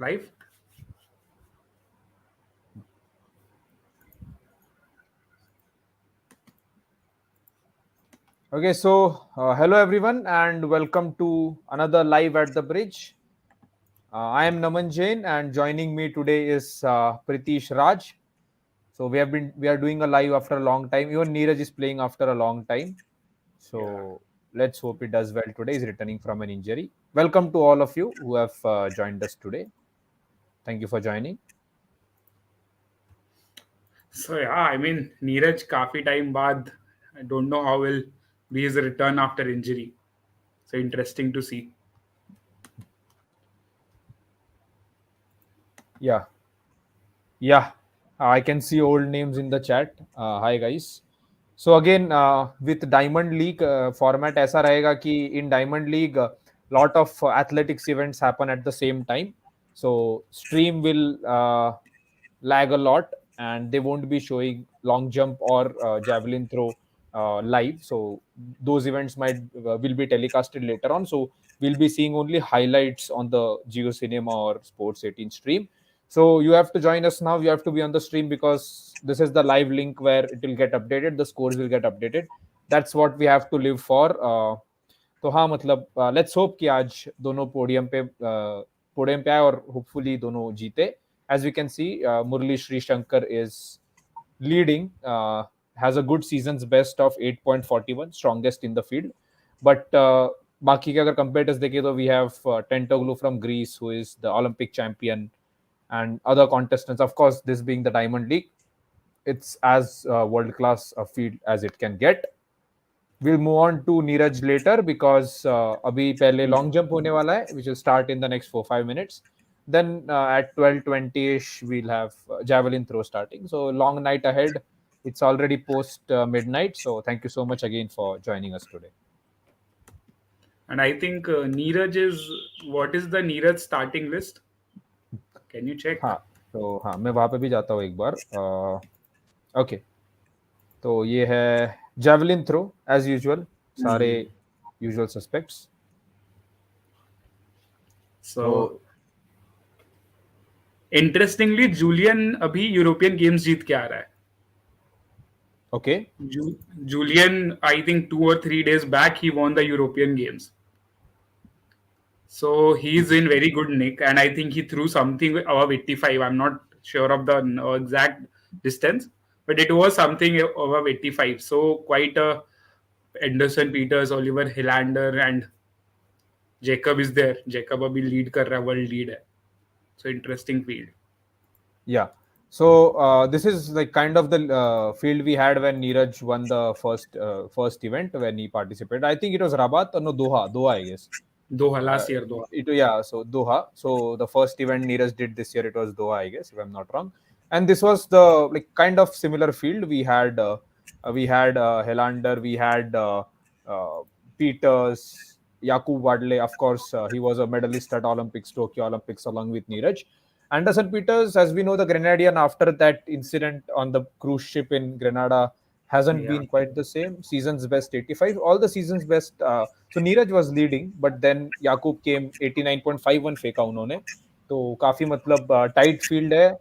Live? Okay, so hello everyone and welcome to another live at the bridge. I am Naman Jain and joining me today is Pritish Raj. So we are doing a live after a long time. Even Neeraj is playing after a long time. Yeah. So let's hope it does well today. He's returning from an injury. Welcome to all of you who have joined us today. Thank you for joining. So yeah, I mean Neeraj काफी time बाद. I don't know how will be his return after injury. So interesting to see. Yeah, yeah, I can see old names in the chat. Hi guys. So again, with Diamond League format ऐसा रहेगा कि in Diamond League lot of athletics events happen at the same time. So stream will lag a lot, and they won't be showing long jump or javelin throw live. So those events might will be telecasted later on. So we'll be seeing only highlights on the Geo Cinema or Sports 18 stream. So you have to join us now. You have to be on the stream because this is the live link where it will get updated. The scores will get updated. That's what we have to live for. तो हाँ मतलब let's hope कि आज दोनों podium पे आए और hopefully दोनों जीते. As we can see, Murali Sreeshankar is leading, has a good season's best of 8.41, strongest in the field. But बाकी के अगर competitors देखें तो we have Tentoglu from Greece, who is the Olympic champion, and other contestants. Of course, this being the Diamond League, it's as world class a field as it can get. We'll move on to Neeraj later because अभी पहले long jump होने वाला है, which will start in the next 4-5 minutes. Then at 12:20ish we'll have javelin throw starting. So long night ahead. It's already post midnight. So thank you so much again for joining us today. And I think Neeraj is what is the Neeraj starting list? Can you check? हाँ, तो हाँ मैं वहाँ पे भी जाता हूँ एक बार. ओके, तो ये है javelin throw as usual. सारे usual suspects. तो So interestingly, Julian अभी यूरोपियन गेम्स जीत के आ रहा है. Okay, Julian, I think 2 or 3 days back, he won the European Games. So he's in very good nick, and I think he threw something above 85. I'm not sure of the exact distance, but it was something above 85. So quite a Anderson Peters, Oliver Hilander, and Jacob is there. Jacob अभी lead कर रहा है, world lead है. So interesting field. yeah. So this is like kind of the field we had when Neeraj won the first event when he participated. I think it was Rabat or no Doha, I guess. Doha last year, Doha. So Doha. So the first event Neeraj did this year, it was Doha, I guess, if I'm not wrong. And this was the like kind of similar field. We had Helander, we had Peters, Jakub Wadle. Of course, he was a medalist at Olympics, Tokyo Olympics, along with Neeraj. Anderson Peters, as we know, the Grenadian after that incident on the cruise ship in Grenada hasn't Yeah. been quite the same. Season's best 85. All the season's best. So Neeraj was leading, but then Jakub came 89.51 फेंका उन्होंने. तो काफी मतलब tight field है.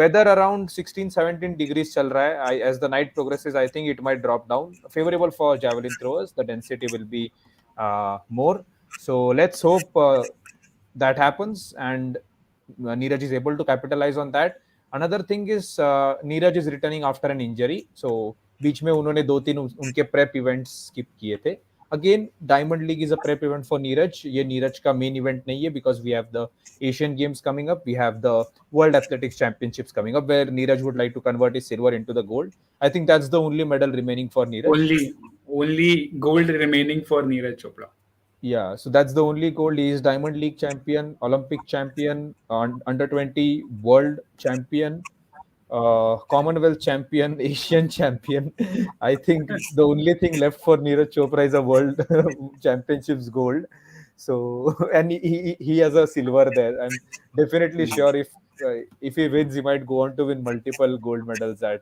Weather around 16-17 degrees चल रहा है. As the night progresses, I think it might drop down. Favorable for javelin throwers. The density will be more. So let's hope that happens and Neeraj is able to capitalize on that. Another thing is Neeraj is returning after an injury. So बीच में उन्होंने 2-3 उनके prep events skip किए थे. Again, Diamond League is a prep event for Neeraj. ये नीरज का main event नहीं है because we have the Asian Games coming up. We have the World Athletics Championships coming up where Neeraj would like to convert his silver into the gold. I think that's the only medal remaining for Neeraj. Only gold remaining for Neeraj Chopra. Yeah, so that's the only gold. He is Diamond League champion, Olympic champion, under 20 world champion, Commonwealth champion, Asian champion. I think the only thing left for Neeraj Chopra is a world championships gold. So, and he has a silver there. I'm definitely sure if he wins, he might go on to win multiple gold medals at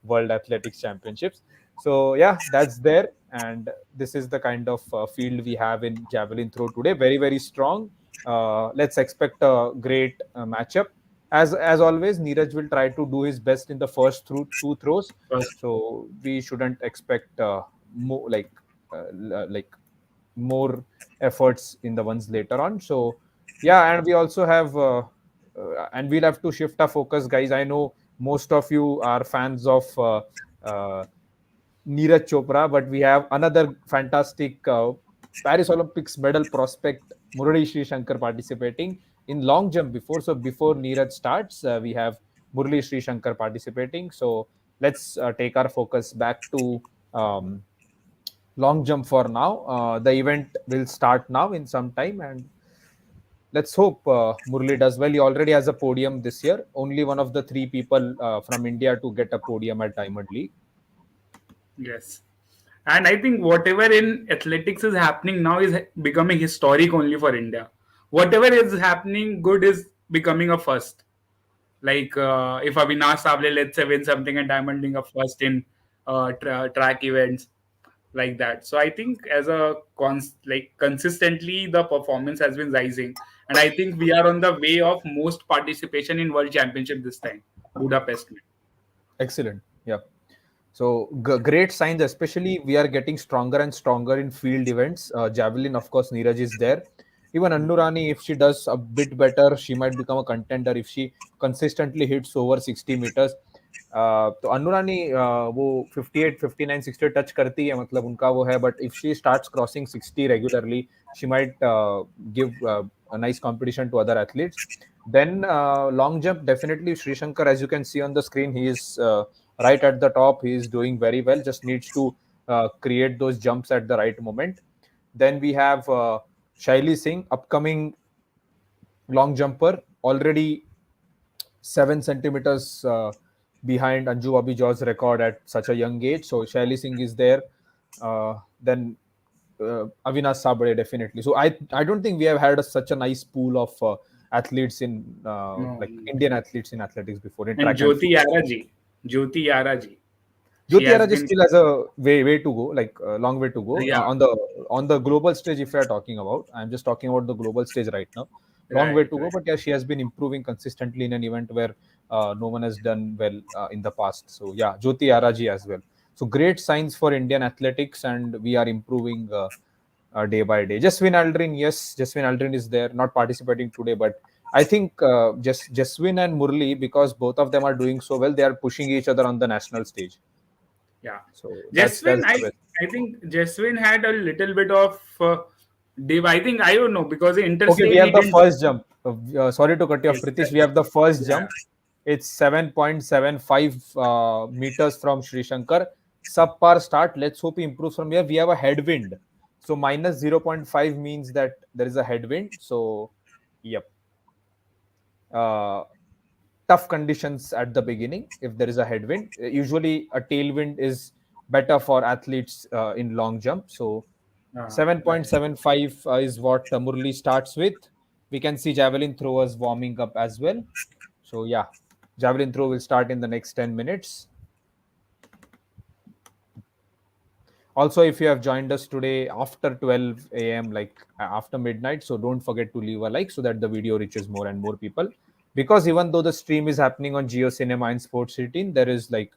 World Athletics Championships. So yeah, that's there, and this is the kind of field we have in javelin throw today. Very very strong. Let's expect a great matchup. As always, Neeraj will try to do his best in the first two throws, First, so we shouldn't expect more like more efforts in the ones later on. So yeah, and we also have and we'll have to shift our focus, guys. I know most of you are fans of uh, Neeraj Chopra, but we have another fantastic Paris Olympics medal prospect, Murali Sreeshankar, participating in long jump before. So before Neeraj starts, we have Murali Sreeshankar participating. So let's take our focus back to um, long jump for now. The event will start now in some time, and let's hope Murali does well. He already has a podium this year. Only one of the three people from India to get a podium at Diamond League. yes. And I think whatever in athletics is happening now is becoming historic only for India. Whatever is happening good is becoming a first. Like if Avinash Sable, let's say, win something and Diamond League a first in track events like that. So I think as a like consistently the performance has been rising, and I think we are on the way of most participation in World Championship this time, Budapest. Excellent. Yeah. So great signs, especially we are getting stronger and stronger in field events. Javelin, of course, Neeraj is there. Even Annurani, if she does a bit better, she might become a contender if she consistently hits over 60 meters. तो अनुरानी वो 58, 59, 60 touch करती है, मतलब उनका वो है. But if she starts crossing 60 regularly, she might give a nice competition to other athletes. Then long jump, definitely Sreeshankar, as you can see on the screen, he is right at the top. He is doing very well. Just needs to create those jumps at the right moment. Then we have Shaili Singh, upcoming long jumper, already 7 centimeters behind Anju Abhijaw's record at such a young age. So Shaili Singh is there. Then Avinash Sabade, definitely. So I don't think we have had such a nice pool of athletes in No, like Indian athletes in athletics before in and track and field. Jyoti Yaraji, she Jyoti has Araj been, still has a way to go, like a long way to go yeah, on the global stage. If we are talking about, I'm just talking about the global stage right now. Long way right, to go, right. but yeah, she has been improving consistently in an event where no one has done well in the past. So yeah, Jyoti Araji as well. So great signs for Indian athletics, and we are improving day by day. Jaswin Aldrin, yes, Jaswin Aldrin is there, not participating today, but I think Jaswin and Murli, because both of them are doing so well, they are pushing each other on the national stage. Yeah. So Jeswin, that's the best. I think Jeswin had a little bit of dip. I think, I don't know, because in Okay, we interstate he have the didn't. first jump. Sorry to cut you off, Yes, Pritish. We have the first yeah, jump. It's 7.75 meters from Sri Shankar. Subpar start. Let's hope he improves from here. We have a headwind. So minus 0.5 means that there is a headwind. So, yep. Uh, Tough conditions at the beginning if there is a headwind. Usually, a tailwind is better for athletes in long jump. So, right. 7.75 is what Murli starts with. We can see javelin throwers warming up as well. So, yeah, javelin throw will start in the next 10 minutes. Also, if you have joined us today after 12 a.m., like after midnight, so don't forget to leave a like so that the video reaches more and more people. Because even though the stream is happening on Geo Cinema and Sports 18, there is like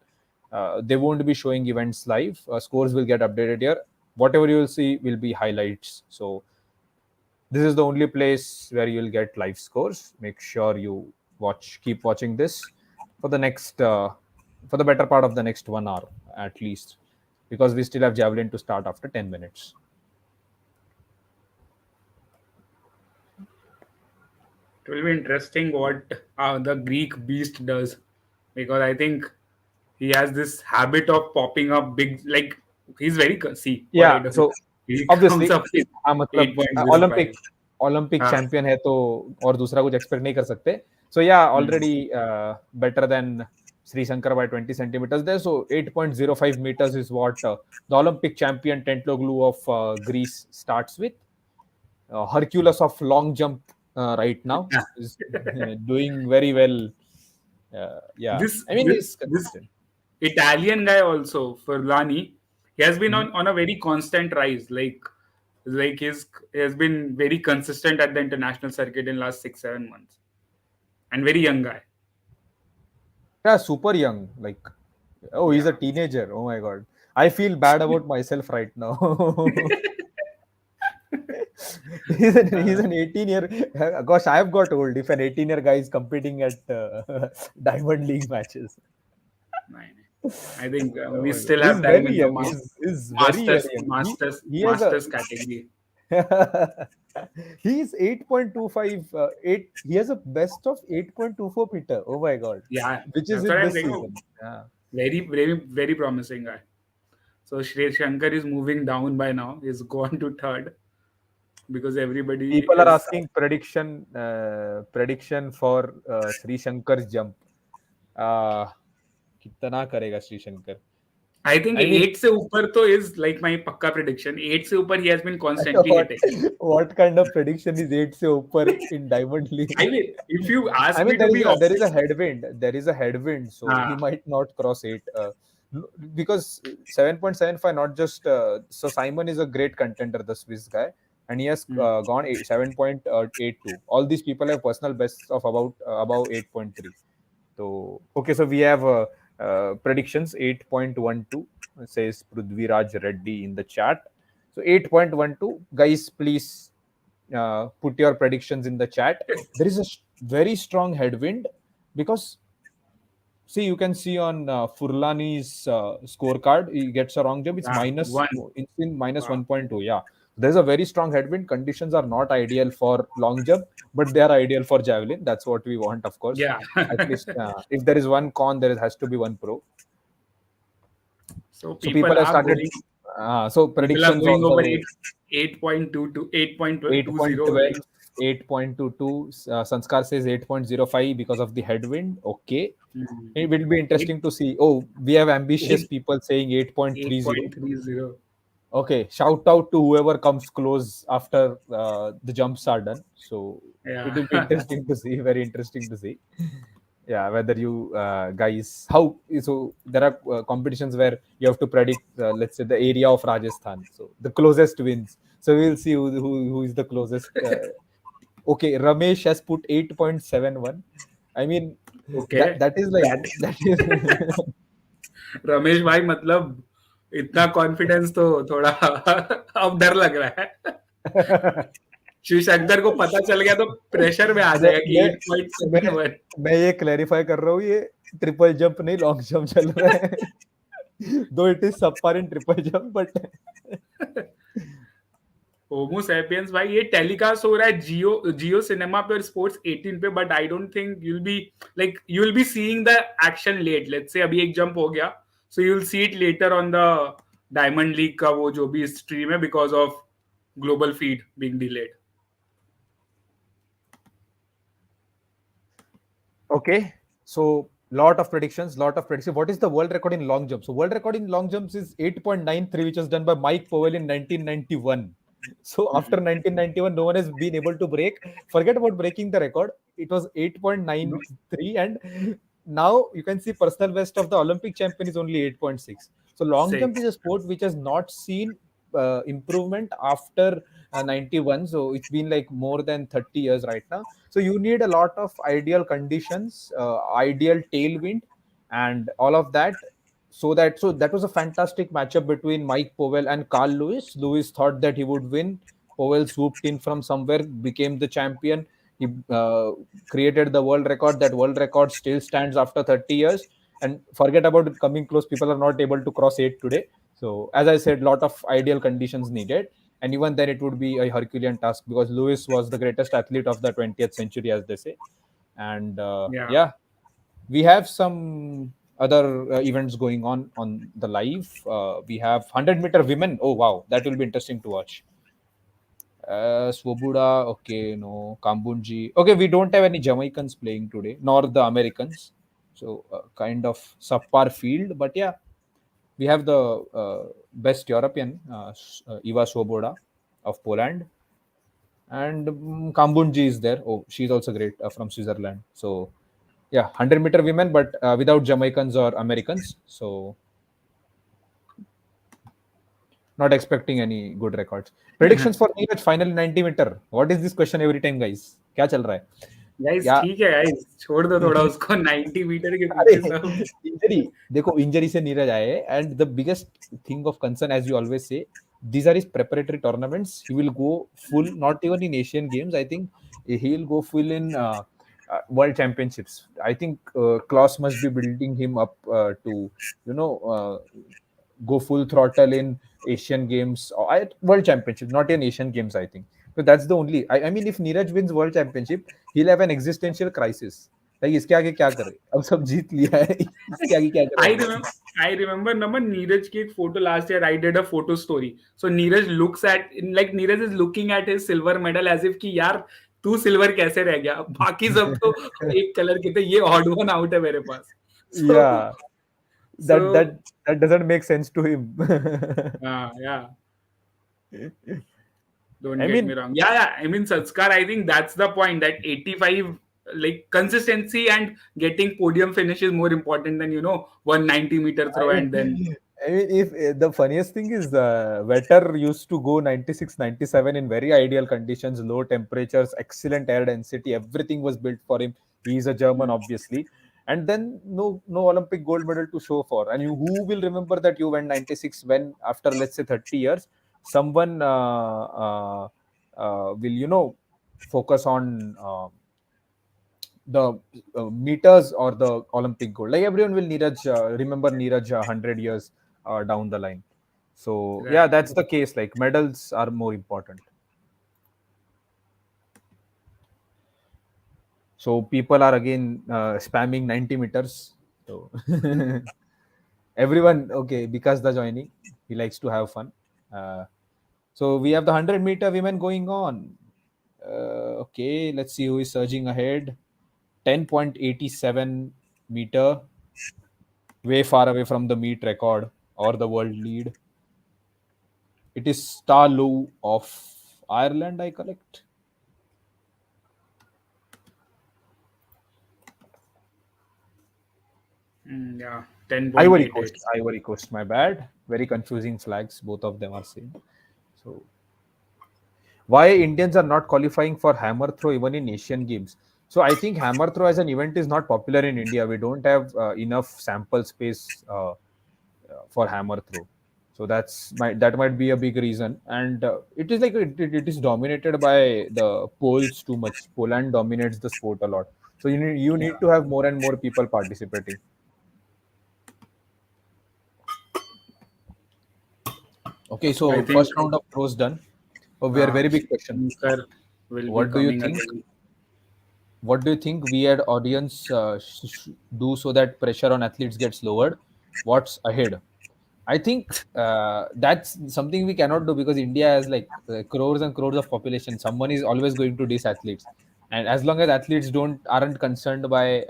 they won't be showing events live. Scores will get updated here. Whatever you will see will be highlights. So this is the only place where you'll get live scores. Make sure you keep watching this for the next, for the better part of the next 1 hour at least, because we still have javelin to start after 10 minutes. It will be interesting what the Greek beast does, because I think he has this habit of popping up big. Like he's very see what I Yeah, do. so He comes obviously up with मतलब 8.05. Olympic हाँ, champion है, तो और दूसरा कुछ expect नहीं कर सकते. So yeah, hmm. already better than Sri Shankar by 20 centimeters there. So 8.05 meters is what the Olympic champion Tentloglu of Greece starts with. Hercules of long jump right now Yeah. is doing very well. Yeah, this I mean this he's this consistent. Italian guy also, Furlani, he has been on a very constant rise. Like Like he has been very consistent at the international circuit in last 6 7 months, and very young guy. Yeah, super young. Like, oh, he's a Yeah. teenager. Oh my god. I feel bad about myself right now. He's an 18-year. Gosh, I've got old. If an 18-year guy is competing at Diamond League matches. Nine. I think Oh we my God. still He's have time very in the young. He's very, very young. He has a masters category. he's 8.25 8 he has a best of 8.24 meter. Oh my god. Yeah, Which is that's what in I'm this saying. Oh, season. Yeah. very, very, very promising guy. So Sreeshankar is moving down by now. He's gone to third because everybody People are is. asking prediction for Sri Shankar's jump. Uh, कितना करेगा Shri Shankar? I think I mean, 8 se upar to is like my pakka prediction. 8 se upar he has been constantly what hitting. what kind of prediction is 8 se upar in Diamond I League? mean, if you I ask mean, me to be there is a honest, headwind. There is a headwind, so he ah, might not cross 8. Because 7.75, not just so Simon is a great contender, the Swiss guy, and he has hmm, gone 7.82. All these people have personal bests of about above 8.3. So okay, so we have predictions 8.12 says Prudviraj Reddy in the chat. So 8.12, guys, please put your predictions in the chat. There is a very strong headwind because see, you can see on Furlani's scorecard, he gets a wrong jump. It's yeah, minus, one. it's in minus Wow. 1.2. Yeah. There's a very strong headwind. Conditions are not ideal for long jump, but they are ideal for javelin. That's what we want, of course. Yeah. At least if there is one con, there has to be one pro. So So people have started. So people are predictions going over also 8.2 to 8.20. 8.12, Like, 8.22. Sanskar says 8.05 because of the headwind. Okay. hmm, It will be interesting to see. Oh, we have ambitious people saying 8.30. 8.30. Okay, shout out to whoever comes close after the jumps are done. So it Yeah. will be interesting to see. Very interesting to see. Yeah, whether you guys how so there are competitions where you have to predict, let's say the area of Rajasthan. So the closest wins. So we'll see who is the closest. Okay, Ramesh has put 8.71. I mean, Okay. that is like That that is. Ramesh भाई मतलब इतना confidence तो थोड़ा अब डर लग रहा है शिव शंकर को पता चल गया तो प्रेशर में आ मैं जाएगा कि मैं मैं 8.71 मैं ये क्लैरिफाई कर रहा हूँ, ये ट्रिपल जंप नहीं लॉन्ग जंप चल रहा है. Though it is sub par in triple jump but homo sapiens भाई ये टेलीकास्ट हो रहा है जियो जियो सिनेमा पे और स्पोर्ट्स 18 पे but I don't think you will be seeing the action let let's say अभी एक जंप हो गया so you will see it later on the diamond league का वो जो भी स्ट्रीम है because of global feed being delayed okay. So lot of predictions. What is the world record in long jump? So world record in long jumps is 8.93, which was done by Mike Powell in 1991. So after 1991, no one has been able to break. Forget about breaking the record. It was 8.93, and now you can see personal best of the Olympic champion is only 8.6. So long jump is a Six. sport which has not seen improvement after 91. So it's been like more than 30 years right now. So you need a lot of ideal conditions, ideal tailwind, and all of that. So that was a fantastic matchup between Mike Powell and Carl Lewis. Lewis thought that he would win. Powell swooped in from somewhere, became the champion. He created the world record. That world record still stands after 30 years. And forget about coming close. People are not able to cross 8 today. So as I said, lot of ideal conditions needed, and even then it would be a Herculean task because Lewis was the greatest athlete of the 20th century, as they say. And Yeah. yeah, we have some other events going on the live. We have 100-meter women. Oh wow, that will be interesting to watch. Swoboda, okay, no. Kambunji, okay. We don't have any Jamaicans playing today, nor the Americans. So kind of subpar field, but yeah, we have the best European, Iva Swoboda of Poland, and Kambunji is there. Oh, she's also great from Switzerland. So yeah, 100-meter women, but without Jamaicans or Americans. So not expecting any good records. Predictions for Neeraj final 90 meter. What is this question every time, guys? क्या चल रहा है? Guys क्या ठीक है guys, छोड़ दो थोड़ा उसको 90 मीटर के अरे पीछे सब। इंजरी देखो इंजरी से नीरज आए and the biggest thing of concern as you always say these are his preparatory tournaments. He will go full, not even in Asian Games. I think he'll go full in World Championships. I think Klaus must be building him up to you know uh, go full throttle in Asian Games or World Championships, not in Asian Games. I think. So that's the only. I mean, if Neeraj wins World Championship, he'll have an existential crisis. Like इसके आगे क्या करे? अब सब जीत लिया है. इसके आगे क्या करे I अब वो? remember, I remember number Neeraj ki ek photo last year. I did a photo story. So Neeraj looks at like Neeraj is looking at his silver medal as if कि यार तू सिल्वर कैसे रह गया, बाकी सब तो एक कलर के थे, ये ऑड वन आउट है मेरे पास. So Yeah, that so that that doesn't make sense to him. yeah. Don't I get me mean, wrong. Yeah. I mean, Sanskar, I think that's the point that 85, like consistency and getting podium finish is more important than, 190-meter I throw and then. mean, I mean, if the funniest thing is, Vetter used to go 96, 97 in very ideal conditions, low temperatures, excellent air density. Everything was built for him. He's a German, obviously, and then no Olympic gold medal to show for. And who will remember that you went 96 when after let's say 30 years, someone will focus on. The meters or the Olympic gold. Like everyone will remember Neeraj 100 years down the line. So yeah, Right. that's the case. Like medals are more important. So people are again spamming 90 meters. So everyone okay because the joining he likes to have fun. So we have the 100-meter women going on. Okay, let's see who is surging ahead. 10.87 meter, way far away from the meet record or the world lead. It is Starlow of Ireland, I collect. Yeah, Ivory Coast. 10.88. Ivory Coast, my bad. Very confusing flags. Both of them are same. So why Indians are not qualifying for hammer throw even in Asian Games? So I think hammer throw as an event is not popular in India. We don't have enough sample space for hammer throw. So that might be a big reason, and it is like it is dominated by the Poles too much. Poland dominates the sport a lot. So you need to have more and more people participating. Okay, I so think first round of throws done. Oh, we are very big question. Shankar will be What do you coming think? again. What do you think we had audience do so that pressure on athletes gets lowered? What's ahead? I think that's something we cannot do because India has like crores and crores of population. Someone is always going to diss athletes, and as long as athletes aren't concerned by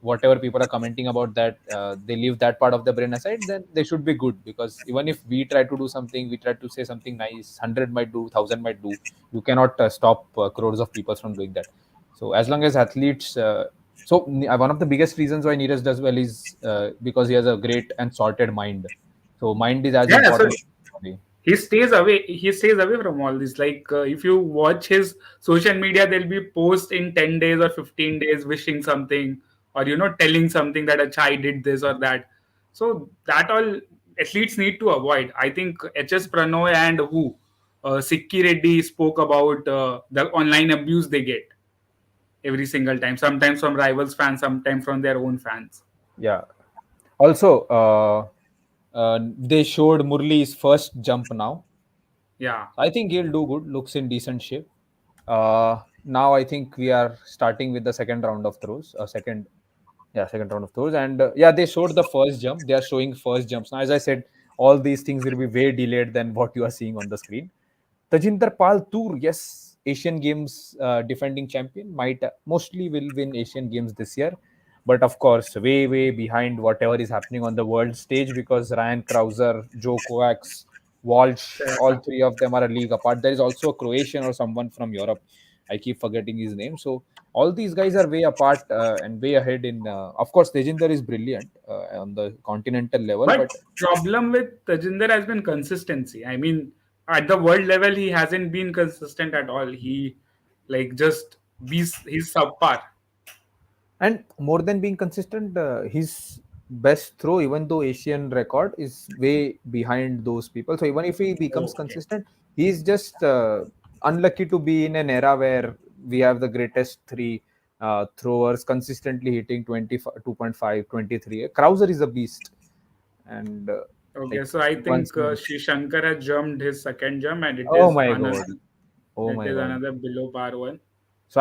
whatever people are commenting about that, they leave that part of the brain aside. Then they should be good because even if we try to do something, we try to say something nice. 100 might do, 1,000 might do. You cannot stop crores of people from doing that. So as long as athletes one of the biggest reasons why Neeraj does well is because he has a great and sorted mind. So mind is as Yeah, so important as body. he stays away from all this. Like if you watch his social media, there'll be posts in 10 days or 15 days wishing something, or telling something that a child did this or that. So that all athletes need to avoid. I think HS Pranoy and Sikki Reddy spoke about the online abuse they get every single time, sometimes from rivals fans, sometimes from their own fans. Yeah. Also, they showed Murali's first jump now. Yeah. I think he'll do good. Looks in decent shape. Now I think we are starting with the second round of throws. Second round of throws, and they showed the first jump. They are showing first jumps now. As I said, all these things will be way delayed than what you are seeing on the screen. Tajinder Pal Tour, yes, Asian Games defending champion, might mostly will win Asian Games this year, but of course, way behind whatever is happening on the world stage because Ryan Krauser, Joe Kovacs, Walsh, all three of them are a league apart. There is also a Croatian or someone from Europe. I keep forgetting his name. So all these guys are way apart and way ahead in. Of course, Tejinder is brilliant on the continental level, But but problem with Tajinder has been consistency. I mean, at the world level, he hasn't been consistent at all. He like just he's subpar. and more than being consistent, his best throw, even though Asian record, is way behind those people. So even if he becomes Okay. consistent, he's just unlucky to be in an era where we have the greatest three throwers consistently hitting 22.5, 23. Krauser is a beast, and Okay, like so I once think Sreeshankar has jumped his second jump, and oh my god, oh my god. another below par one. So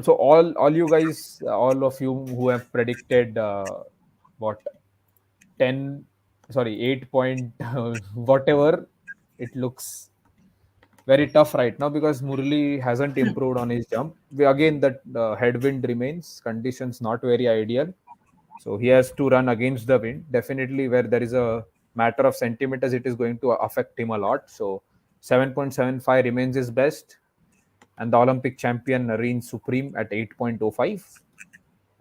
so all you guys, all of you who have predicted what 10, sorry 8 point whatever, it looks very tough right now because Murali hasn't improved on his jump. Again, that headwind remains, conditions not very ideal. So he has to run against the wind. Definitely, where there is a matter of centimeters, it is going to affect him a lot. So 7.75 remains his best, and the Olympic champion reigns supreme at 8.05.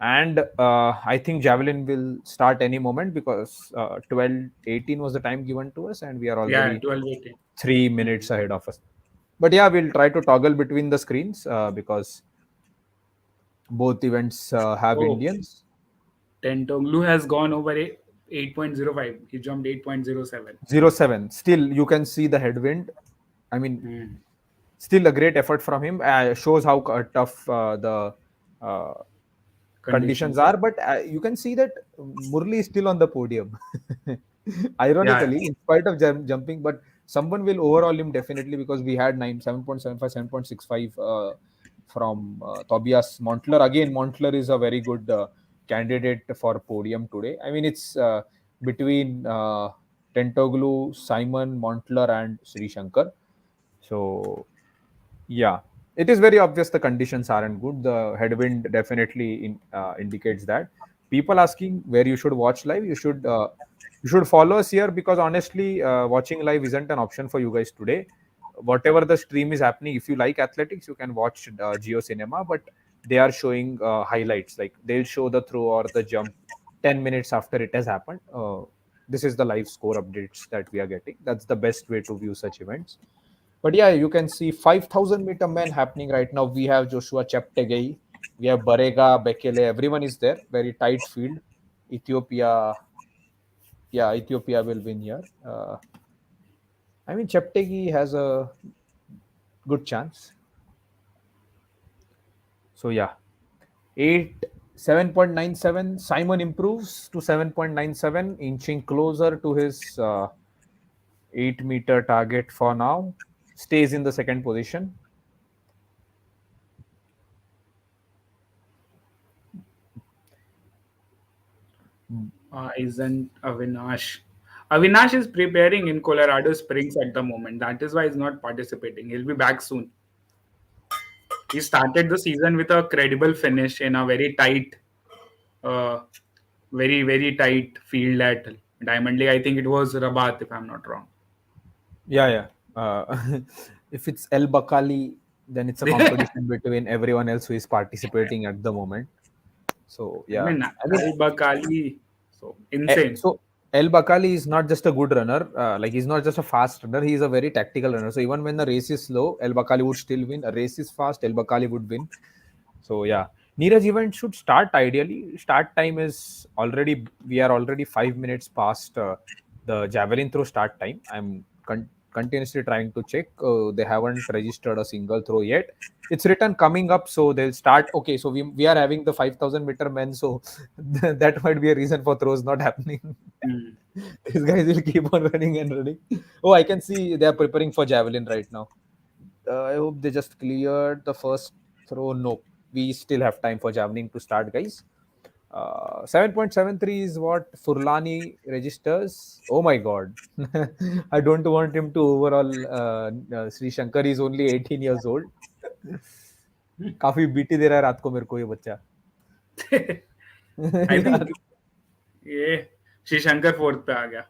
And I think Javelin will start any moment because 12:18 was the time given to us, and we are Yeah, already 12-18. 3 minutes ahead of us. But yeah, we'll try to toggle between the screens because both events have Oh, Indians. Tentoglu has gone over 8.05. He jumped 8.07. 07. Still, you can see the headwind. I mean, Hmm. still a great effort from him. Shows how tough the uh, conditions Conditions are. are. But you can see that Murli is still on the podium. Yeah, Ironically, in spite of jumping, but someone will overhaul him definitely because we had 7.75, 7.65 from Tobias Montler. Again, Montler is a very good candidate for podium today. I mean, it's between Tentoglu, Simon, Montler, and Sri Shankar. So yeah, it is very obvious the conditions aren't good. The headwind definitely indicates that. People asking where you should watch live, you should follow us here because honestly, watching live isn't an option for you guys today. Whatever the stream is happening, if you like athletics, you can watch Geo Cinema, but they are showing highlights. Like they'll show the throw or the jump 10 minutes after it has happened. This is the live score updates that we are getting. That's the best way to view such events. But yeah, you can see 5,000-meter men happening right now. We have Joshua Cheptegei, we have Barega, Bekele, everyone is there. Very tight field. Ethiopia, yeah, Ethiopia will win here. I mean, Cheptegei has a good chance. So yeah, 7.97. Simon improves to 7.97, inching closer to his 8-meter target for now. Stays in the second position. isn't Avinash. Avinash is preparing in Colorado Springs at the moment. That is why he's not participating. He'll be back soon. He started the season with a credible finish in a uh, very tight field at Diamond League. I think it was Rabat, if I'm not wrong. Yeah, yeah. If it's El Bakali, then it's a competition between everyone else who is participating at the moment. So I yeah, mean, I mean, Al Bakali, so insane. so El Bakali is not just a good runner. Like he's not just a fast runner. He's a very tactical runner. So even when the race is slow, El Bakali would still win. A race is fast, El Bakali would win. So yeah, Neeraj event should start ideally. Start time is already, we are already 5 minutes past the javelin throw start time. I'm continuously trying to check. They haven't registered a single throw yet. It's written coming up, so they'll start. Okay, so we are having the 5,000-meter men, so that might be a reason for throws not happening. Hmm. These guys will keep on running and running. Oh, I can see they are preparing for javelin right now. I hope they just cleared the first throw. No, we still have time for javelin to start, guys. 7.73 is what Furlani registers. Oh my god. I don't want him to overall. Sri Shankar is only 18 years old. काफी BT दे रहा है रात को मेरे को ये बच्चा. I think ये श्री शंकर फोर्थ पे आ गया.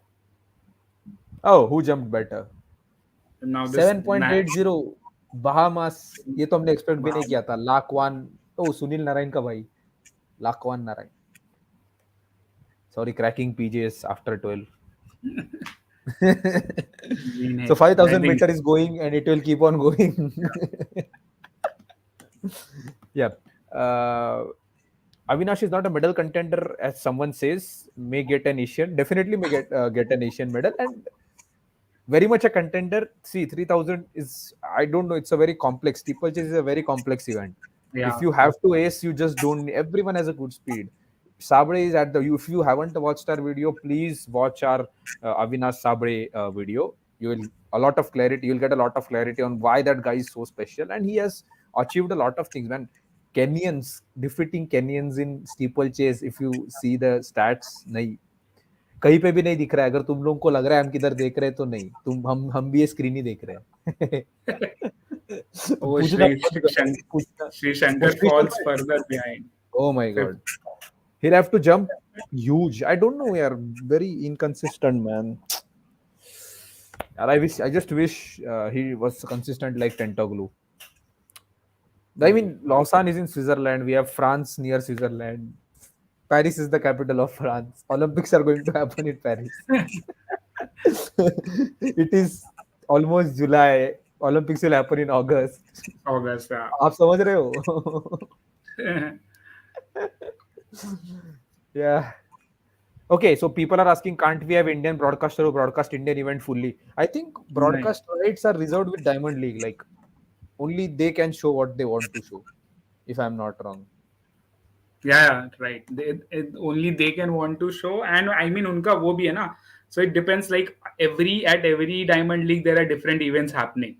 Oh, who jumped better? Now this 7.80. Bahamas, ये तो हमने एक्सपेक्ट भी नहीं Wow. किया था. लाकवान, ओ सुनील नारायण का भाई, लाकवान Narayan. Sorry, cracking PJs after 12. Green So है. I 5,000 think meter is going and it will keep on going. Yeah. Uh, Avinash is not a medal contender, as someone says. May get an Asian. Definitely may get an Asian medal, and very much a contender. See, 3,000 is, I don't know. It's a very complex. Steeplechase is a very complex event. If yeah. you have to ace, you just don't. Everyone has a good speed. Sabre is at the. If you haven't watched our video, please watch our Avinash Sabre video. You will a lot of clarity. You'll get a lot of clarity on why that guy is so special, and he has achieved a lot of things. Man, Kenyans defeating Kenyans in steeplechase. If you see the stats, nahi, कहीं पे भी नहीं दिख रहा है. अगर तुम लोगों को लग रहा है हम किधर देख रहे हैं तो नहीं, तुम हम भी ये स्क्रीन ही देख रहे हैं. Oh, पूछना बंद करो, पूछना. Sri Oh, Shankar Sri falls Shankar. further behind. Oh my Fifth. god, he'll have to jump huge. I don't know, yaar, very inconsistent man. And I just wish he was consistent like Tentoglu. I mean, Lausanne is in Switzerland. We have France near Switzerland. Paris is the capital of France. Olympics are going to happen in Paris. It is almost July. Olympics will happen in August. August. Yeah. आप समझ रहे हो? Yeah. Okay, so people are asking, can't we have Indian broadcaster who broadcast Indian event fully? I think Nahi. broadcast rights are reserved with Diamond League. Like, only they can show what they want to show, if I'm not wrong. Yeah, right. Only they can want to show, and I mean, उनका वो भी है ना. So it depends. Like at every Diamond League, there are different events happening.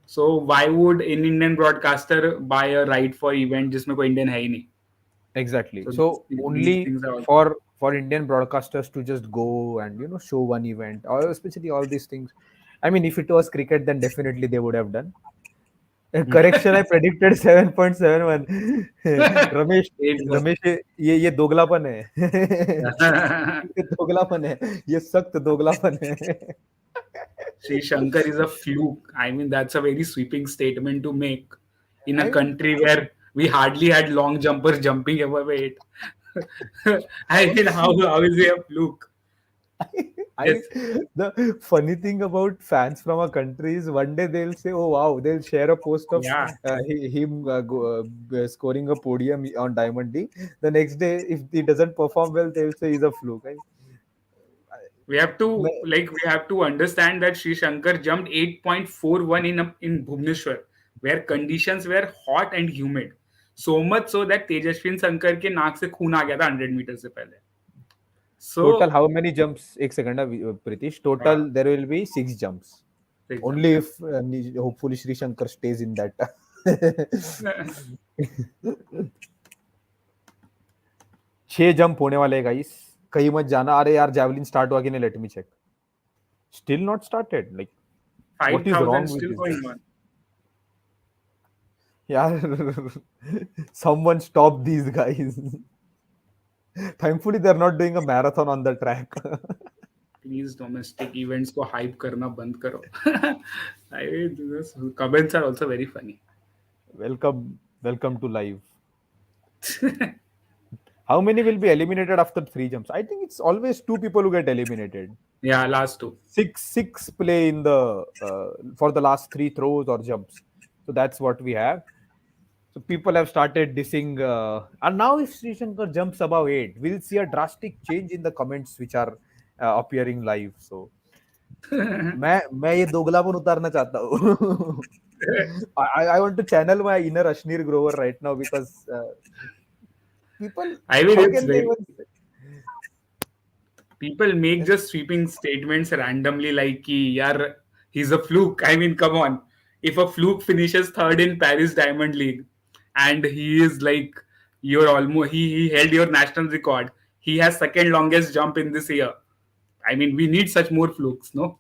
So why would an Indian broadcaster buy a right for event जिसमें कोई Indian है ही नहीं? Exactly. So So these only things are all. for Indian broadcasters to just go and show one event, or especially all these things. I mean, if it was cricket, then definitely they would have done. Correction, I predicted 7.71. Ramesh Eight go. Ramesh ये दोगलापन है. ये दोगलापन है, ये सख्त दोगलापन है. Sri Shankar is a fluke. I mean, that's a very sweeping statement to make in a I mean, country where we hardly had long jumpers jumping above it. I mean, how is he a fluke? I Yes. mean, the funny thing about fans from a country is one day they'll say, "Oh wow," they'll share a post of Yeah. him scoring a podium on Diamond League. The next day, if he doesn't perform well, they'll say he's a fluke. We have to understand that Sri Shankar jumped 8.41 in Bhubaneswar, where conditions were hot and humid. So much so that Tejashwin Shankar के नाक से खून आ गया था 100 metre से पहले. Total, So how many jumps? एक second, Pritish. Total, there will be 6 jumps. Only if hopefully Sri Shankar stays in that. 6 jump होने वाले गाइस. कहीं मत जाना. अरे यार, javelin start हुआ कि नहीं? Let me check. Still not started. Like, what is 5,000 wrong with still this going guy? on. Yeah, someone stop these guys. Thankfully, they're not doing a marathon on the track. Please domestic events को hype करना बंद करो. This comments are also very funny. Welcome to live. How many will be eliminated after 3 jumps? I think it's always 2 people who get eliminated. Yeah, last two. Six play in the for the last 3 throws or jumps. So that's what we have. So people have started dissing, and now if Sri Shankar jumps above 8, we'll see a drastic change in the comments which are appearing live. So मैं ये दोगलापन उतारना चाहता हूँ. I want to channel my inner Ashnir Grover right now, because people, I mean, how it's can they very. even say? People make just sweeping statements randomly like कि यार he's a fluke. I mean, come on. If a fluke finishes third in Paris Diamond League and he is like he held your national record. He has second longest jump in this year. I mean, we need such more flukes, no?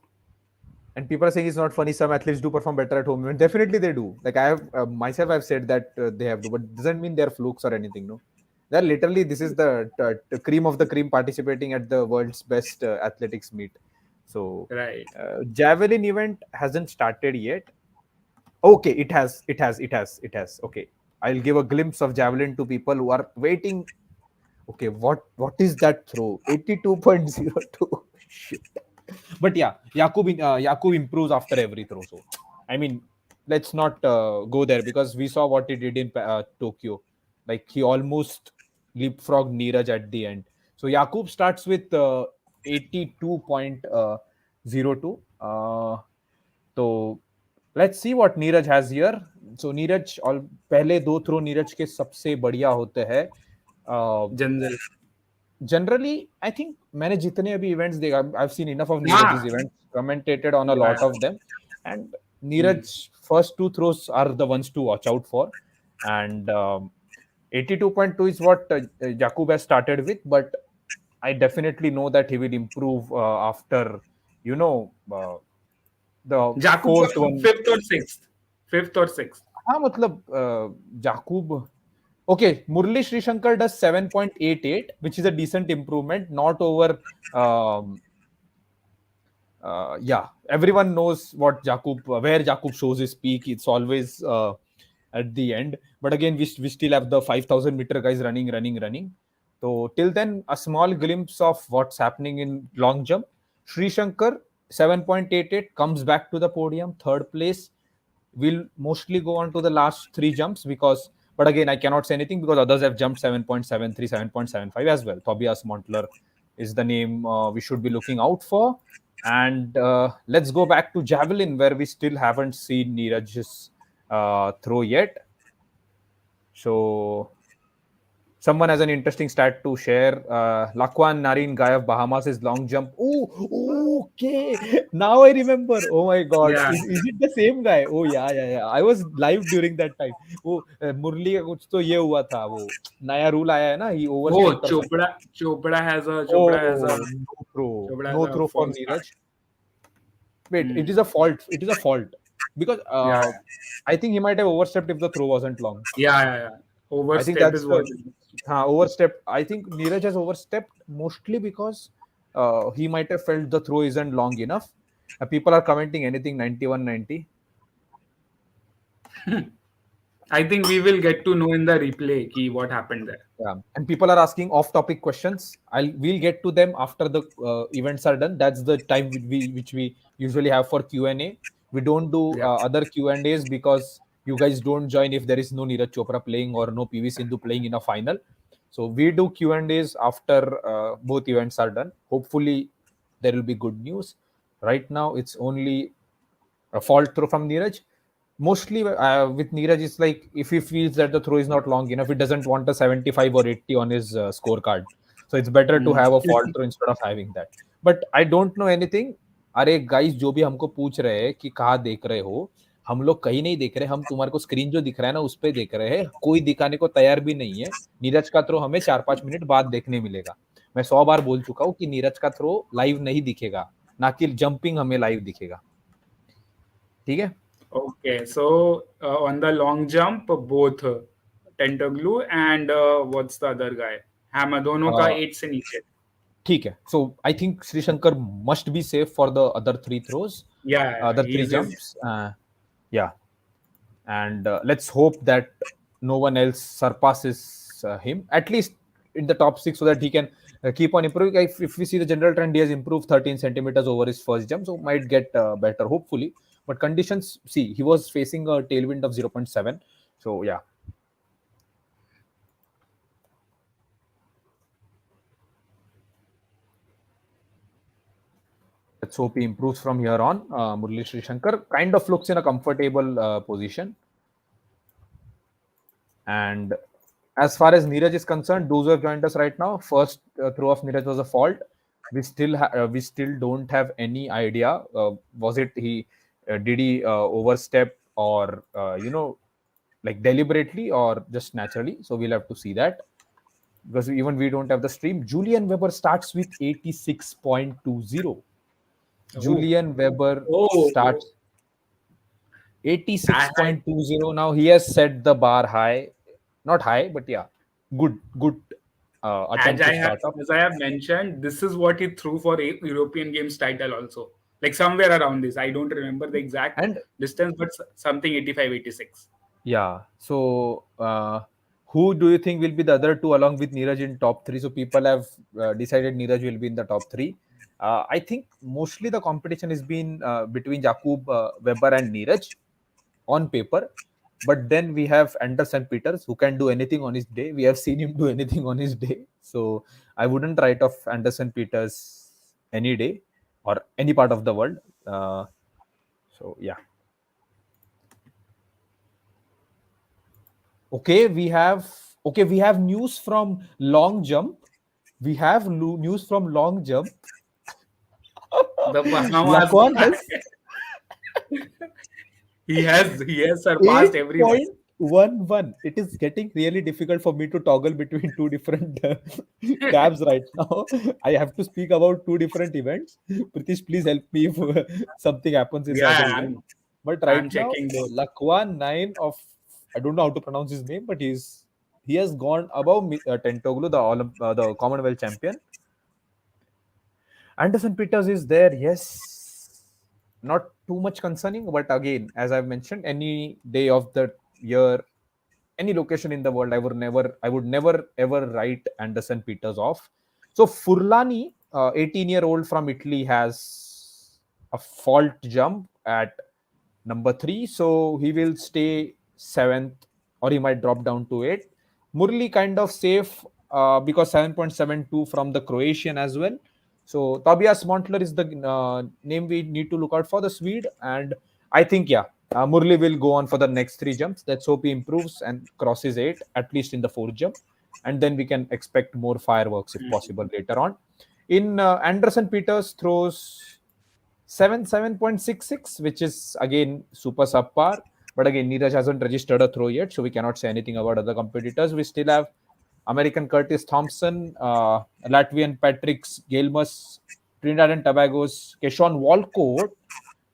And people are saying it's not funny. Some athletes do perform better at home. And definitely they do. Like, I have myself, I've said that they have to, but doesn't mean they're flukes or anything. No, they're literally, this is the cream of the cream participating at the world's best athletics meet. So Right. Javelin event hasn't started yet. Okay, it has. Okay, I'll give a glimpse of Javelin to people who are waiting. Okay, what is that throw? 82.02. Shit. But yeah, Yakub improves after every throw. So I mean, let's not go there because we saw what he did in Tokyo. Like he almost leapfrogged Neeraj at the end. So Yakub starts with 82.02. So let's see what Neeraj has here. So Neeraj और पहले दो throw Neeraj के सबसे बढ़िया होते हैं. General. Generally I think मैंने जितने अभी इवेंट्स देखा, I have seen enough of Neeraj हाँ. Events, commentated on a Yeah. Lot of them, and Hmm. Neeraj first two throws are the ones to watch out for. And 82.2 is what Jakub has started with, but I definitely know that he will improve after, you know, the Jakub fourth one. fifth or sixth. Fifth or sixth. हाँ मतलब Jakub. Okay, Murali Sreeshankar does 7.88, which is a decent improvement, not over. Um, yeah, everyone knows what where Jakub shows his peak. It's always at the end. But again, we still have the 5,000 meter guys running. So till then, a small glimpse of what's happening in long jump. Sreeshankar 7.88 comes back to the podium, third place. Will mostly go on to the last three jumps because, but again, I cannot say anything because others have jumped 7.73, 7.75 as well. Tobias Montler is the name we should be looking out for. And let's go back to Javelin, where we still haven't seen Neeraj's throw yet. So someone has an interesting stat to share. Lakwan Nareen guy of Bahamas is long jump. Oh, okay. Now I remember. Oh my God. Yeah. Is it the same guy? Oh yeah. I was live during that time. Oh, मुरली का कुछ तो ये हुआ था, वो नया rule आया है ना, he Oh, overstep कर सकता. Chopra has a Oh, no throw. Chopra has No a throw for false start. Neeraj. Wait, Hmm. it is a fault. It is a fault because Yeah. I think he might have overstepped if the throw wasn't long. Yeah. I think Overstep that's is what the it is. overstepped. I think Neeraj has overstepped mostly because he might have felt the throw isn't long enough. People are commenting anything 91, 90. I think we will get to know in the replay ki what happened there. Yeah, and people are asking off-topic questions. We'll get to them after the events are done. That's the time which we usually have for Q&A. We don't do Yeah. other Q&As because you guys don't join if there is no Neeraj Chopra playing or no PV Sindhu playing in a final. So we do Q&As after both events are done. Hopefully, there will be good news. Right now, it's only a fault throw from Neeraj. Mostly with Neeraj, it's like if he feels that the throw is not long enough, he doesn't want a 75 or 80 on his scorecard. So it's better to Hmm. have a fault throw instead of having that. But I don't know anything. अरे guys जो भी हमको पूछ रहे हैं कि कहाँ देख रहे हो, हम लोग कहीं नहीं देख रहे, हम तुम्हारे को स्क्रीन जो दिख रहा है ना उस पे देख रहे हैं, कोई दिखाने को तैयार भी नहीं है. नीरज का थ्रो हमें 4-5 मिनट बाद देखने मिलेगा. मैं 100 बार बोल चुका हूँ कि नीरज का थ्रो लाइव नहीं दिखेगा, ना कि जंपिंग हमें लाइव दिखेगा. ठीक है. Okay, so on the long jump, both Tentaglu and what's the other guy? Hammer, दोनों का 8 से नीचे. ठीक है. So I think Sreeshankar must be safe for the other three throws, Yeah, other three he's jumps. Yeah, and let's hope that no one else surpasses him, at least in the top six, so that he can keep on improving. If we see the general trend, he has improved 13 centimeters over his first jump, so might get better, hopefully. But conditions, see, he was facing a tailwind of 0.7. So yeah. Let's hope he improves from here on. Murali Sreeshankar kind of looks in a comfortable position. And as far as Neeraj is concerned, those who have joined us right now, first throw of Neeraj was a fault. We still don't have any idea. Was it did he overstep or like deliberately or just naturally? So we'll have to see that because even we don't have the stream. Julian Weber starts with 86.20. Julian Weber oh, starts I, I 86.20. Now he has set the bar high, not high, but yeah, good attempt to start up. as I have mentioned, this is what he threw for a European Games title also. like somewhere around this. I don't remember the exact And distance, but something 85, 86. yeah, so who do you think will be the other two along with Neeraj in top three? So people have decided Neeraj will be in the top three. I think mostly the competition has been between Jakub Weber and Neeraj on paper. But then we have Anderson Peters who can do anything on his day. We have seen him do anything on his day. So I wouldn't write off Anderson Peters any day or any part of the world. So yeah. Okay, we have news from long jump. We have news from long jump. The Bahamas Lakwan guy, has he has surpassed everyone. 8.11. It is getting really difficult for me to toggle between two different tabs right now. I have to speak about two different events. Pritish, please help me if something happens in the other Yeah, event. I'm But I'm right now, checking both. Lakwan 9 of, I don't know how to pronounce his name, but he has gone above Tentoglu, the Commonwealth champion. Anderson Peters is there, yes. Not too much concerning, but again, as I've mentioned, any day of the year, any location in the world, I would never ever write Anderson Peters off. So Furlani, 18-year-old from Italy, has a fault jump at number 3, so he will stay 7th, or he might drop down to 8th. Murli kind of safe because 7.72 from the Croatian as well. So Tobias Montler is the name we need to look out for, the Swede. And I think, yeah, Murli will go on for the next 3 jumps. Let's hope he improves and crosses 8, at least in the 4th jump. And then we can expect more fireworks if possible later on. In Anderson Peters throws 7.66, which is again super subpar. But again, Neeraj hasn't registered a throw yet, so we cannot say anything about other competitors. We still have American Curtis Thompson, Latvian Patrick Gelmus, Trinidad and Tobago's Keshawn Walcott,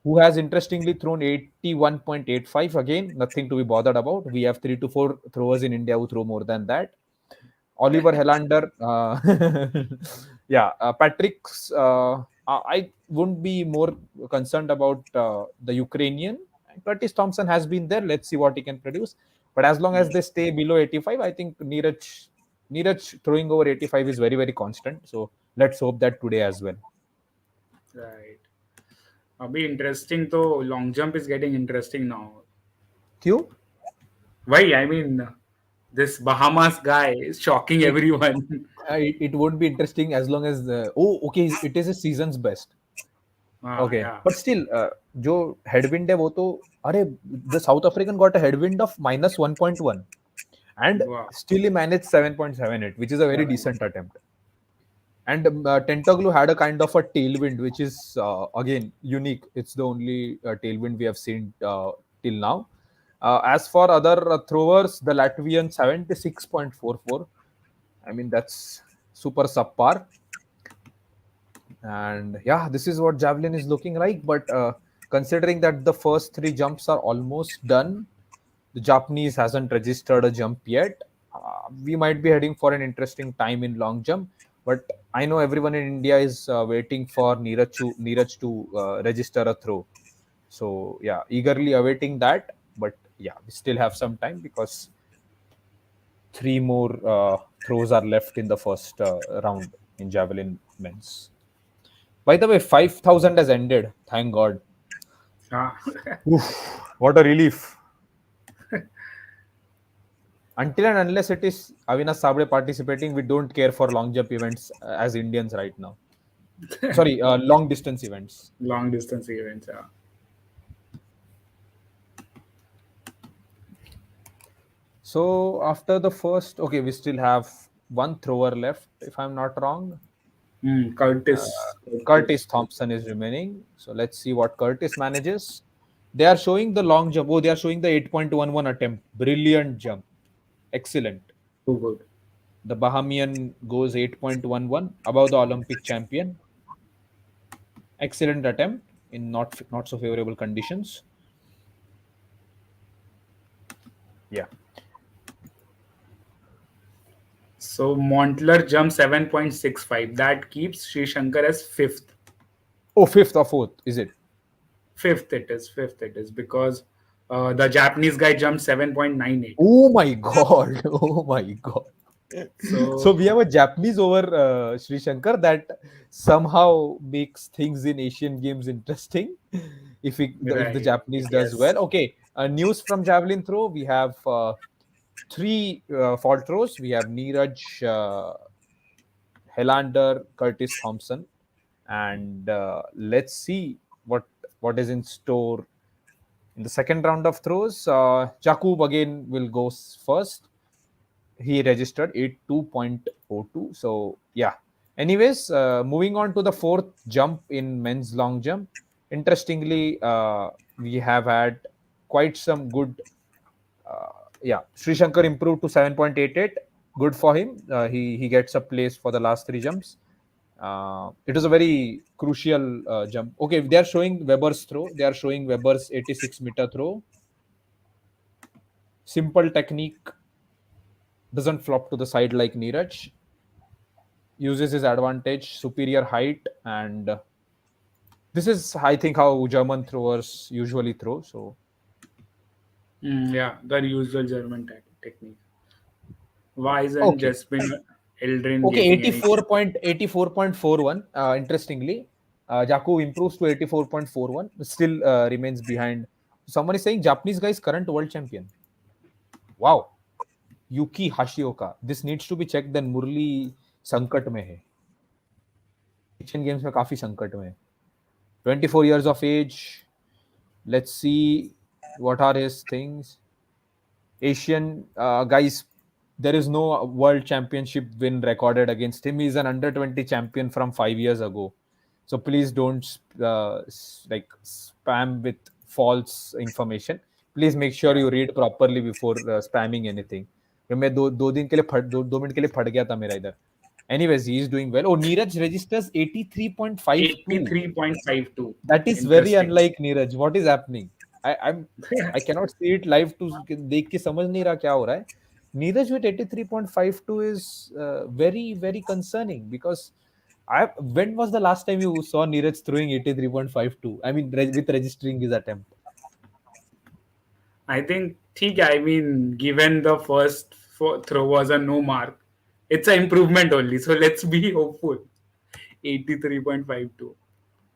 who has interestingly thrown 81.85. Again, nothing to be bothered about. We have 3 to 4 throwers in India who throw more than that. Oliver Helander, yeah, Patrick's. I wouldn't be more concerned about the Ukrainian. Curtis Thompson has been there. Let's see what he can produce. But as long as they stay below 85, I think Neeraj throwing over 85 is very, very constant. So let's hope that today as well. Right. Be interesting though. Long jump is getting interesting now. Q? Why? I mean, this Bahamas guy is shocking It, everyone. it won't be interesting as long as okay, it is a season's best. Okay, Yeah. but still, जो headwind है वो तो, अरे, the South African got a headwind of -1.1 and Wow. still he managed 7.78, which is a very decent attempt. And Tentoglu had a kind of a tailwind, which is again unique. It's the only tailwind we have seen till now. As for other throwers, the Latvian 76.44. I mean, that's super subpar. And yeah, this is what Javelin is looking like. But considering that the first 3 jumps are almost done, the Japanese hasn't registered a jump yet. We might be heading for an interesting time in long jump. But I know everyone in India is waiting for Neeraj to register a throw. So yeah, eagerly awaiting that. But yeah, we still have some time because 3 more throws are left in the first round in Javelin men's. By the way, 5,000 has ended. Thank God. Ah. Oof, what a relief. Until and unless it is Avinash Sabre participating, we don't care for long jump events as Indians right now. Sorry, long distance events. Long distance events. Yeah. So after the first, okay, we still have one thrower left, if I'm not wrong. Curtis. Curtis Thompson is remaining. So let's see what Curtis manages. They are showing the long jump. Oh, they are showing the 8.11 attempt. Brilliant jump. Excellent. Too good. The Bahamian goes 8.11 above the Olympic champion. Excellent attempt in not so favorable conditions. Yeah. So Montler jumps 7.65. That keeps Sreeshankar as fifth. Oh, fifth or fourth, is it? Fifth it is because the Japanese guy jumped 7.98. Oh my God. Oh my God. So So we have a Japanese over Sri Shankar that somehow makes things in Asian games interesting. If the right, Japanese does yes. well, okay. News from javelin throw: we have three fault throws. We have Neeraj, Helander, Curtis Thompson, and let's see what is in store in the second round of throws. Jakub again will go first. He registered 82.02. So yeah. Anyways, moving on to the fourth jump in men's long jump. Interestingly, we have had quite some good. Yeah, Sri Shankar improved to 7.88. Good for him. He gets a place for the last three jumps. It was a very crucial jump. Okay, they are showing Weber's throw. They are showing Weber's 86-meter throw. Simple technique, doesn't flop to the side like Neeraj. Uses his advantage, superior height, and this is, I think, how German throwers usually throw. So Yeah, the usual German technique. Why isn't okay, just been Eldrin okay, getting any? 84.41. Interestingly, Jakub improves to 84.41, still remains behind. Someone is saying Japanese guy is current world champion. Wow, Yuki Hashioka. This needs to be checked. Then Murali संकट में है. Asian games में काफी संकट में है. 24 years of age. Let's see what are his things. Asian guys, there is no world championship win recorded against him. He's an under 20 champion from 5 years ago. So please don't like spam with false information. Please make sure you read properly before spamming anything. मैं दो दिन के लिए दो minute के लिए फट गया था मेरा इधर. Anyways, he is doing well. Oh, Neeraj registers 83.52. 83.52. That is very Interesting. unlike Neeraj. What is happening? I cannot see it live to देख के समझ नहीं रहा क्या हो रहा है. Neeraj with 83.52 is very very concerning because when was the last time you saw Neeraj throwing 83.52? I mean with registering his attempt. I think, I mean, given the first throw was a no mark, it's an improvement only. So let's be hopeful. 83.52.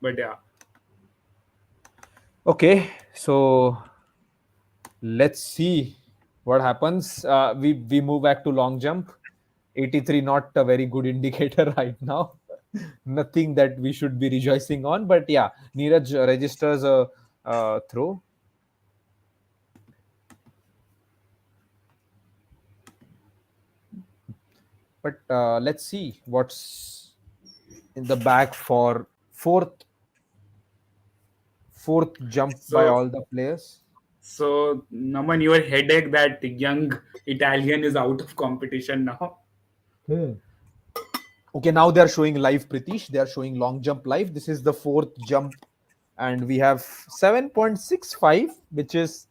But yeah, Okay, so let's see what happens. We move back to long jump. 83 not a very good indicator right now. Nothing that we should be rejoicing on. But yeah, Neeraj registers a throw. But let's see what's in the bag for fourth jump by so all the players. Naman, your headache that young Italian is out of competition now. Okay, now they are showing live Pritish. They are showing long jump live. This is the fourth jump, and we have 7.65, which is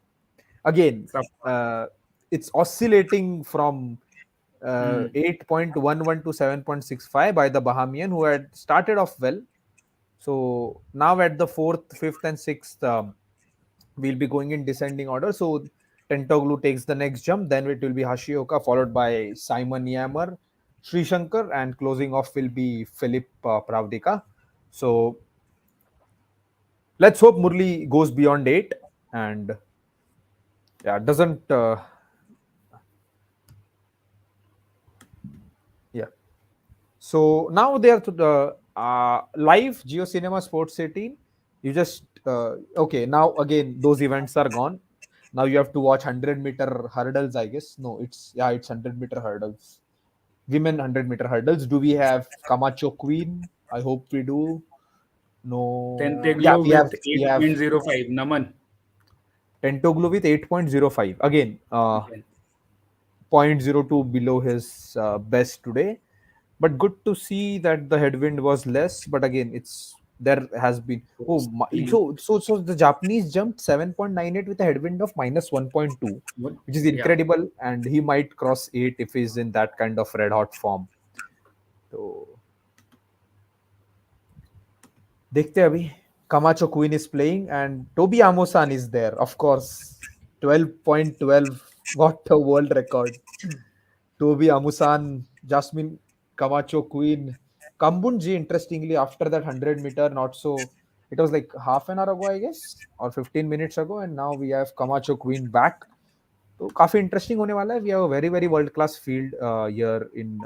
again, So, it's oscillating from hmm. 8.11 to 7.65 by the Bahamian, who had started off well. So now at the fourth, fifth, and sixth, we'll be going in descending order. So Tentoglu takes the next jump, then it will be Hashioka, followed by Simon Yammer, Sri Shankar, and closing off will be Philip Pravdika. So let's hope Murli goes beyond 8 and yeah, doesn't. Yeah. So now they are to the live Geo Cinema Sports 18. You just okay. Now again, those events are gone. Now you have to watch 100-meter hurdles. I guess no, it's 100-meter hurdles. Women 100-meter hurdles. Do we have Camacho Queen? I hope we do. No. Yeah, Tenteglo we with have 8.05. Naman. Tentoglu with 8.05. Again, Again. 0.02 below his best today. But good to see that the headwind was less. But again, it's there has been Clean. so the Japanese jumped 7.98 with a headwind of minus 1.2, What? which is Yeah. incredible, and he might cross 8 if he's in that kind of red hot form. So देखते हैं अभी. Camacho Queen is playing and Toby Amosan is there. Of course. 12.12. What a world record. Toby Amusan, Jasmine Camacho Queen. Kambunji, interestingly, after that 100-meter, not so. It was like half an hour ago, I guess, or 15 minutes ago, and now we have Camacho Queen back. तो काफी interesting होने वाला है. We have a very very world class field here in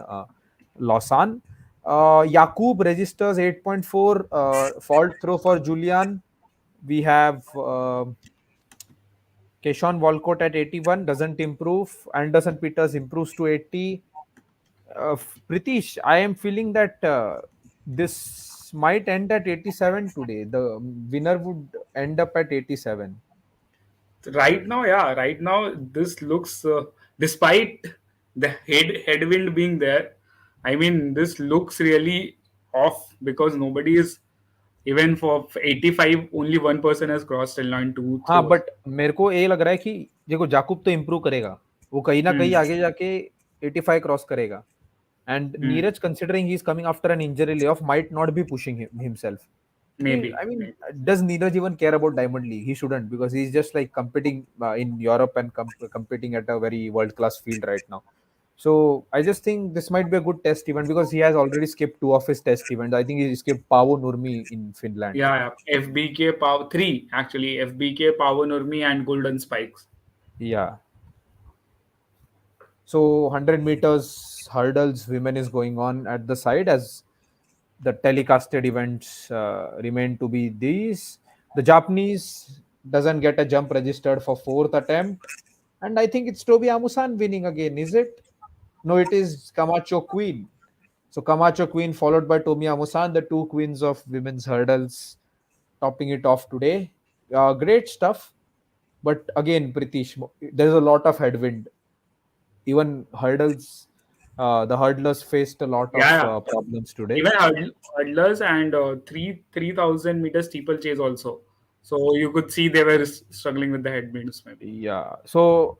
Lausanne. Yakub registers 8.4 fault throw for Julian. We have Keshawn Walcott at 81, doesn't improve. Anderson Peters improves to 80. Pritish, I am feeling that this might end at 87 today. The winner would end up at 87. Right now, yeah, right now this looks, despite the headwind being there, I mean, this looks really off because nobody is, even for 85, only one person has crossed till now in two हाँ, throwers. But मेरे को ये लग रहा है कि देखो जाकुब तो इम्प्रूव करेगा, वो कहीं ना कहीं Hmm. आगे जाके 85 क्रॉस करेगा. And Hmm. Neeraj, considering he's coming after an injury layoff, might not be pushing himself. Maybe, I mean, maybe. does Neeraj even care about Diamond League? He shouldn't, because he's just like competing in Europe and competing at a very world class field right now. So I just think this might be a good test event because he has already skipped two of his test events. I think he skipped Paavo Nurmi in Finland. Yeah, yeah. FBK Power 3, actually. FBK, Power Nurmi, and Golden Spikes. Yeah. So 100 meters hurdles women is going on at the side as the telecasted events remain to be these. The Japanese doesn't get a jump registered for fourth attempt, and I think it's Toby Amusan winning again. Is it? No, it is Camacho Queen. So Camacho Queen followed by Tomi Amusan, the two queens of women's hurdles, topping it off today. Great stuff. But again, Pritish, there's a lot of headwind. Even hurdles, the hurdlers faced a lot of Yeah, yeah. problems today. Even hurdlers and 3,000 meter steeplechase also. So you could see they were struggling with the headwinds, maybe. Yeah. So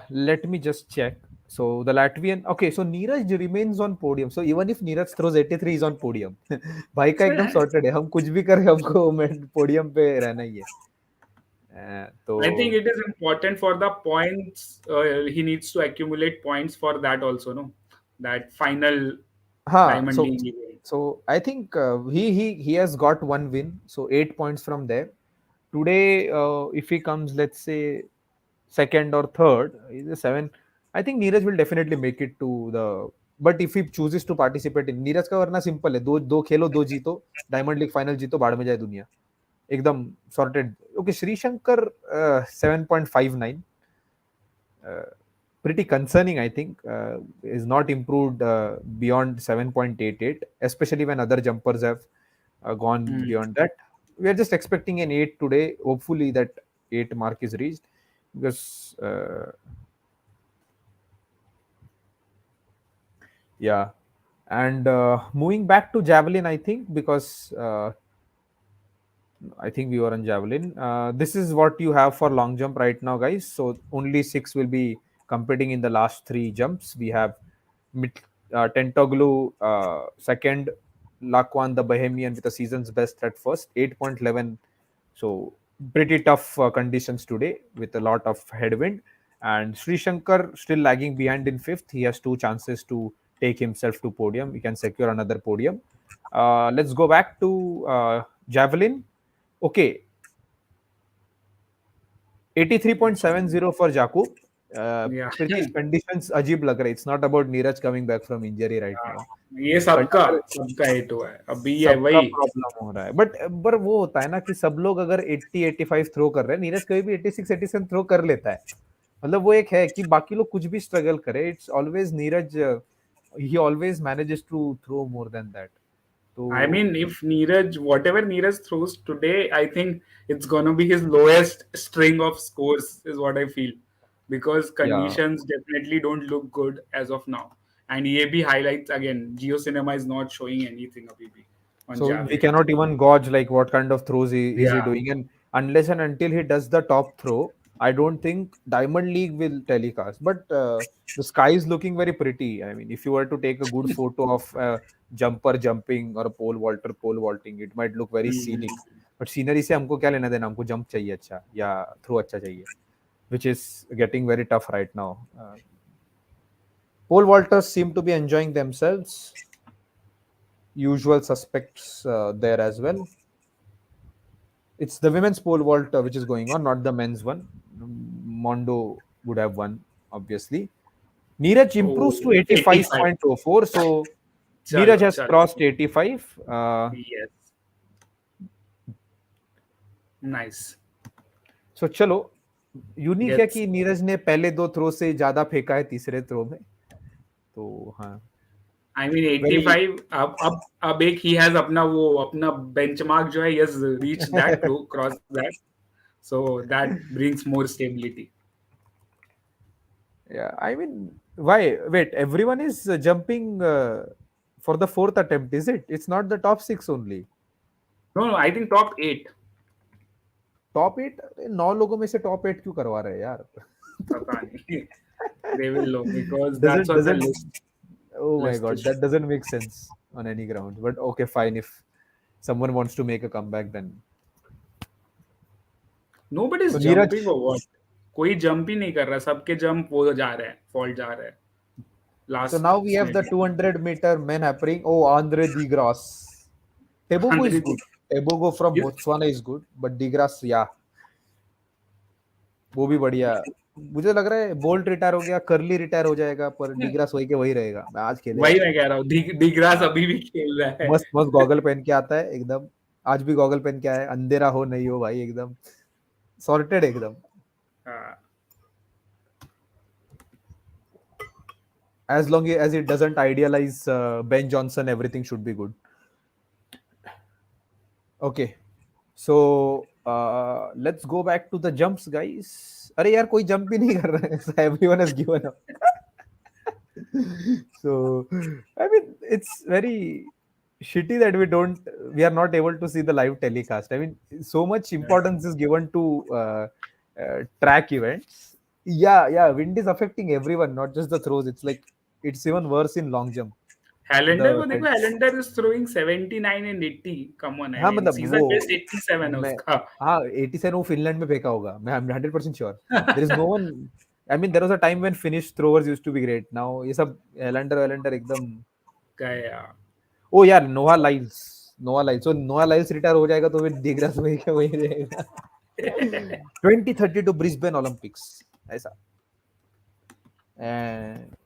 let me just check. So the Latvian, okay. So Neeraj remains on podium. So even if Neeraj throws 83, he's on podium. भाई का So एकदम yeah, sorted है. हम कुछ भी करें हमको podium पे रहना ही है. I think तो it is important for the points. He needs to accumulate points for that also, no? That final हाँ. Diamond So League event. so I think he has got one win. So 8 points from there. Today, if he comes, let's say second or third, he's a seven. I think Neeraj will definitely make it to the. But if he chooses to participate in Neeraj का वरना simple है, दो दो खेलो दो जीतो, diamond league final जीतो, बाढ़ में जाए दुनिया, एकदम sorted. Okay, Shrishankar 7.59, pretty concerning, I think. Is not improved beyond 7.88, especially when other jumpers have gone Hmm. beyond that. We are just expecting an 8 today. Hopefully that 8 mark is reached because yeah. And moving back to Javelin, I think, because I think we were on Javelin. This is what you have for long jump right now, guys. So only 6 will be competing in the last 3 jumps. We have Tentoglu second, Lakwan the Bohemian with a season's best at first, 8.11. So pretty tough conditions today with a lot of headwind. And Sri Shankar still lagging behind in fifth. He has 2 chances to take himself to podium. He can secure another podium. Let's go back to Javelin. Okay, 83.70 for Jakub. Yeah. Pritish, conditions अजीब लग रहे. It's not about Neeraj coming back from injury right हाँ, now. ये सबका Conditions सबका hit हुआ है अभी, है सबका वही. प्रॉब्लम हो रहा है. बट पर वो होता है ना कि सब लोग अगर 80 85 थ्रो कर रहे हैं, नीरज कभी भी 86 87 थ्रो कर लेता है. मतलब वो एक है कि बाकी लोग कुछ भी स्ट्रगल करे, it's always Neeraj, he always manages to throw more than that. तो I mean, if Neeraj, whatever Neeraj throws today, I think it's gonna be his lowest string of scores, is what I feel, because या, conditions definitely don't look good as of now. And EAB highlights again, Geo Cinema is not showing anything abhi bhi on so we Javelin. cannot even gauge like what kind of throws is he Yeah, doing, and unless and until he does the top throw, I don't think Diamond League will telecast, but the sky is looking very pretty. I mean, if you were to take a good photo of a jumper jumping or a pole vaulting, it might look very scenic. Hmm. But scenery से हमको क्या लेना देना, हमको jump चाहिए अच्छा या throw अच्छा चाहिए, which is getting very tough right now. Pole vaulters seem to be enjoying themselves. Usual suspects there as well. It's the women's pole vault which is going on, not the men's one. Mondo would have won, obviously. Neeraj Oh, improves to 85. 85.04. So Neeraj Chalo, has chalo. crossed 85. Yes. Nice. So चलो unique है Gets. कि नीरज ने पहले दो throw से ज्यादा फेंका है तीसरे थ्रो में, तो हाँ I mean वेरी 85. अब एक he has अपना benchmark जो है, he has reached that, to cross that. So that brings more stability. yeah. I mean, why? Wait, everyone is jumping for the fourth attempt, is it? It's not the top six only. No, no, I think top 8. Top eight, नौ लोगों में से top eight क्यों करवा रहे हैं यार? पता नहीं. They will know because that's doesn't on the doesn't list. Oh my List god, is. that doesn't make sense on any ground. But okay, fine. If someone wants to make a comeback, then Nobody's so Neeraj. jumping or what? कोई jump ही नहीं कर रहा, सबके jump वो जा रहे हैं, fault जा रहे हैं So last now we have the minute. 200-meter men happening. Oh, Andre Degrasse. Tebogo is good. Tebogo from Botswana is good, but Degrasse, yeah, वो भी बढ़िया. मुझे लग रहा है बोल्ट रिटायर हो गया, कर्ली रिटायर हो जाएगा, पर डिग्रास वही के वही रहेगा. मैं आज खेले वही यार. मैं कह रहा हूँ, दिग्रास हाँ, अभी भी खेल रहा है. मस्त मस्त गॉगल पहन के आता है एकदम. आज भी गॉगल पहन के आया है, अंधेरा हो नहीं हो भाई, एकदम सॉर्टेड एकदम. हाँ. As long as it doesn't idealize Ben Johnson, everything should be good. Okay, so let's go back to the jumps, guys. अरे यार कोई jump ही नहीं कर रहा है. So everyone has given up. So I mean, it's very shitty that we are not able to see the live telecast. I mean, so much importance is given to track events. Yeah, wind is affecting everyone, not just the throws. It's like it's even worse in long jump. हैलेंडर The को देखो, Helander is throwing 79 and 80. Come on, I हाँ mean मतलब वो season best 87 है मैं उसका. हाँ 87 वो फिनलैंड में फेंका होगा, मैं 100% sure. There is no one. I mean there was a time when Finnish throwers used to be great. Now ये सब एलेंडर एकदम. गया. ओ यार नोआ लाइल्स so नोआ लाइल्स रिटायर हो जाएगा तो फिर डिग्रास वही का वही रहेगा. 2032 ब्रिस्बेन ओलंपिक्स ऐसा. And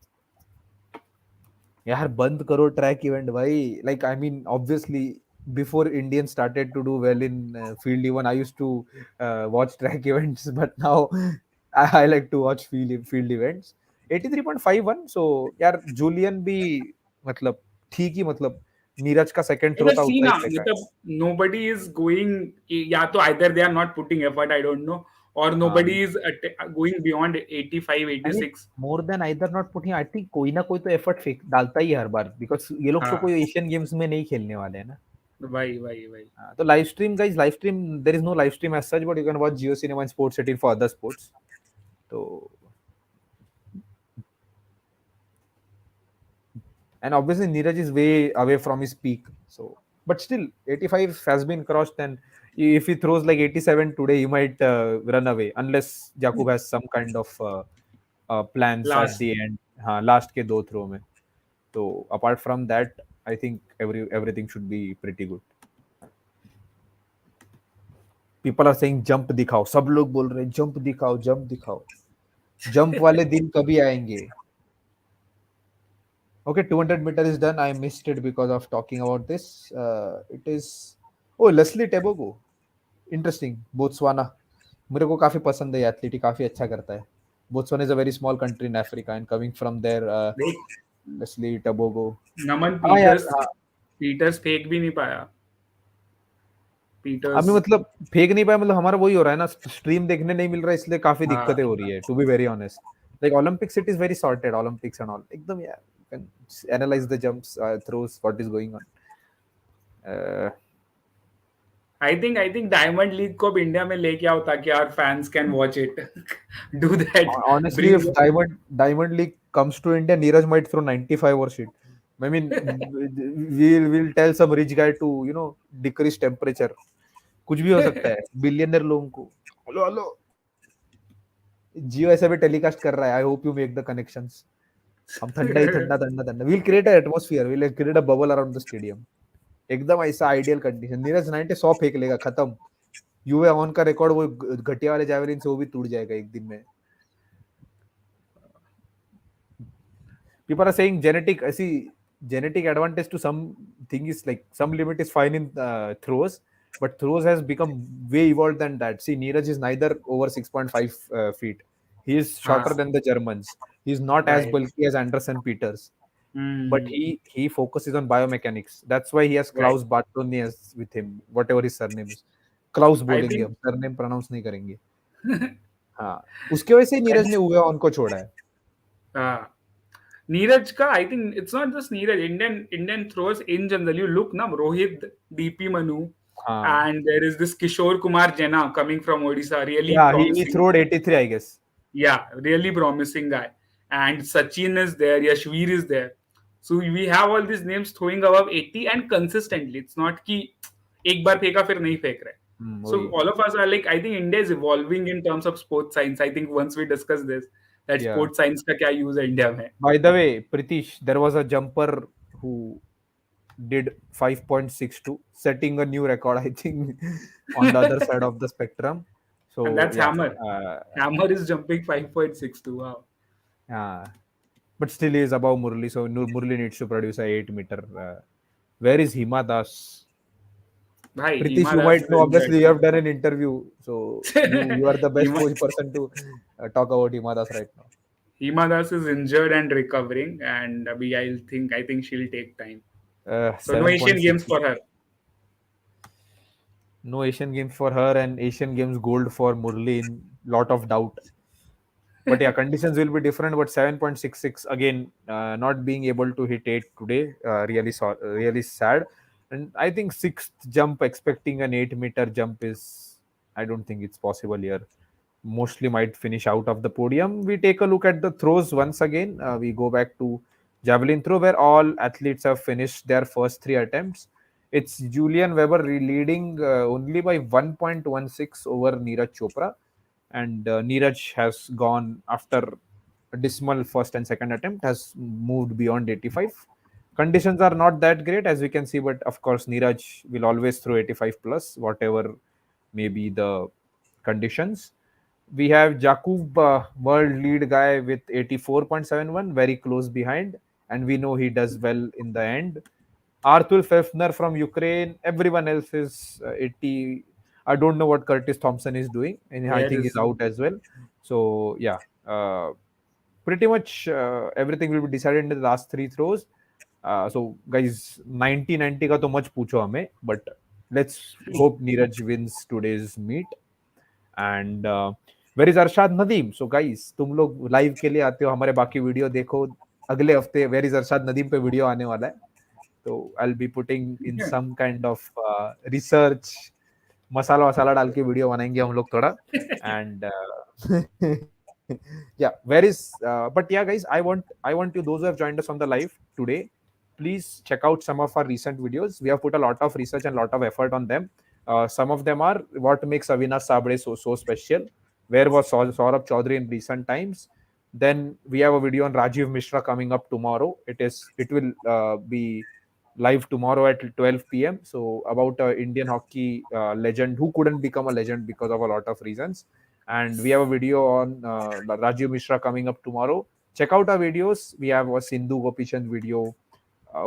यार बंद करो ट्रैक इवेंट भाई. Like I mean obviously before Indians started to do well in field even, I used to watch track events, but now I like to watch field events. 83.51. So यार Julian भी मतलब ठीक ही, मतलब नीरज का second throw मतलब था सी उतना ना, ही फेंका है. मतलब nobody is going, या तो either they are not putting effort, I don't know, or हाँ nobody is going beyond 85 I mean 86. More than either not putting, I think कोई ना कोई तो एफर्ट फेंक डालता ही है हर बार, बिकॉज ये लोग तो हाँ, कोई एशियन गेम्स में नहीं खेलने वाले हैं ना. वही वही वही. तो live stream guys, live stream, there is no live stream as such, but you can watch Jio cinema and sports 18 for other sports. तो and obviously Neeraj is way away from his peak, so but still 85 has been crossed, and if he throws like 87 today he might run away unless Jakub has some kind of plans at last. the end. हाँ last के दो throw में. तो apart from that I think everything should be pretty good. People are saying jump दिखाओ, सब लोग बोल रहे हैं jump दिखाओ, jump दिखाओ. Jump वाले दिन कभी आएंगे? Okay, 200 meter is done. I missed it because of talking about this. It is Leslie Tebogo. Interesting. Botswana. मेरे को काफी पसंद है ये एथलीट, काफी अच्छा करता है. Botswana is a very small country in Africa, and coming from there, देख, Leslie Tebogo. नमन हाँ यार पीटर्स फेंक भी नहीं पाया. अभी पीटर्स. मतलब फेंक नहीं पाया, मतलब हमारा वही हो रहा है ना, स्ट्रीम देखने नहीं मिल रहा है, इसलिए काफी हाँ, दिक्कतें हो रही है, to be very honest. Like Olympics it is very sorted, Olympics and all एकदम यार. You can analyze the jumps, throws, what is going on. I think diamond league को अब इंडिया में लेके आओ ताकि our fans can watch it. Do that. Honestly, Bring if Diamond League comes to India, Neeraj might throw 95 or shit. I mean, we'll tell some rich guy to decrease temperature. कुछ भी हो सकता है billionaire लोगों को. Hello hello, जियो ऐसे भी telecast कर रहा है. I hope you make the connections. हम ठंडा ही ठंडा ठंडा ठंडा. Will create a atmosphere, will create a bubble around the stadium. एकदम ऐसा आइडियल कंडीशन. नीरज 90 100 फेंक लेगा, खत्म. यूए ऑन का रिकॉर्ड वो घटिया वाले जैवलिन से वो भी टूट जाएगा एक दिन में. People are saying genetic advantage to some thing is like some limit is fine in throws, but throws has become way evolved than that. See, Neeraj is neither over 6.5 feet. He is shorter हाँ, than the Germans. He is not as right. bulky as Anderson Peters, but Hmm. he focuses on biomechanics. That's why he has Right. Klaus Bartonius with him, whatever his surname is. Klaus I बोलेंगे think हम, surname pronounce नहीं करेंगे. हाँ, उसके वजह से ही नीरज ने that's उवे ऑन को छोड़ा है. uh, Neeraj ka, I think it's not just Neeraj. Indian throwers in general. You look na Rohit, DP Manu, हाँ. and there is this Kishore Kumar Jena coming from Odisha. Really Yeah, he promising. throwed 83, I guess. Yeah, really promising guy. And Sachin is there. Yashveer is there. So we have all these names throwing above 80 and consistently. It's not कि एक बार फेंका फिर नहीं फेंक रहे. So वही. all of us are like, I think India is evolving in terms of sports science. I think once we discuss this, that Yeah. sports science का क्या use है India में. By the way, Pritish, there was a jumper who did 5.62, setting a new record, I think, on the other side of the spectrum. And So that's yeah, Hammer. Hammer is jumping 5.62. Wow. uh, but still he is above Murali. So Murali needs to produce a 8 meter. Where is Hima Das? Bhai, Pritish, Hima you Das might is know. injured. Obviously, you have done an interview, so you are the best Hima, person to talk about Hima Das right now. Hima Das is injured and recovering, and I think she'll take time. So no Asian games 7.6. for her. No Asian Games for her, and Asian Games gold for Murli in lot of doubt. But yeah, conditions will be different. But 7.66 again, not being able to hit 8 today, really sad. And I think sixth jump, expecting an 8 meter jump is, I don't think it's possible here. Mostly might finish out of the podium. We take a look at the throws once again. We go back to javelin throw, where all athletes have finished their first three attempts. It's Julian Weber leading only by 1.16 over Neeraj Chopra, and Neeraj has gone after a dismal first and second attempt, has moved beyond 85. Conditions are not that great as we can see, but of course Neeraj will always throw 85 plus, whatever may be the conditions. We have Jakub, world lead guy with 84.71, very close behind, and we know he does well in the end. Artul Fefner from Ukraine, everyone else is 80. I don't know what Curtis Thompson is doing, and I Where think he's is out as well. So, yeah, pretty much everything will be decided in the last three throws. So, guys, 90-90 का तो much पूछो हमें, but let's hope Neeraj wins today's meet. And where is Arshad Nadeem. So guys, तुम लोग live के लिए आते हो, हमारे बाकी वीडियो देखो. अगले हफ्ते वेयर इज अरशाद नदीम पे वीडियो आने वाला है, तो I will be putting in some kind of research, masala वसाला डाल के वीडियो बनाएंगे हम लोग थोड़ा. And yeah, where is but yeah guys, I want you, those who have joined us on the live today, please check out some of our recent videos. We have put a lot of research and lot of effort on them. Some of them are what makes Avinash Sabde so special. Where was Saurabh Chaudhary in recent times? Then we have a video on Rajiv Mishra coming up tomorrow. It will be live tomorrow at 12 p.m. So about Indian hockey legend who couldn't become a legend because of a lot of reasons. And we have a video on Rajiv Mishra coming up tomorrow. Check out our videos. We have a Sindhu Gopichan video,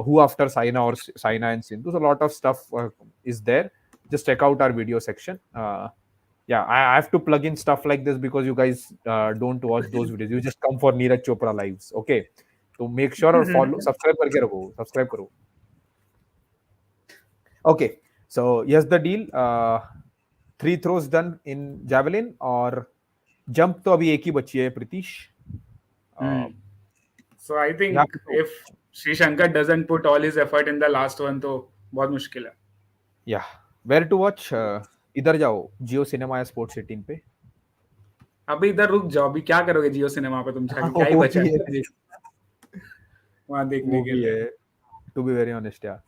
who after Saina and Sindhu. So a lot of stuff is there. Just check out our video section. Yeah, I have to plug in stuff like this because you guys don't watch those videos. You just come for Neeraj Chopra lives. Okay, so make sure or follow, subscribe करके रखो, subscribe करो. Okay, so here's the deal. 3 throws done in javelin, और jump तो अभी एक ही बची है Pritish. So I यहाँ think पे तो if Sreeshankar doesn't put all his effort in the last one, तो बहुत मुश्किल है. yeah, where to watch? इधर जाओ, जियो सिनेमा या स्पोर्ट्स 18 पे. अभी इधर रुक जाओ, अभी क्या करोगे जियो सिनेमा पे तुम जाके, क्या ही वो बचा भी है, है वहां देखने वो के भी लिए। है. To be very honest, yeah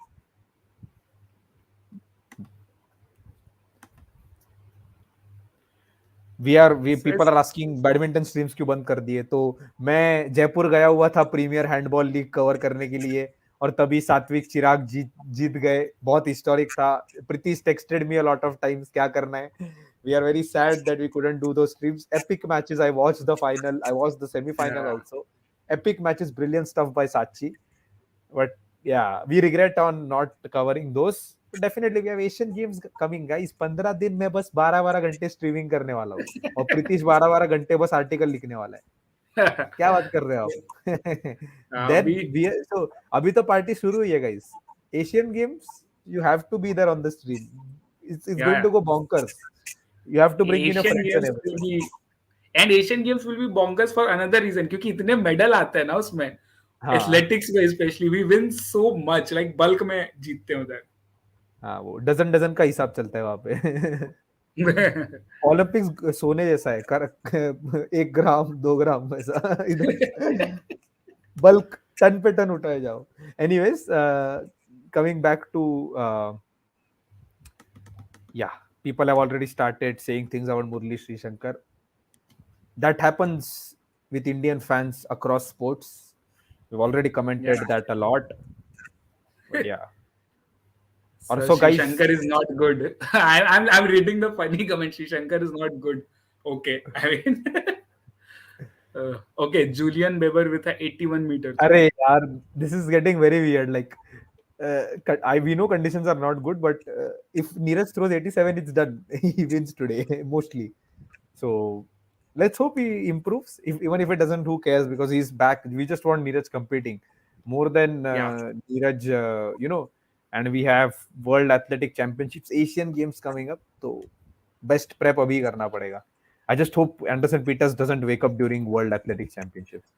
we So people are asking badminton streams क्यों बंद कर दिए. तो मैं जयपुर गया हुआ था प्रीमियर हैंडबॉल लीग कवर करने के लिए, और तभी सात्विक चिराग जीत जीत गए. बहुत हिस्टोरिक था. Pritish texted me a lot of times क्या करना है. We are very sad that we couldn't do those streams. Epic matches. I watched the final, I watched the semi final yeah, also. Epic matches, brilliant stuff by Sachi. But yeah, we regret on not covering those. But definitely we have Asian Games coming, guys. 15 दिन में बस 12-12 घंटे streaming करने वाला हूँ, और प्रीतिश 12-12 घंटे बस आर्टिकल लिखने वाला है. क्या बात कर रहे हो आप? देन अभी वी, so अभी तो पार्टी शुरू हुई है, guys. Asian Games, you have to be there on the stream. It's going yeah, to go bonkers. You have to bring in your Asian friends and games will everyone. Be and Asian games will be bonkers for another reason, क्योंकि इतने medal आते हैं ना उसमें, हाँ athletics में specially we win so much, like bulk में जीतते हैं उधर हाँ, वो डजन डजन का हिसाब चलता है वहां पे. ओलंपिक्स सोने जैसा है. कर 1 ग्राम 2 ग्राम ऐसा. इधर बल्क टन पे टन उठाए जाओ. एनीवेज, कमिंग बैक टू, या people have already started saying things about Murali Sreeshankar. That happens with Indian fans across sports. We've already commented yeah. that a lot. But yeah. So Also, Sri guys, Shankar is not good. I'm reading the funny comment. Sri Shankar is not good. Okay, I mean, okay. Julian Weber with a 81 meter throw. अरे यार, this is getting very weird. Like, we know conditions are not good, but if Neeraj throws 87, it's done. He wins today mostly. So let's hope he improves. Even if it doesn't, who cares? Because he's back. We just want Neeraj competing more than Yeah, Neeraj. And we have World Athletic Championships, Asian Games coming up. So best prep abhi karna padega. I just hope Anderson Peters doesn't wake up during World Athletic Championships.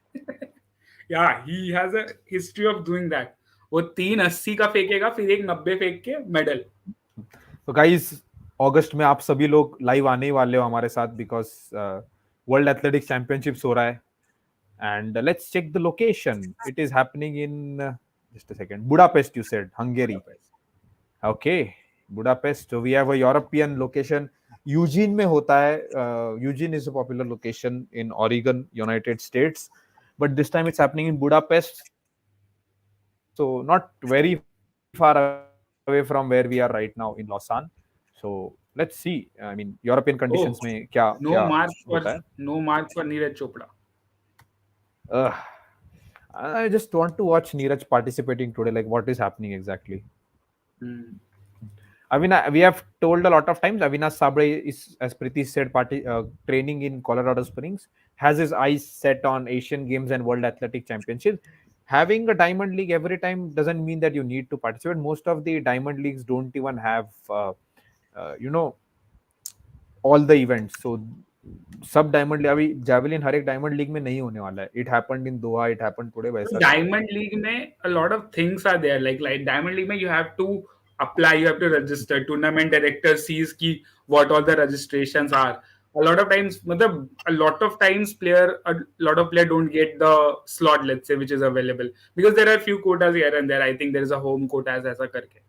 yeah. He has a history of doing that. वो 380 का फेंकेगा, फिर एक 90 फेंक के medal. तो guys, अगस्त में आप सभी लोग लाइव आने ही वाले हो हमारे साथ, बिकॉज वर्ल्ड एथलेटिक्स चैंपियनशिप्स हो रहा है. And let's check the location. It is happening in, just a second, Budapest you said, Hungary. Okay, Budapest. So we have a European location. Eugene में होता है. Eugene is a popular location in Oregon, United States. But this time it's happening in Budapest. So not very far away from where we are right now in Lausanne. So let's see. I mean, European conditions में क्या Oh, क्या no होता marks है. for no marks for Neeraj Chopra. Ugh. I just want to watch Neeraj participating today. Like, what is happening exactly? Hmm. We have told a lot of times, Avinash Sabre is, as Priti said, training in Colorado Springs, has his eyes set on Asian Games and World Athletic Championships. Having a Diamond League every time doesn't mean that you need to participate. Most of the Diamond Leagues don't even have, all the events. So सब diamond अभी Javelin हर एक diamond league में नहीं होने वाला है. It happened in Doha, it happened today, वैसा नहीं होगा. Diamond League में a lot of things are there. Like Diamond League में you have to apply, you have to register. Tournament director sees ki what all the registrations are. A lot of times, मतलब a lot of times a lot of player don't get the slot, let's say, which is available because there are few quotas here and there. I think there is a home quotas ऐसा करके.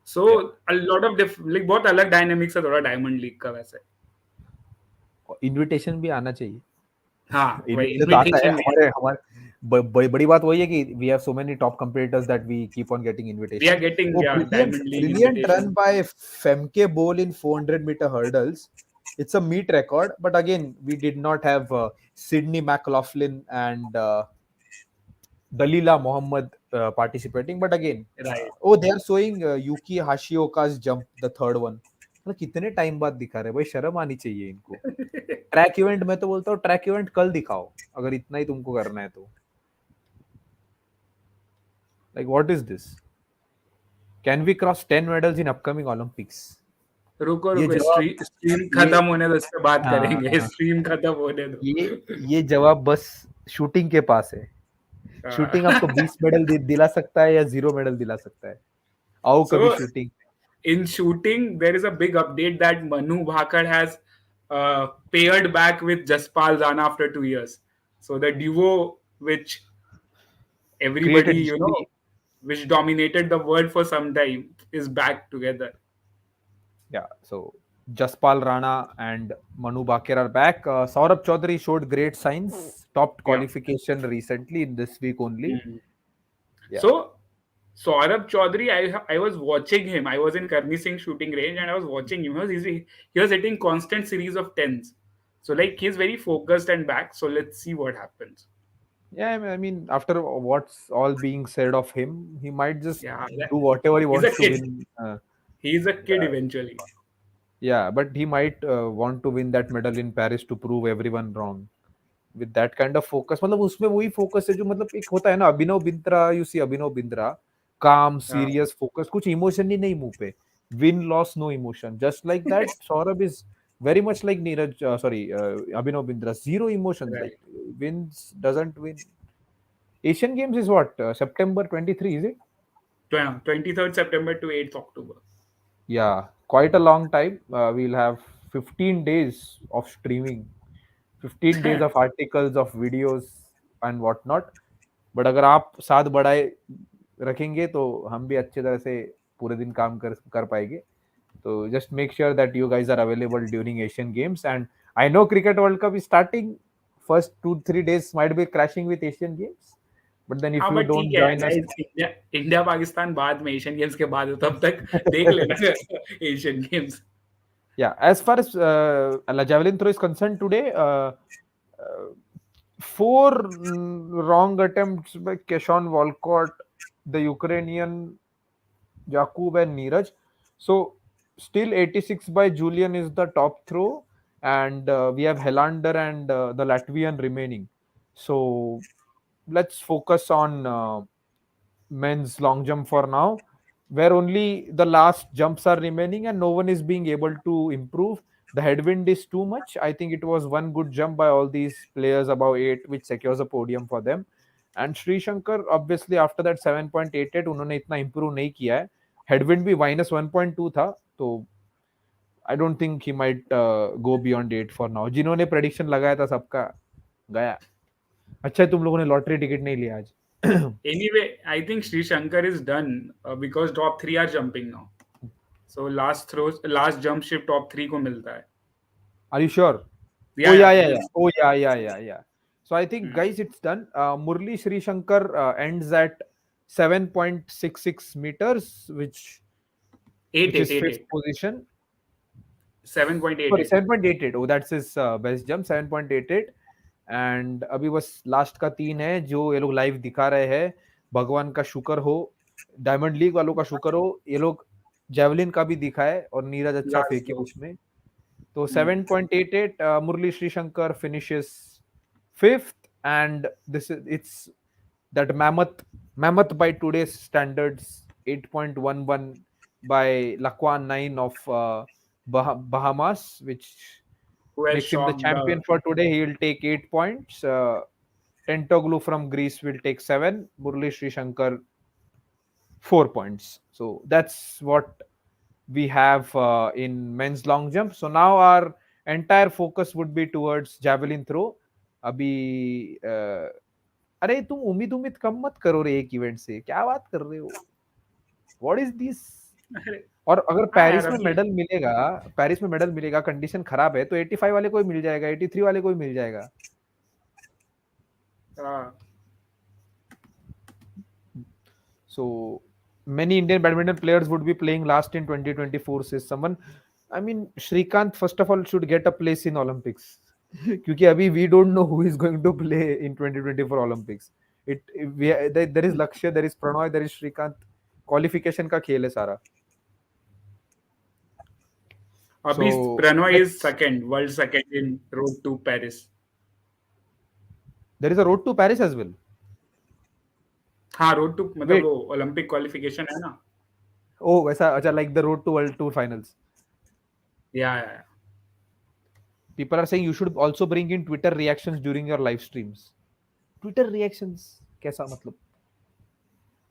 So Yeah. a lot of like बहुत अलग dynamics है थोड़ा Diamond League का वैसे. Invitation भी आना चाहिए. हाँ, वही इनविटेशन तो आता है. invitation भी है. हमारे बड़ी बात वही है कि we have so many top competitors that we keep on getting We are invitations. getting, वो yeah, brilliant Diamond League brilliant run invitation. By Femke Bol in 400-meter hurdles. It's a meet record, but again, we did not have Sydney McLaughlin and Dalila Mohammed participating. But again, Right. they are showing Yuki Hashioka's jump, the third one. मतलब कितने time बाद दिखा रहे भाई, शर्म आनी चाहिए इनको. ट्रैक इवेंट में तो बोलता हूँ, ट्रैक इवेंट कल दिखाओ अगर इतना ही तुमको करना है तो. Like, what is this? Can we cross 10 medals in upcoming Olympics? रुको ये रुको, जवाब स्ट्रीम ये खत्म होने दो, इस पे बात करेंगे. हाँ, स्ट्रीम खत्म होने दो. ये जवाब बस शूटिंग के पास है. शूटिंग आपको 20 मेडल दिला सकता है या 0 मेडल दिला सकता है. आओ So कभी shooting. in shooting, there is a big update that Manu Bhakar has paired back with Jaspal Rana after 2 years. So the duo, which everybody, Created history. which dominated the world for some time, is back together. Yeah, so Jaspal Rana and Manu Bakir are back. Saurabh Chaudhary showed great signs, topped Yeah. qualification recently in this week only. Mm. Yeah, So Saurabh Chaudhary, I was watching him. I was in Karni Singh shooting range and I was watching him. He was hitting constant series of tens. So like he's very focused and back. So let's see what happens. yeah. I mean, after what's all being said of him, he might just Yeah, do whatever he he's a wants to kid. win. He's a kid Yeah, eventually. yeah, but he might want to win that medal in Paris to prove everyone wrong. With that kind of focus, मतलब उसमें वही focus है जो मतलब एक होता है ना Abhinav Bindra, you see Abhinav Bindra, calm, Yeah. serious, focus, कुछ emotion ही नहीं मुंह पे, win loss no emotion, just like that. Saurabh is very much like Neeraj, Abhinav Bindra, zero emotions, like Right. wins doesn't win. Asian Games is what, September 23, is it? 23rd September to 8th October. Yeah, quite a long time. We'll have 15 days of streaming, 15 days of articles, of videos and whatnot. But अगर आप साथ बढ़ाए रखेंगे तो हम भी अच्छी तरह से पूरे दिन काम कर पाएंगे. तो just make sure that you guys are available during Asian Games. And I know Cricket World Cup is starting. First 2-3 days might be crashing with Asian Games. But then if हाँ you बट ठीक don't है join us, guys. India Pakistan बाद में Asian games के बाद है, तब तक देख लेना Asian games. yeah, as far as javelin throw is concerned today, uh, four wrong attempts by Keshawn Walcott, the Ukrainian, Jakub and Neeraj. So still 86 by Julian is the top throw, and we have Helander and the Latvian remaining. So let's focus on men's long jump for now, where only the last jumps are remaining and no one is being able to improve. The headwind is too much. I think it was one good jump by all these players above 8, which secures a podium for them. And Sri Shankar, obviously, after that 7.88, उन्होंने इतना improve नहीं किया है. Headwind भी -1.2 था, तो I don't think he might go beyond 8 for now. जिन्होंने prediction लगाया था सबका गया. अच्छा है तुम लोगों ने लॉटरी टिकट नहीं लिया आज. Anyway, I think Sri Shankar is done because top 3 are jumping now. So last jump shift top 3 को मिलता है. Are you sure? Oh Yeah, yeah, yeah, yeah, it yeah. is. Oh yeah, yeah, yeah, yeah. So I think Hmm. guys, it's done. Murali Sreeshankar ends at 7.66 meters, Eight which eight is eight fifth eight. position. Sorry, 7.88. 7.88. Oh, that's his best jump, 7.88. And अभी बस last का 3 है जो ये लोग live दिखा रहे हैं. भगवान का शुक्र हो, डायमंड लीग वालों का शुक्र हो, ये लोग जेवलिन का भी दिखाए और नीरज अच्छा Last फेंके throw. उसमें. So Hmm. 7.88, Murali Sreeshankar finishes fifth, and this is it's that mammoth by today's standards, 8.11 by Laquan 9 of Bahamas, which Who has makes him the shocked the. champion for today. He will take 8 points. Tentoglu from Greece will take 7. Murali Sreeshankar 4 points. So that's what we have in men's long jump. So now our entire focus would be towards javelin throw. अभी अरे तुम उम्मीद उम्मीद कम मत करो रे एक event से, क्या बात कर रहे हो? What is this? अरे और अगर हाँ यार पेरिस में अभी. मेडल मिलेगा, पेरिस में मेडल मिलेगा, कंडीशन खराब है तो 85 वाले को ही मिल जाएगा, 83 वाले को ही मिल जाएगा. हाँ. So many Indian badminton players would be playing last in 2024, says someone. I mean, Shrikant first of all should get a place in Olympics. क्योंकि अभी we don't know who is going to play in 2024 Olympics. There is Lakshya, there is Pranoy, there is Shrikant. Qualification का खेल है सारा. अभी So Prannoy is let's. Second, world second in road to Paris. There is a road to Paris as well. हाँ, road to मतलब Wait. वो Olympic qualification है ना. Oh, वैसा अच्छा, like the road to World Tour Finals. या. People are saying you should also bring in Twitter reactions during your live streams. Twitter reactions कैसा मतलब?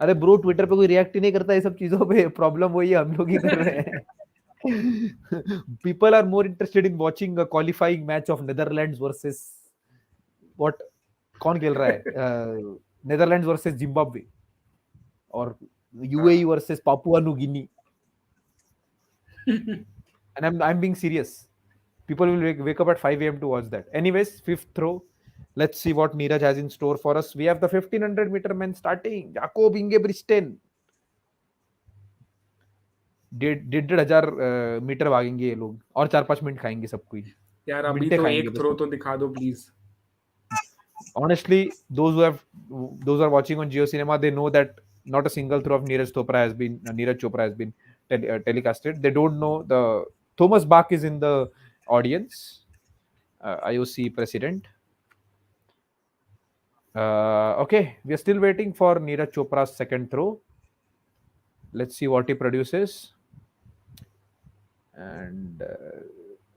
अरे ब्रो, ट्विटर पे कोई रिएक्ट ही नहीं करता ये सब चीजों पे, प्रॉब्लम वही है, हम लोग ही कर रहे हैं। People are more interested in watching qualifying match of Netherlands versus what, कौन खेल रहा है, नेदरलैंड्स वर्सेस जिम्बाब्वे और UAE versus Papua New Guinea, and I'm being serious. People will wake up at 5 a.m. to watch that. Anyways, fifth throw. Let's see what Neeraj has in store for us. We have the 1500 meter men starting. Jakob Ingebrigtsen. 1,500 metre भागेंगे ये लोग और 4-5 minute खाएंगे सब कोई, यार अभी मिनटें तो खाएंगे एक बस। थ्रो तो दिखा दो please. Honestly, those who are watching on Geo Cinema, they know that not a single throw of Neeraj Chopra has been telecasted. They don't know the Thomas Bach is in the audience, IOC president. Okay, we are still waiting for Neeraj Chopra's second throw. Let's see what he produces. And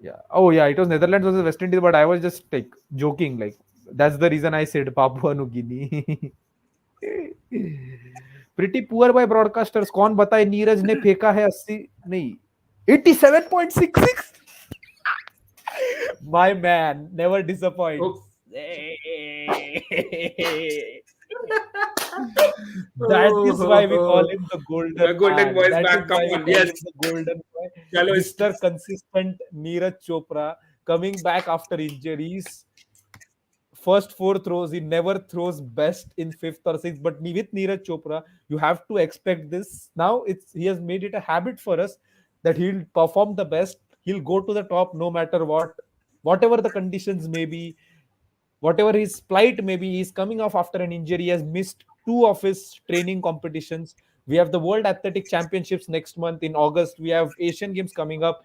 yeah, oh yeah, it was Netherlands versus West Indies, but I was just like joking. Like that's the reason I said Papua New Guinea. Pretty poor by broadcasters. कौन बताए नीरज ने फेंका है 80 नहीं 87.66. My man never disappoints. That is why we call him the golden golden man. boys That is back. Come why we on, call yes. him the golden boy. Chalo, Mr. Consistent Neeraj Chopra coming back after injuries. First 4 throws, he never throws best in fifth or sixth. But with Neeraj Chopra, you have to expect this. Now he has made it a habit for us that he'll perform the best. He'll go to the top no matter what, whatever the conditions may be, whatever his plight may be. He's coming off after an injury. He has missed 2 of his training competitions. We have the World Athletic Championships next month in August. We have Asian Games coming up.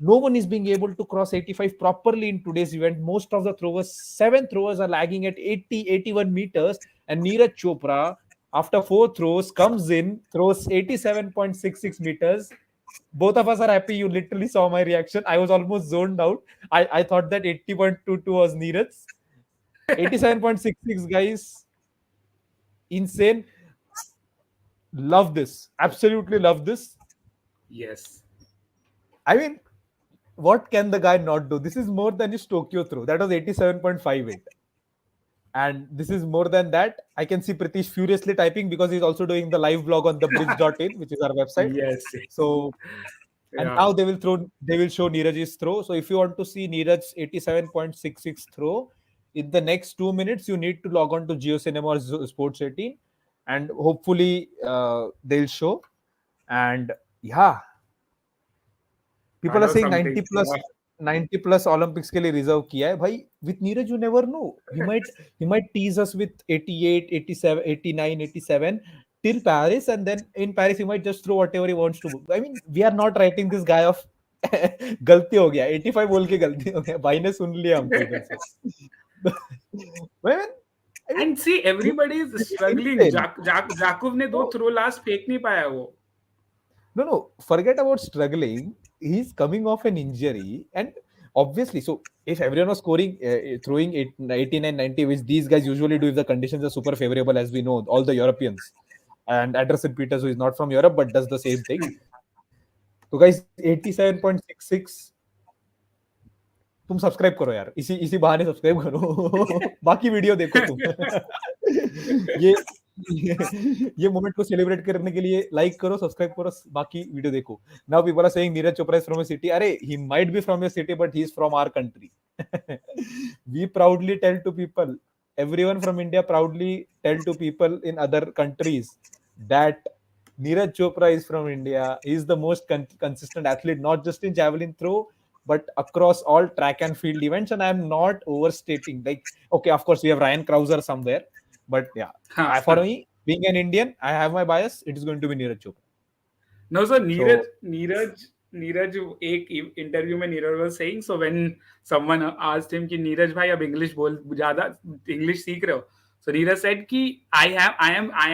No one is being able to cross 85 properly in today's event. Most of the throwers, 7 throwers, are lagging at 80, 81 meters. And Neeraj Chopra, after 4 throws, comes in, throws 87.66 meters. Both of us are happy. You literally saw my reaction. I was almost zoned out. I thought that 80.22 was Neeraj. 87.66, guys. Insane. Love this. Absolutely love this. Yes. I mean, what can the guy not do? This is more than his Tokyo throw. That was 87.58. And this is more than that. I can see Pritish furiously typing because he's also doing the live blog on thebridge.in, which is our website. Yes. So, and Yeah. now they will show Neeraj's throw. So if you want to see Neeraj's 87.66 throw in the next 2 minutes, you need to log on to GeoCinema or Sports 18, and hopefully they'll show. And yeah, people That are was saying something. 90 plus Yeah. 90 plus Olympics के लिए reserve किया है भाई. With Neeraj you never know, he might tease us with 88, 87, 89, 87 till Paris, and then in Paris he might just throw whatever he wants to. I mean, we are not writing this guy off. गलती हो गया 85 बोल के गलती हो गया, भाई ने सुन लिया हमको इधर से. I mean, And see, everybody is struggling. insane. Jakub ने 2 throw last फेंक नहीं पाया वो. No, forget about struggling. He's coming off an injury, and obviously, so if everyone was throwing 89, 90, which these guys usually do if the conditions are super favorable, as we know, all the Europeans, and Anderson Peters, who is not from Europe but does the same thing. So, guys, 87.66. तुम subscribe करो यार, इसी बहाने subscribe करो. बाकी video देखो तुम. ये मोमेंट को सेलिब्रेट करने के लिए लाइक करो, सब्सक्राइब करो, बाकी वीडियो देखो. Now people are saying Neeraj Chopra is from a city. अरे he might be from your city but he is from our country. We proudly tell to people, everyone from India proudly tell to people in other countries that Neeraj Chopra is from India. He is the most consistent athlete, not just in javelin throw, but across all track and field events. And I'm not overstating. Like, okay, of course, we have Ryan Krauser somewhere. But yeah, for me, being an Indian, I have my bias. It is going to be Neeraj Chopra. No, so Neeraj एक interview में Neeraj was saying, so when someone asked him कि नीरज भाई अब English बोल ज्यादा English सीख रहे हो, so Neeraj said कि I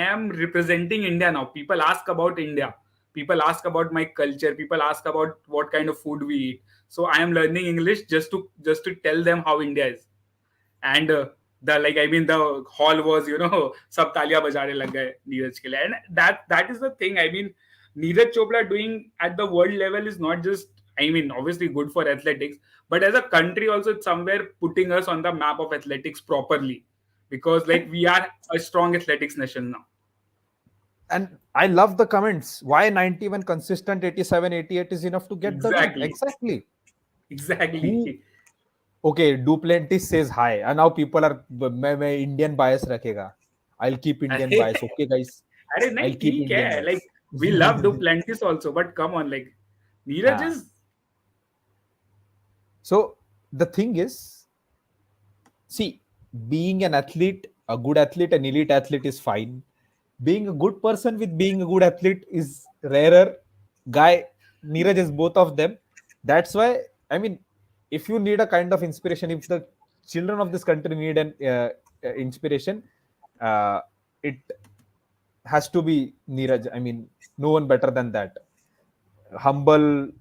am representing India now. People ask about India. People ask about my culture. People ask about what kind of food we eat. So I am learning English just to tell them how India is. And the hall was, sab taaliyan bajane lag gaye Neeraj ke liye. And that is the thing. I mean, Neeraj Chopra doing at the world level is not just, I mean, obviously good for athletics, but as a country also, it's somewhere putting us on the map of athletics properly, because like we are a strong athletics nation now. And I love the comments. Why 91 consistent, 87, 88 is enough to get the win? Exactly. Exactly. Who? Exactly. Okay, Duplantis says hi, and now people are मैं Indian bias रखेगा. I'll keep Indian अरे bias. Okay, guys. अरे I'll नहीं keep ठीक Indian है, like bias. we love Duplantis also, but come on, like Neeraj हाँ. is So the thing is, see, being an athlete, a good athlete, an elite athlete is fine. Being a good person with being a good athlete is rarer. Guy, Neeraj is both of them. That's why, I mean, if you need a kind of inspiration, if the children of this country need an inspiration, uh, it has to be Neeraj. I mean, no one better than that. Humble,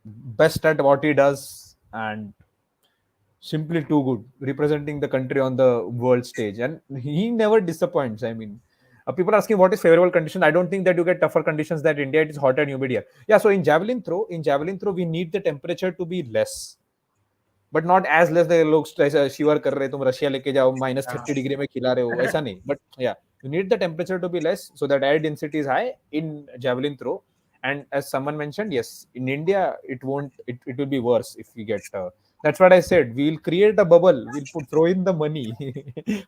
best at what he does, and simply too good, representing the country on the world stage. And he never disappoints. I mean, people are asking what is favorable condition. I don't think that you get tougher conditions than India. It is hot and humid here. Yeah, so in javelin throw, we need the temperature to be less. But not as less the लोग shiver कर रहे, तुम Russia लेके जाओ -30 degree में खिला रहे हो, ऐसा नहीं. But yeah you need the temperature to be less so that air density is high in javelin throw. And as someone mentioned, yes, in India it will be worse if we get that's what I said, we'll create a bubble, we'll throw in the money.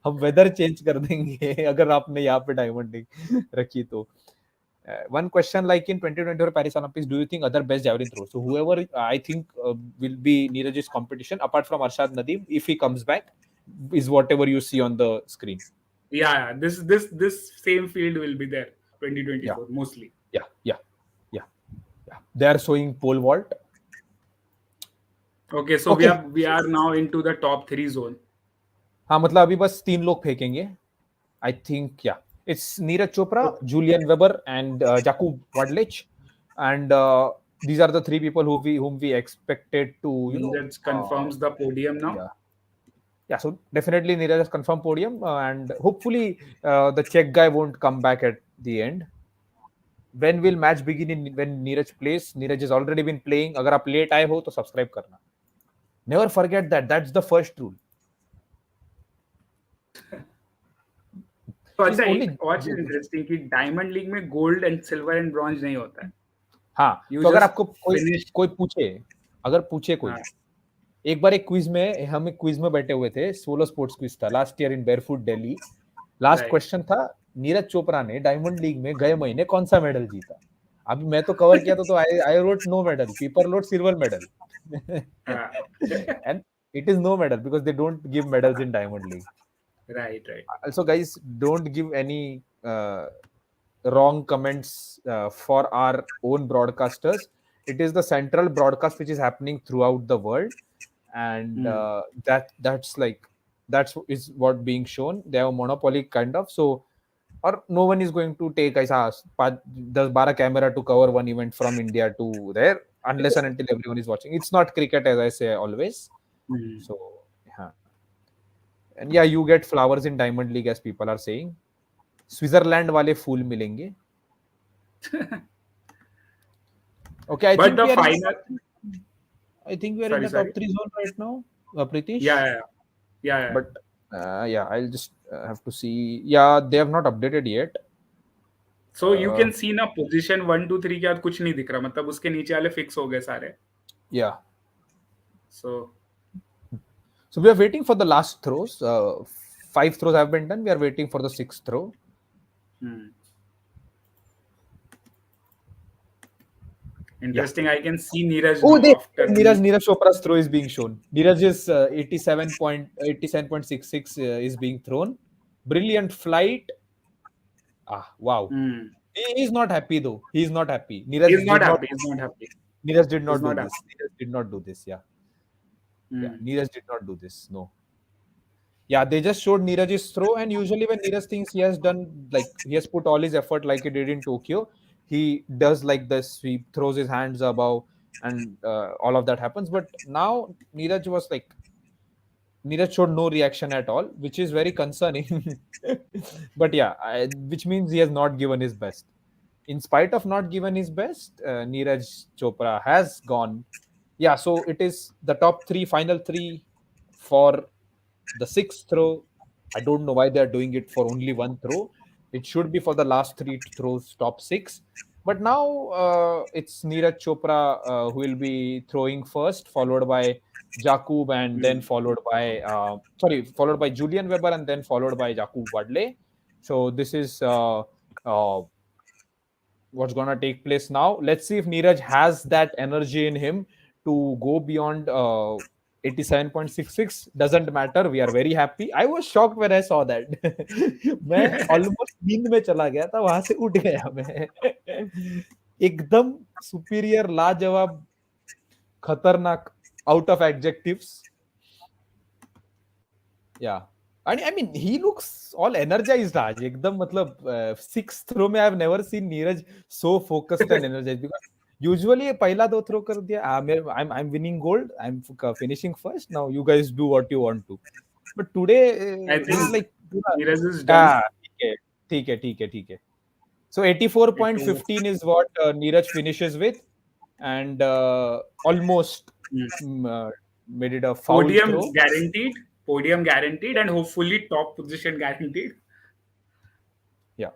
हम weather change कर देंगे अगर आपने यहाँ पे diamond रखी तो. One question, like in 2024 Paris Olympics, do you think other best javelin throws? So whoever I think will be Neeraj's competition, apart from Arshad Nadeem, if he comes back, is whatever you see on the screen. Yeah, this same field will be there 2024 Yeah. mostly. Yeah. They are showing pole vault. Okay, so Okay. we are now into the top 3 zone. हाँ, मतलब अभी बस 3 लोग फेंकेंगे. I think, yeah, it's Neeraj Chopra, Julian Weber, and Jakub Wadlich, and these are the 3 people whom we expected to, Neeraj confirms the podium now. Yeah, so definitely Neeraj has confirmed podium, and hopefully the Czech guy won't come back at the end. When will match begin when Neeraj plays? Neeraj has already been playing. अगर आप late आए हो तो subscribe करना. Never forget that. That's the first rule. तो अच्छा, एक और चीज इंटरेस्टिंग कि डायमंड लीग में gold and silver and bronze नहीं होता है. हाँ, तो अगर आपको कोई पूछे कोई, एक बार एक क्विज में, हम एक क्विज में बैठे हुए थे, सोलो स्पोर्ट्स क्विज था last year in barefoot Delhi. Last question था, नीरज चोपड़ा ने डायमंड लीग में गए महीने कौन सा मेडल जीता. अभी मैं तो कवर किया तो I wrote no medal, people wrote silver medal, and it is no medal because they don't give medals in diamond league. Right. Also, guys, don't give any wrong comments for our own broadcasters. It is the central broadcast which is happening throughout the world, and that's is what being shown. They have a monopoly kind of, so or no one is going to take ऐसा 10-12 camera to cover one event from India to there unless and until everyone is watching. It's not cricket, as I say always. So yeah. And yeah, you get flowers in Diamond League, as people are saying. Switzerland वाले फूल मिलेंगे. Okay, I think we are in the top 3 zone right now, Pritish. Yeah. But yeah, I'll just have to see. Yeah, they have not updated yet. So you can see ना position 1 2 3 के बाद कुछ नहीं दिख रहा, मतलब उसके नीचे वाले फिक्स हो गए सारे. Yeah. So we are waiting for the last throws. 5 throws have been done. We are waiting for the 6th throw. Interesting. Yeah. I can see Neeraj. Neeraj Chopra's throw is being shown. Neeraj's 87.66 is being thrown. Brilliant flight. Wow. He is not happy though. He is not happy. He's not happy. Neeraj did not do this. Neeraj did not do this. Yeah. Yeah, Neeraj did not do this. No. Yeah, they just showed Neeraj's throw, and usually when Neeraj thinks he has done, like he has put all his effort like he did in Tokyo, he does like this, he throws his hands above, and all of that happens. But now Neeraj was like, Neeraj showed no reaction at all, which is very concerning. But yeah, which means he has not given his best. In spite of not given his best, Neeraj Chopra has gone. Yeah, so it is the top three, final three for the sixth throw. I don't know why they are doing it for only one throw. It should be for the last three throws, top six. But now it's Neeraj Chopra who will be throwing first, followed by Jakub, and then Hmm. followed by Julian Weber, and then followed by Jakub Wadley. So this is uh, what's gonna take place now. Let's see if Neeraj has that energy in him to go beyond 87.66. Doesn't matter. We are very happy. I was shocked when I saw that. मैं almost नींद में चला गया था, वहां से उठ गया मैं. एकदम सुपीरियर, लाजवाब, खतरनाक, आउट ऑफ एडजेक्टिव्स. या and I mean he looks all energized आज एकदम. मतलब सिक्स थ्रो में I have never seen Neeraj so focused and energized, because usually पहला दो थ्रो कर दिया, I'm winning gold, I'm finishing first, now you guys do what you want to. But today I he's think like Neeraj is done. ठीक है ठीक है ठीक है. So It was, 84.15 is what Neeraj finishes with, and almost hmm. made it a foul throw. Podium guaranteed, and hopefully top position guaranteed. Yeah.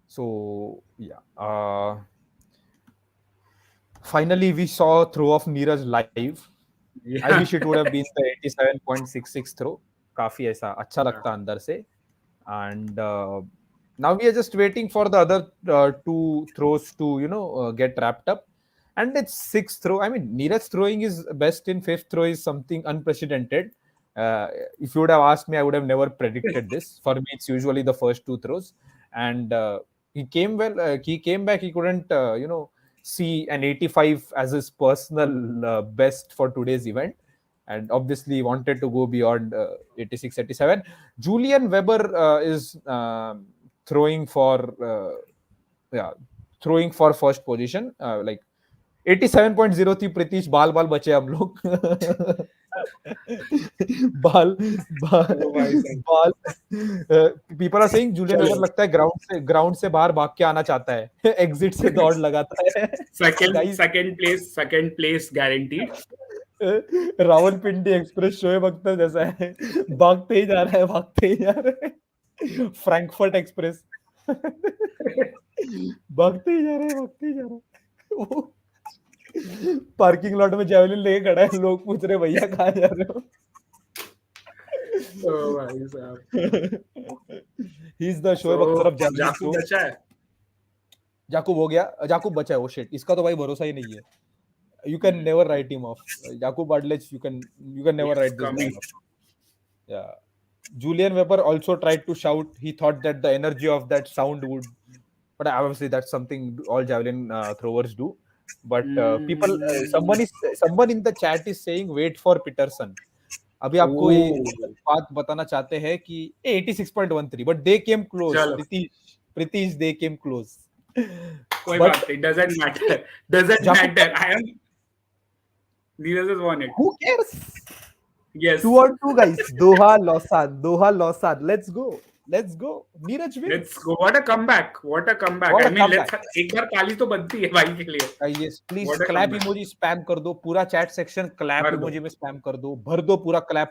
So yeah. Finally, we saw throw of Neeraj live. I Yeah. wish it would have been the 87.66 throw. काफी ऐसा अच्छा Yeah. लगता अंदर से. And now we are just waiting for the other two throws to get wrapped up. And it's sixth throw. I mean, Neeraj throwing is best in fifth throw is something unprecedented. If you would have asked me, I would have never predicted this. For me, it's usually the first two throws. And he came well. He came back. He couldn't, see an 85 as his personal best for today's event, and obviously wanted to go beyond 86, 87. Julian Weber is throwing for throwing for first position. Like 87.0 थी प्रीतीश. बाल बाल बचे हम लोग. बाल Oh my God. बाल. People are saying Julian Weber चलो. लगता है ग्राउंड से बाहर भाग के आना चाहता है. एग्जिट से दौड़ लगाता है. Guys, Second place guaranteed. Rawalpindi express Shoaib Akhtar जैसा है. भागते ही जा रहा है, भागते ही जा रहा है. Frankfurt express. भागते ही जा रहा है, भागते ही जा रहा है. पार्किंग लॉट में जैवलिन लेके खड़ा है. लोग पूछ रहे भैया कहाँ जा रहे हो. Oh भाई साहब. He is the Shoaib Akhtar of javelin जाकू शो. बचा है. जाकूब हो गया. जाकूब बचा है. वो शिट, इसका तो भाई भरोसा ही नहीं है. You can never write him off. Jakub Adlech, you can never Yes, write this guy coming. off. Yeah. Julian Weber also tried to shout. He thought that the energy of that sound would, but obviously that's something all javelin throwers do. But people, someone in the chat is saying wait for Peterson. अभी आपको ये Oh. बात बताना चाहते हैं कि 86.13, but they came close. चलो. Pritish, they came close. कोई But बात नहीं. Doesn't matter. Doesn't Jakub, matter. Neeraj has won it. who cares? Yes. 2-2 guys. Doha, Lausanne. Let's go. Neeraj wins. Let's go. What a comeback. What a I mean, comeback. एक बार ताली तो बनती है भाई के लिए. Yes, please What a clap comeback. emoji spam कर दो. पूरा chat section clap भर दो. emoji में spam कर दो. भर दो पूरा clap,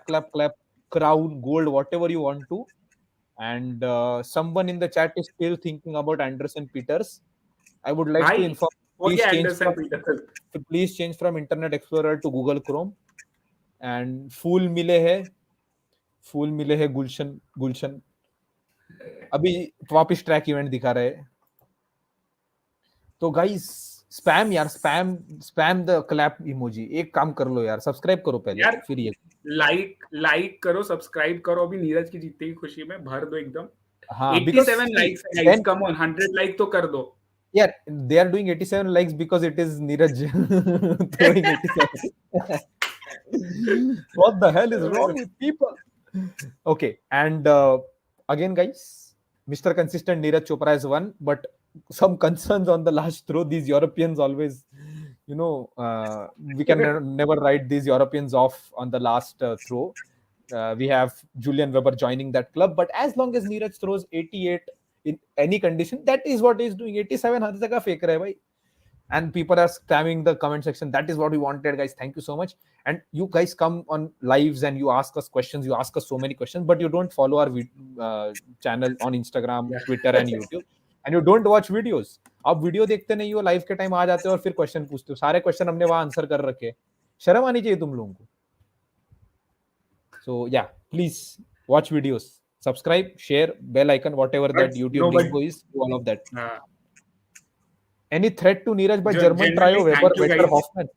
crown, gold, whatever you want to. And someone in the chat is still thinking about Anderson Peters. I would like to भाई inform. हो गया Anderson Peterson. Please change from Internet Explorer to Google Chrome. And फूल मिले हैं गुलशन. अभी वापिस track event दिखा रहे. तो गाइस स्पैम यार, स्पैम द क्लैप इमोजी. एक काम कर लो यार, सब्सक्राइब करो पहले यार, फिर ये लाइक करो, सब्सक्राइब करो. अभी नीरज की जीतने की खुशी में भर दो एकदम. हाँ, 87 लाइक्स है गाइस. कम ऑन, 100 लाइक तो कर दो. यार. They are doing 87 likes because it is Neeraj throwing 87. What the hell is wrong with people? Okay, and again guys, Mr. Consistent Neeraj Chopra has won, but some concerns on the last throw. These Europeans always, we can never write these Europeans off on the last throw. we have Julian Weber joining that club. But as long as Neeraj throws 88 in any condition, that is what he's doing. 87 har jagah fake raha hai bhai. And people are spamming the comment section. That is what we wanted, guys. Thank you so much. And you guys come on lives and you ask us questions. You ask us so many questions, but you don't follow our channel on Instagram, Yeah. Twitter, and YouTube. And you don't watch videos. आप video देखते नहीं हो, live के time आ जाते हो और फिर question पूछते हो. सारे क्वेश्चन हमने वहां आंसर कर रखे. शर्म आनी चाहिए तुम लोगों को. So yeah, please watch videos, subscribe, share, bell icon, whatever But that YouTube no, but lingo is, do all of that. uh, Any threat to Neeraj by German trio, generally, Weber, thank you Vetter, guys. Hoffman?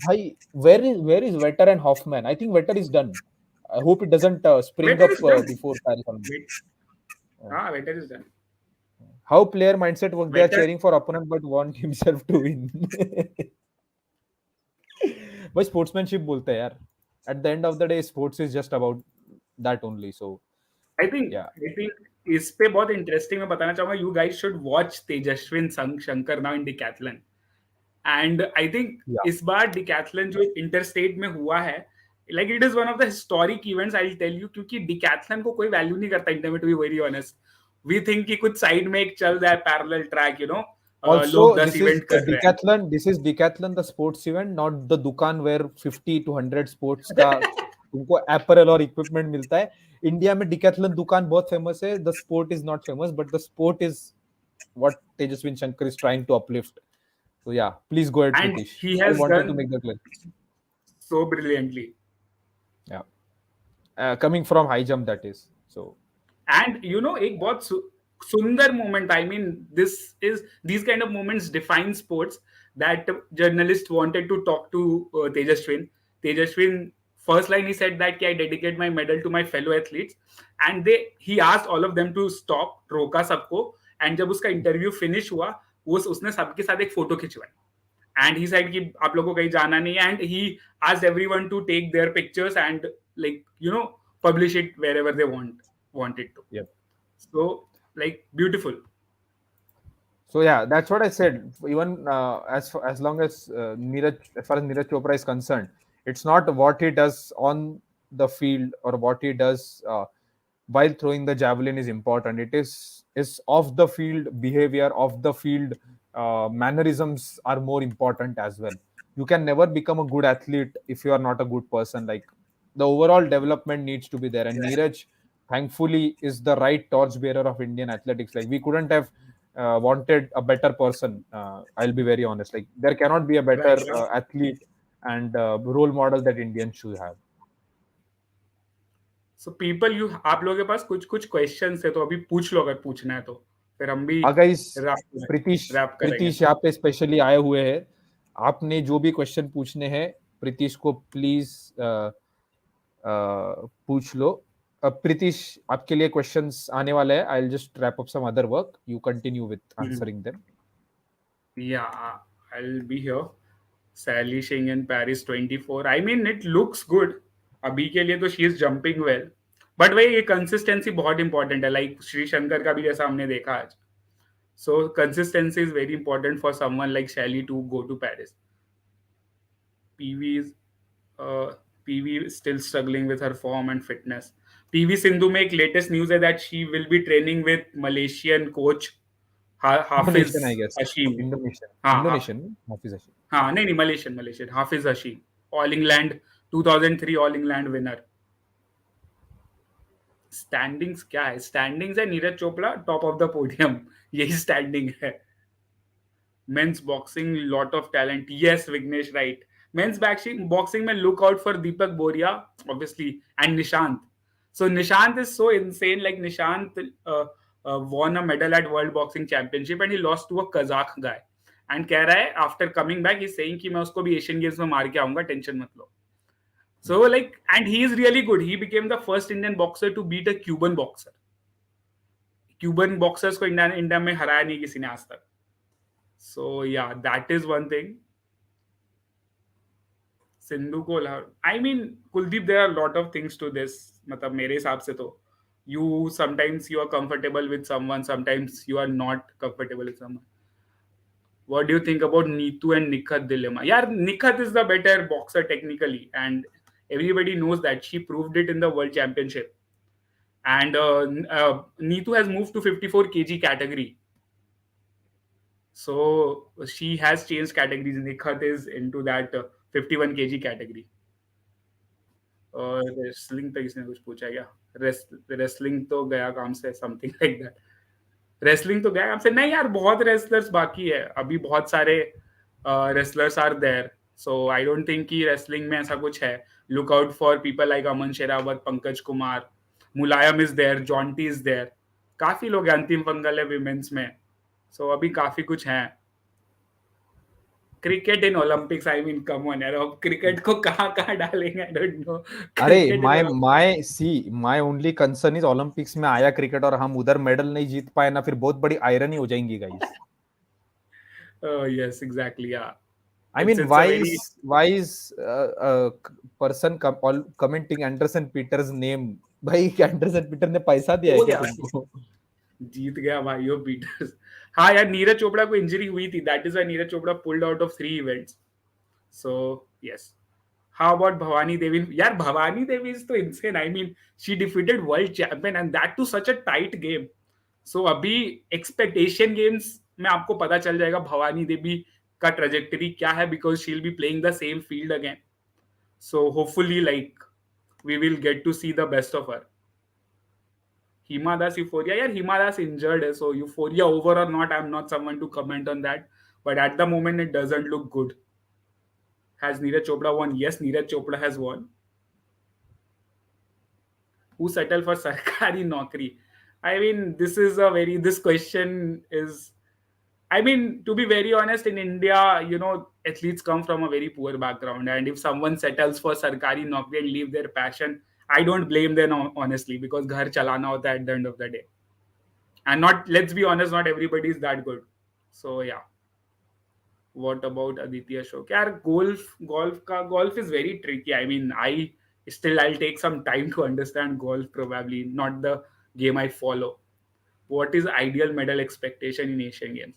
Bhai, where is Vetter and Hoffman? I think Vetter is done. I hope it doesn't spring Better up is done. before Paris Olympics. Better is done. How player mindset work? They are Better. cheering for opponent but want himself to win. भाई sportsmanship बोलते हैं यार. At the end of the day, sports is just about that only. So I think yeah, इस पे बहुत interesting मैं बताना चाहूंगा. You guys should watch Tejaswin Shankar now in decathlon. And I think yeah. इस बार decathlon जो interstate में हुआ है, like it is one of the historic events, I'll tell you, क्योंकि decathlon को कोई वैल्यू नहीं करता इंडिया में, to be very honest. We think कि कुछ साइड में एक चल रहा है parallel track, you know. Also, लोग 10 this is इवेंट कर रहे हैं. decathlon. This is decathlon, the sports event, not the दुकान where 50 to 100 sports का तुमको apparel और equipment मिलता है. इंडिया में decathlon दुकान बहुत famous है. The sport is not famous, but the sport is what Tejaswin Shankar is trying to uplift. So yeah, please go ahead, And Pritish. he I has wanted to done make that clear. so brilliantly. Yeah, coming from high jump, that is. So And you know, एक बहुत सुंदर moment. I mean, these kind of moments define sports. That journalist wanted to talk to Tejaswin. Tejaswin, first line he said that I dedicate my medal to my fellow athletes, and he asked all of them to stop, रोका सबको. And जब उसका interview finish हुआ, उसने सबके साथ एक photo खिंचवाई. And he said कि आप लोगों को कहीं जाना नहीं है. And he asked everyone to take their pictures and, like, you know, publish it wherever they wanted to. yep. So, like, beautiful. So yeah, that's what I said. Even as long as as far as Neeraj Chopra is concerned, it's not what he does on the field or what he does while throwing the javelin is important. It is off the field behavior, off the field mannerisms are more important as well. You can never become a good athlete if you are not a good person. Like, the overall development needs to be there, and Neeraj, thankfully, is the right torchbearer of Indian athletics. Like, we couldn't have wanted a better person. I'll be very honest. Like, there cannot be a better Right. athlete and role model that Indians should have. So people, आप लोगों के पास कुछ कुछ questions है, तो अभी पूछ लो अगर पूछना है तो. फिर हम भी रैप प्रीतिश यहाँ पे स्पेशली आए हुए हैं. आपने जो भी क्वेश्चन पूछने हैं प्रीतिश को प्लीज पूछ लो. प्रीतिश, आपके लिए क्वेश्चंस आने वाले हैं. I will just wrap up some other work. You continue with answering them. Yeah, I'll be here. Sally Singh in Paris 24. I mean, it looks good. अभी के लिए तो she is jumping well. But वही ये consistency बहुत important है. Like Shrishankar का भी जैसा हमने देखा आज. So consistency is very important for someone like Sally to go to Paris. PV is still struggling with her form and fitness. PV Sindhu में एक latest news है that she will be training with Malaysian coach Hafiz Hashim. Indonesian Hafiz Hashim. हाँ, नहीं Malaysian Hafiz Hashim, All England 2003 All England winner. Standings क्या है? Standings है Neeraj Chopra top of the podium. यही standing है. Men's boxing, lot of talent. Yes, Vignesh, right. Men's boxing में look out for Deepak Boria, obviously, and Nishant. So Nishant is so insane. Like, Nishant won a medal at World Boxing Championship and he lost to a Kazakh guy. And कह रहा है after coming back, he's saying कि मैं उसको भी Asian Games में मार के आऊंगा, टेंशन मत लो. So, like, and he is really good. He became the first Indian boxer to beat a Cuban boxer. Cuban boxers को इंडिया में हराया नहीं किसी ने आज तक. So yeah, that is one thing. Sindhu को, I mean, Kuldeep, there are a lot of things to this. मतलब मेरे हिसाब से तो sometimes you are comfortable with someone, sometimes you are not comfortable with someone. What do you think about Neetu and Nikhat dilemma? Yeah, Nikhat is the better boxer technically, and Everybody knows that. She proved it in the World Championship. And Neetu has moved to 54 kg category. So she has changed categories. Nikhat is into that 51 kg category. और wrestling पे किसी ने कुछ पूछा क्या? Wrestling तो गया काम से, समथिंग लाइक दैट. रेसलिंग तो गया काम से नहीं यार, बहुत रेसलर्स बाकी है अभी, बहुत सारे wrestlers are there. So I don't think कि रेसलिंग में ऐसा कुछ है. Look out for people like Aman Sehrawat, Pankaj Kumar, Mulayam is there, Jonty is there. काफी लोग हैं. अंतिम पंगल है विमेंस में. सो अभी काफी कुछ है. Cricket in Olympics, I mean come on यार, अब क्रिकेट को कहाँ कहाँ डालेंगे, आई डोंट नो. अरे cricket in my only concern is Olympics में आया क्रिकेट और हम उधर मेडल नहीं जीत पाए ना, फिर बहुत बड़ी आयरनी हो जाएंगी guys. yes, exactly, yeah. I mean, It's a very why is person commenting Anderson Peter's name? भाई एंडरसन पीटर ने पैसा दिया है हो क्या गया, तुमको? जीत गया भाइयों पीटर्स. हाँ यार, नीरज चोपड़ा को इंजरी हुई थी. That is why Neeraj Chopra pulled out of 3 events. So yes. How about Bhavani Devi? यार Bhavani Devi is too insane. I mean she defeated world champion and that too such a tight game. So अभी एक्सपेक्टेशन गेम्स में आपको पता चल जाएगा भवानी देवी का ट्रेजेक्टरी क्या है, because she will be playing the same field again. So hopefully like we will get to see the best of her. Hima Das Euphoria, yeah, Hima Das injured, so Euphoria over or not, I'm not someone to comment on that. But at the moment, it doesn't look good. Has Neeraj Chopra won? Yes, Neeraj Chopra has won. Who settled for Sarkari Naukri? I mean, this question is, I mean, to be very honest, in India, athletes come from a very poor background. And if someone settles for Sarkari Naukri and leave their passion, I don't blame them, honestly, because ghar chalana hota at the end of the day. And let's be honest, not everybody is that good. So, yeah. What about Aditya Ashok? Yeah, golf is very tricky. I mean, I'll take some time to understand golf, probably, not the game I follow. What is ideal medal expectation in Asian Games?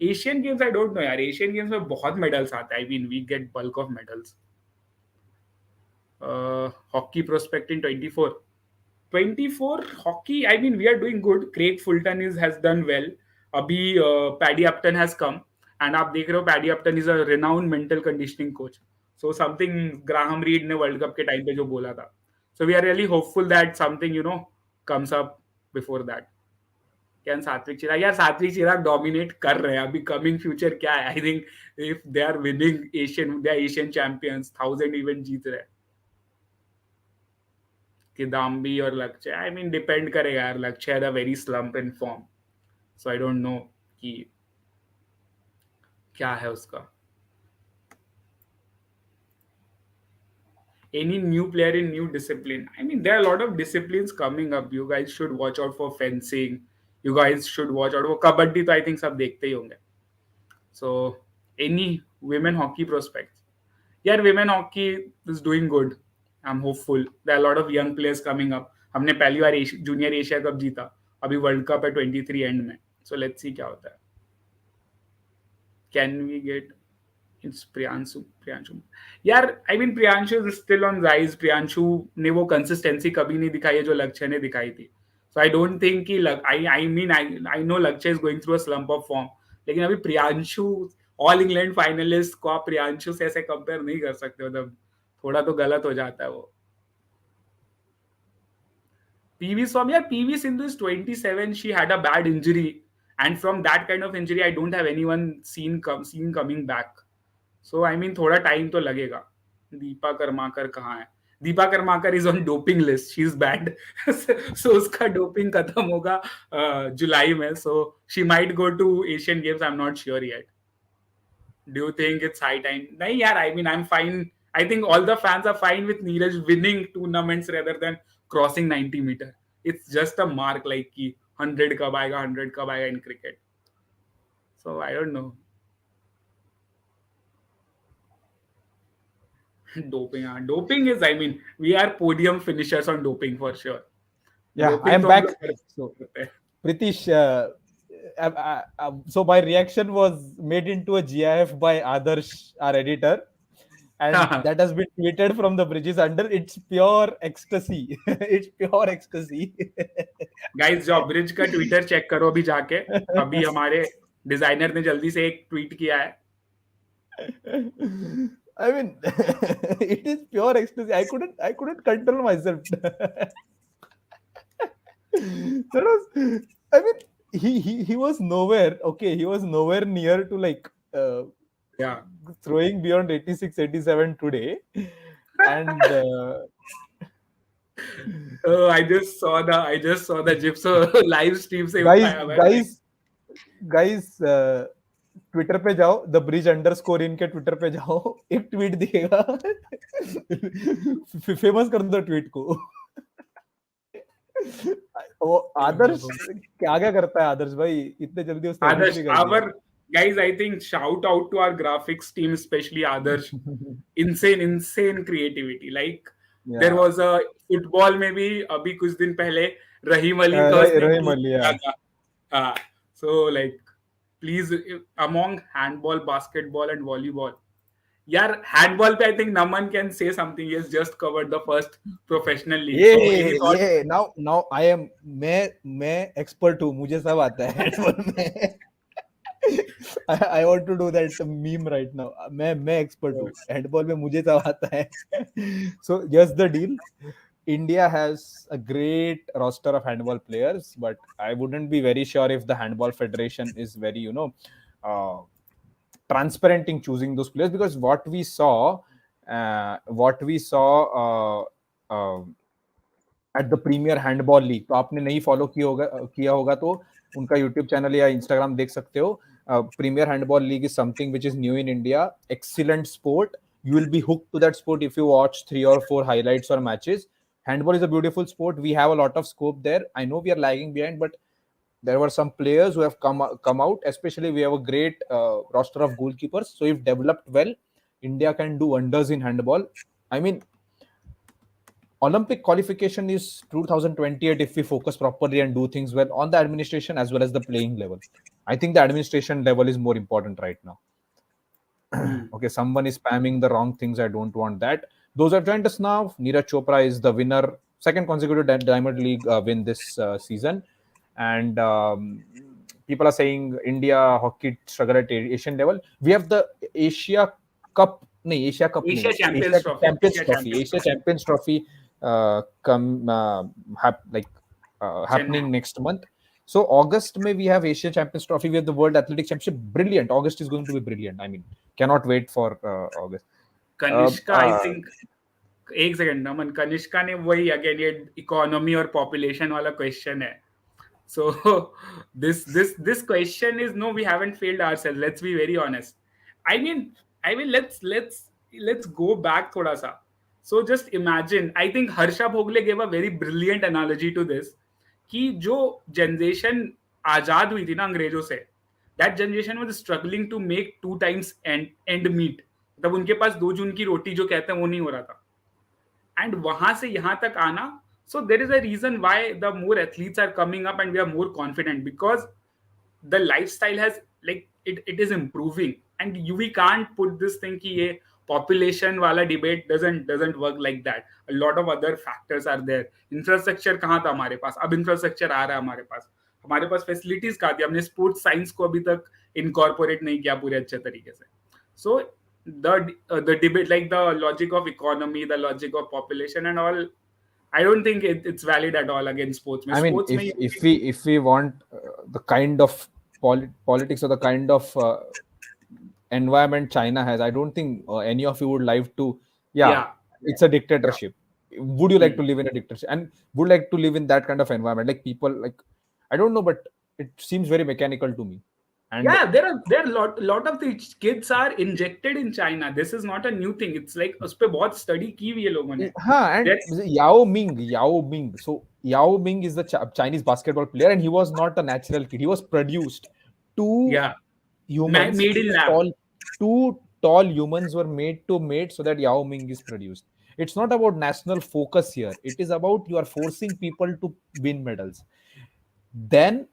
Asian Games, I don't know यार. Asian Games में बहुत medals आते हैं. I mean, we get bulk of medals. Hockey prospect in 24. 24 hockey, I mean, we are doing good. Craig Fulton has done well. अभी Paddy Upton has come. And आप देख रहे हो, Paddy Upton is a renowned mental conditioning coach. So something Graham Reed ने World Cup के time पे जो बोला था. So we are really hopeful that something, comes up before that. Can Satwik Chirag? यार सात्विक चिराग डोमिनेट कर रहे हैं अभी. कमिंग फ्यूचर क्या है? I think if they are winning Asian champions, 1000 event जीत रहे हैं. किदाम्बी और लक्ष्य, आई मीन डिपेंड करेगा यार. लक्ष्य had a very slump in form, so I don't know कि क्या है उसका. Any new player in new discipline? I mean, there are a lot of disciplines coming up. You guys should watch out for fencing. You guys should watch out for kabaddi. तो I think सब देखते ही होंगे. So, any women hockey prospects? Yeah, women hockey is doing good. I'm hopeful. There are a lot of young players coming up. हमने पहली बार junior Asia cup जीता. अभी world cup है 23 and में. So let's see क्या होता है. Can we get it's Priyanshu. यार I mean Priyanshu is still on rise. Priyanshu ने वो कंसिस्टेंसी कभी नहीं दिखाई है जो लक्ष्य ने दिखाई थी. सो आई डोंट थिंक कि आई नो लक्ष्य is going through a slump of form. लेकिन अभी प्रियांशु ऑल इंग्लैंड फाइनलिस्ट को आप प्रियांशु से ऐसे कंपेयर नहीं कर सकते. मतलब थोड़ा तो गलत हो जाता है वो. PV Swami, yeah, PV Sindhu is 27. She had a bad injury, and from that kind of injury, I don't have anyone seen coming back. So I mean, थोड़ा time तो लगेगा. दीपा कर्माकर कहाँ है? Deepa Karmakar is on doping list. She's banned. So उसका doping खत्म होगा जुलाई में. So she might go to Asian Games. I'm not sure yet. Do you think it's high time? नहीं यार, I mean, I'm fine. I think all the fans are fine with Neeraj winning tournaments rather than crossing 90 meter. It's just a mark like कि 100 कब आएगा, 100 कब आएगा in cricket. So I don't know. Doping is, I mean, we are podium finishers on doping for sure. Yeah, Doping I am तो back. हम लोग So, करते हैं. Pritish, so my reaction was made into a GIF by Adarsh, our editor, and that has been tweeted from the bridges under. It's pure ecstasy. It's pure ecstasy. Guys जो bridge का Twitter check करो अभी जाके, अभी हमारे designer ने जल्दी से एक ट्वीट किया है. I mean, it is pure ecstasy. I couldn't control myself. That was, I mean, he was nowhere. Okay, he was nowhere near to like Yeah. throwing beyond 86, 87 today, and I just saw the Gypso live stream से guys, उठाया हुआ है. guys, Twitter पे जाओ, the bridge underscore इनके Twitter पे जाओ, एक ट्वीट दिखेगा. फेमस कर दो ट्वीट को. वो आदर्श क्या क्या करता है आदर्श भाई, इतने जल्दी उसने edit Adarsh, भी कर दिया. our guys, I think shout out to our graphics team, especially Adarsh. Insane creativity. Like there Yeah. was a football में भी अभी कुछ दिन पहले रहीम अली का उसने रहीम tweet अली, किया yeah. था. हाँ. So like please, among handball, basketball and volleyball, यार handball पे I think Naman can say something. He has just covered the first professional league. So any thoughts? ये now I am, मैं expert हूँ, मुझे सब आता है हैंडबॉल में. I want to do that meme right now. मैं एक्सपर्ट हूँ हैंडबॉल में, मुझे सब आता है. So here's the deal. India has a great roster of handball players, but I wouldn't be very sure if the handball federation is very, transparent in choosing those players, because what we saw at the Premier Handball League, तो आपने नहीं follow किया होगा तो उनका YouTube channel या Instagram देख सकते हो. Premier Handball League is something which is new in India. Excellent sport. You will be hooked to that sport if you watch 3 or 4 highlights or matches. Handball is a beautiful sport. We have a lot of scope there. I know we are lagging behind, but there were some players who have come out. Especially we have a great roster of goalkeepers. So if developed well, India can do wonders in handball. I mean, Olympic qualification is 2028 if we focus properly and do things well on the administration as well as the playing level. I think the administration level is more important right now. Okay, someone is spamming the wrong things. I don't want that. Those who have joined us now, Neeraj Chopra is the winner, second consecutive Diamond League win this season. And people are saying India hockey struggle at Asian level. We have the Asia Champions Trophy happening next month. So August May we have Asia Champions Trophy, we have the World Athletics Championship. Brilliant. August is going to be brilliant. I mean, cannot wait for August. Kanishka, I think एक second नमन, कनिष्का ने वही again ये economy और population वाला question है. So this question is, no, we haven't failed ourselves. Let's be very honest. I mean let's go back thoda sa. So just imagine, I think Harsha Bhogle gave a very brilliant analogy to this, कि जो generation आजाद हुई थी ना अंग्रेजों से, that generation was struggling to make 2 times end meet. तब उनके पास 2 जून की रोटी जो कहते हैं वो नहीं हो रहा था. And वहां से यहाँ तक आना, so there is a reason why the more athletes are coming up and we are more confident, because the lifestyle has it is improving, and we can't put this thing कि ये population वाला debate doesn't work like that. A lot of other factors are there. Infrastructure कहाँ था हमारे पास, अब infrastructure आ रहा है हमारे पास facilities कहाँ थी, हमने sports science को अभी तक incorporate नहीं किया पूरे अच्छे तरीके से. So the debate, like the logic of economy, the logic of population and all, I don't think it's valid at all against sports. I mean, if we want the kind of politics or the kind of environment China has, I don't think any of you would like to. It's a dictatorship. Would you like to live in a dictatorship, and would like to live in that kind of environment? Like people, like, I don't know, but it seems very mechanical to me. And there are lot of the kids are injected in China. This is not a new thing. It's like उस पे बहुत study की हुई है लोगों ने. And Yao Ming. So Yao Ming is the Chinese basketball player, and he was not a natural kid. He was produced. Two humans made in lab. Two tall humans were made to mate so that Yao Ming is produced. It's not about national focus here. It is about you are forcing people to win medals. Then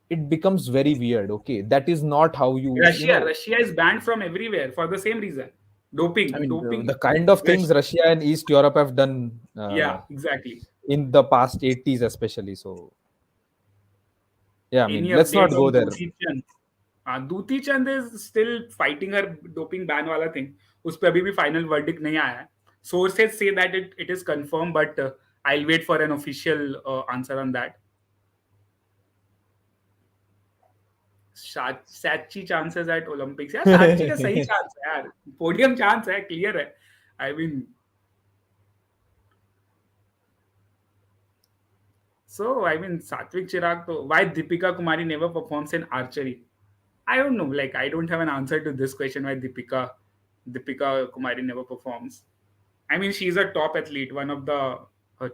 it becomes very weird. Okay, that is not how you. Russia is banned from everywhere for the same reason. I Doping, mean, doping. the kind of Yes. things Russia and East Europe have done Yeah, exactly. in the past 80s, especially. So, yeah, I mean, Any let's not update go on there. Duti Chand? Duti Chand is still fighting her doping ban वाला thing. उस पे अभी भी final verdict नहीं आया है. Sources say that it is confirmed, but I'll wait for an official answer on that. Satchi chances at Olympics यार, साची का सही चांस है यार, पोडियम चांस है, क्लियर है. I mean, so I mean, Satvik Chirag, to why Deepika Kumari never performs in archery? I don't know. Like, I don't have an answer to this question. Why Deepika Kumari never performs? I mean, she's a top athlete, one of the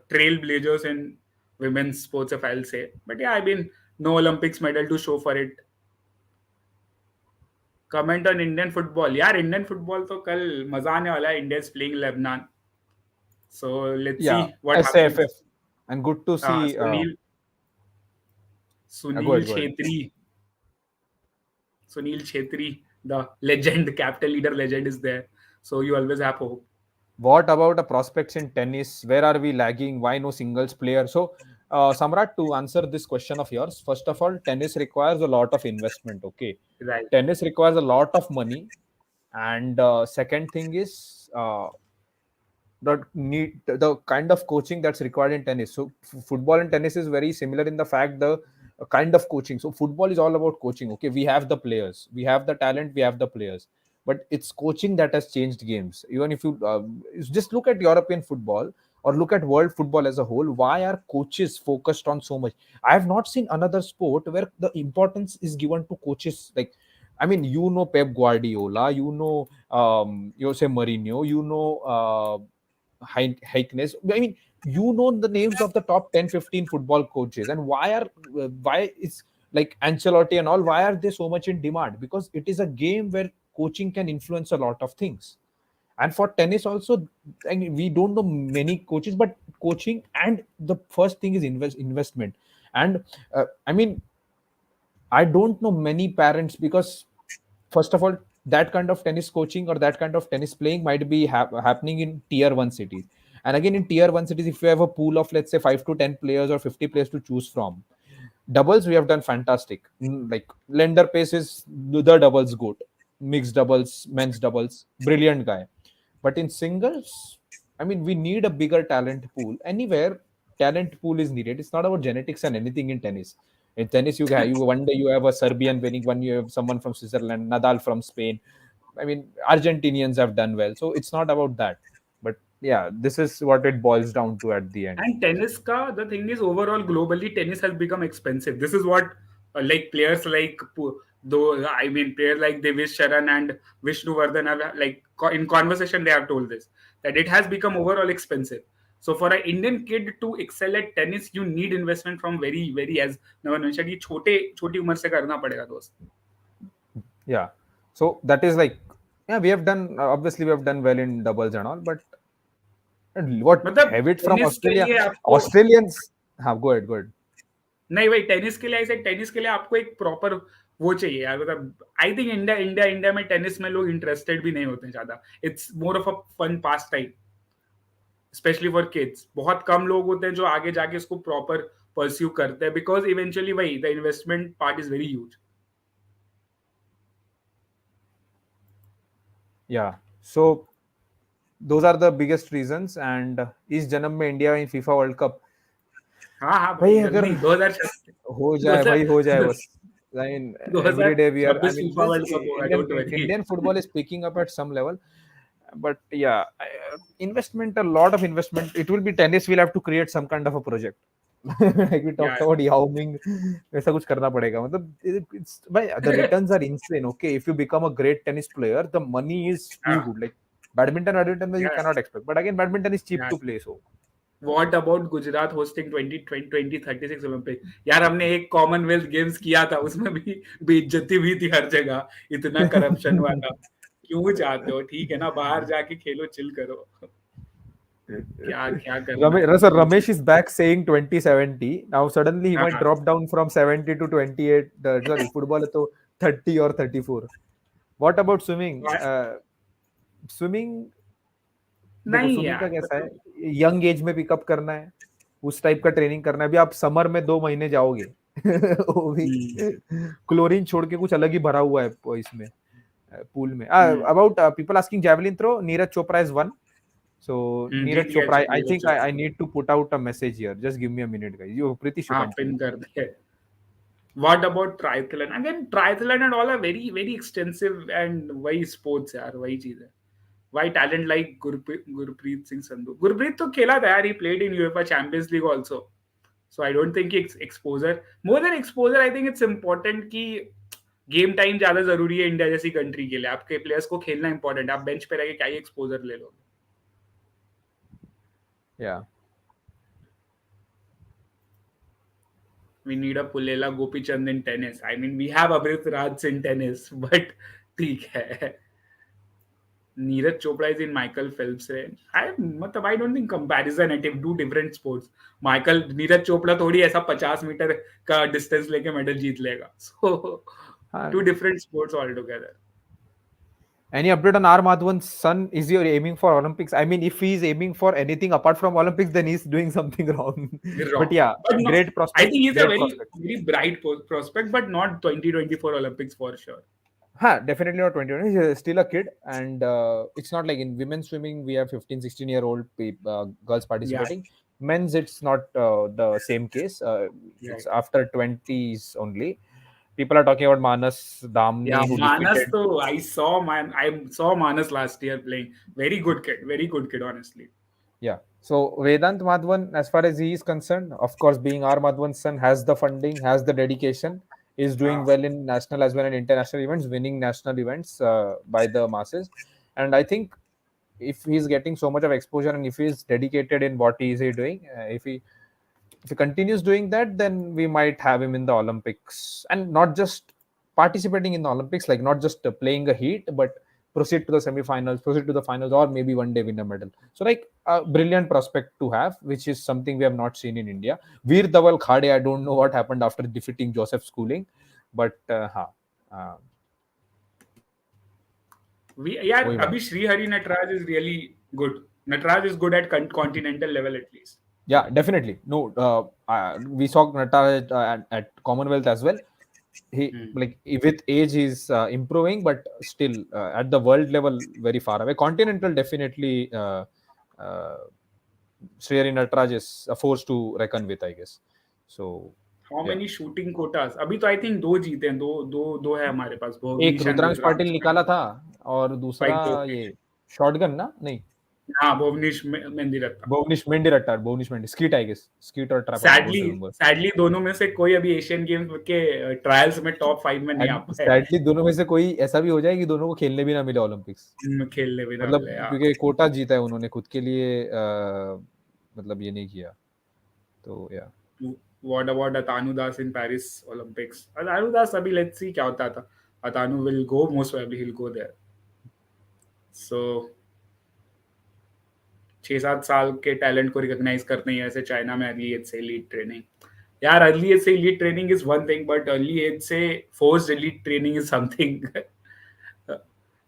trailblazers in women's sports, if I'll say. But yeah, I mean, no Olympics medal to show for it. Comment on Indian football. यार, Indian football तो कल मजा आने वाला है. India is playing Lebanon. So let's Yeah, see what SAFF. happens. And good to see. Go Sunil ahead, go ahead. Chhetri. Sunil Chhetri, the legend, capital leader legend, is there. So you always have hope. What about the prospects in tennis? Where are we lagging? Why no singles player? So, Samrat, to answer this question of yours, first of all, tennis requires a lot of investment. Okay, Right. tennis requires a lot of money, and second thing is the kind of coaching that's required in tennis. So football and tennis is very similar in the fact the kind of coaching. So football is all about coaching. Okay, we have the players, we have the talent, we have the players, but it's coaching that has changed games. Even if you just look at European football or look at world football as a whole, why are coaches focused on so much? I have not seen another sport where the importance is given to coaches. Like, I mean, you know, Pep Guardiola, you know, Jose Mourinho, you know, Heikness. I mean, you know the names of the top 10, 15 football coaches, and why is like Ancelotti and all, why are they so much in demand? Because it is a game where coaching can influence a lot of things. And for tennis also, I mean, we don't know many coaches, but coaching, and the first thing is investment. And I mean, I don't know many parents, because first of all, that kind of tennis coaching or that kind of tennis playing might be happening in tier 1 cities. And again, in tier 1 cities, if you have a pool of, let's say, 5 to 10 players or 50 players to choose from, doubles we have done fantastic. Like lender pace is the doubles goat, mixed doubles, men's doubles, brilliant guy. But in singles, I mean, we need a bigger talent pool. Anywhere talent pool is needed. It's not about genetics and anything in tennis. In tennis, you one day you have a Serbian winning, one you have someone from Switzerland, Nadal from Spain. I mean, Argentinians have done well, so it's not about that. But yeah, this is what it boils down to at the end. And tennis ka, the thing is, overall, globally, tennis has become expensive. This is what, like, players like, though, I mean, players like Devesh Sharan and Vishnu Vardhan have, like, in conversation, they have told this, that it has become overall expensive. So for an Indian kid to excel at tennis, you need investment from very, very, as Navan mentioned, ये छोटी उम्र से करना पड़ेगा दोस्त. Yeah, so that is like, yeah, we have done, obviously we have done well in doubles and all, but what मतलब have it from tennis के Australia? लिए आपको, Australians, go ahead, go ahead. नहीं भाई, टेनिस के लिए ऐसे, tennis के लिए आपको एक प्रॉपर वो चाहिए यार. मतलब आई थिंक इंडिया में टेनिस में लोग इंटरेस्टेड भी नहीं होते ज्यादा. It's more of a fun pastime, specially for kids. बहुत कम लोग होते हैं जो आगे जाके इसको प्रॉपर परस्यू करते हैं, बिकॉज इवेंचुअली भाई the investment part is very huge. Yeah, so those are the biggest reasons. And इस जन्म में India in FIFA World Cup, हाँ हाँ भाई भाई, अगर जल्दी 2026, हो जाए भाई, हो जाए बस. I mean, every day we are. I 2026 mean, FIFA this world cup होगा, Indian don't worry. Indian football is picking up at some level, but yeah, investment, a lot of investment. It will be tennis. We'll have to create some kind of a project. Like we Yeah, talked about Yao Ming, वैसा कुछ करना पड़ेगा. मतलब it's, the returns are insane. Okay, if you become a great tennis player, the money is too yeah, good. Like badminton you yeah, cannot expect. But again, badminton is cheap yeah. to play. So What about Gujarat hosting 2036 Olympic? यार हमने एक Commonwealth games किया था, उसमें भी बेइज्जती हुई थी हर जगह, इतना करप्शन वाला. क्यों चाहते हो? ठीक है ना, बाहर जाके खेलो, चिल करो. क्या क्या करना है कुछ. Ramesh is back saying 2070. Now suddenly he might हाँ, drop down from 70 to 28. Sorry, football है तो 30 or 34. What about swimming? Swimming, देखो नहीं स्विमिंग का यार कैसा है, मतलब यंग एज में पिकअप करना है, उस टाइप का ट्रेनिंग करना है। अभी आप समर में 2 महीने जाओगे वो भी हम्म, क्लोरीन छोड़ के कुछ अलग ही भरा हुआ है इसमें, पूल में। About people asking javelin throw, Neeraj Chopra is one. So जीत नीरज गया Chopra, I Neeraj think Chopra. I need to put out a message here, just give me a minute guys, you Preeti should हाँ कंटिन्यू। पिन कर दे। What about triathlon? Again, triathlon and all are very, very extensive and वही sports यार, वही चीज है. Why talent like Gurpreet Singh Sandhu? Gurpreet तो खेला था यार, he played in UEFA Champions League also. So I don't think it's exposure. More than exposure, I think it's important कि गेम टाइम ज्यादा जरूरी है इंडिया जैसी कंट्री के लिए. आपके प्लेयर्स को खेलना इंपॉर्टेंट है. आप बेंच पे रह के क्या ही एक्सपोजर ले लोगे. या We need a Pulela Gopichand in tennis. I mean, we have Amrit Raj in tennis, but ठीक है. Neeraj Chopra is in Michael Phelps range. I don't think comparison है two different sports. Neeraj Chopra थोड़ी ऐसा 50 metre का distance लेके medal जीत लेगा. So two हाँ, different sports altogether. any update on R Madhavan's son? Is he aiming for Olympics? I mean, if he's aiming for anything apart from Olympics, then he's doing something wrong. You're But wrong. yeah, But no, great I prospect, think he's a great very prospect. very bright prospect, but not 2024 Olympics for sure. Huh, definitely not 21. He's still a kid, and it's not like in women's swimming we have 15, 16-year-old girls Yeah, participating. Men's, it's not the same case. It's right. after 20s only. People are talking about Manas Yeah, Damni, who Manas defeated. though I saw Manas last year playing. Very good kid, honestly. Yeah. So Vedant Madhavan, as far as he is concerned, of course, being R Madhavan's son, has the funding, has the dedication, is doing Yeah. well in national as well as international events, winning national events by the masses. And I think if he's getting so much of exposure and if he's dedicated in what he is doing, if he continues doing that, then we might have him in the Olympics, and not just participating in the Olympics, like not just playing a heat, but proceed to the semi-finals, proceed to the finals, or maybe one day win a medal. So, like a brilliant prospect to have, which is something we have not seen in India. Veer Dhawan Khade, I don't know what happened after defeating Joseph Schooling, but uh, यार वही बात. अभी Shrihari Nataraj is really good. Nataraj is good at continental level at least. Yeah, definitely. No, we saw Nata at Commonwealth as well. He, Hmm. like, with age he's improving, but still at the world level very far away. Continental, definitely. Sriyari Nataraj is a force to reckon with, I guess. So How yeah, many shooting quotas? अभी तो I think दो जीते हैं. दो है हमारे पास. एक भुवनीश and Rudransh Patil Rudransh. निकाला था, और दूसरा Like ये शॉटगन ना, नहीं, हाँ Bhuvneesh Mendiratta. Bhuvneesh Mendiratta, Bhuvneesh Mendi skeet, I guess skeet और trap, I sadly don't remember. Sadly दोनों में से कोई अभी एशियन गेम्स के ट्रायल्स में टॉप 5 में नहीं आ एंड पाए. सैडली दोनों में से कोई ऐसा भी हो जाए कि दोनों को खेलने भी ना मिले ओलंपिक्स. इनमें खेलने भी ना मतलब मिले यार. क्योंकि कोटा जीता है उन्होंने खुद के लिए, मतलब ये नहीं किया, तो या. What about Atanu Das in Paris Olympics? Atanu Das, abhi let's see क्या होता था. Atanu will go, most probably he'll go there. So 6-7 साल के टैलेंट को रिकॉग्नाइज करते हैं ऐसे चाइना में अर्ली एज से elite ट्रेनिंग. यार अर्ली एज से elite training is one thing, but early age से forced elite training is something.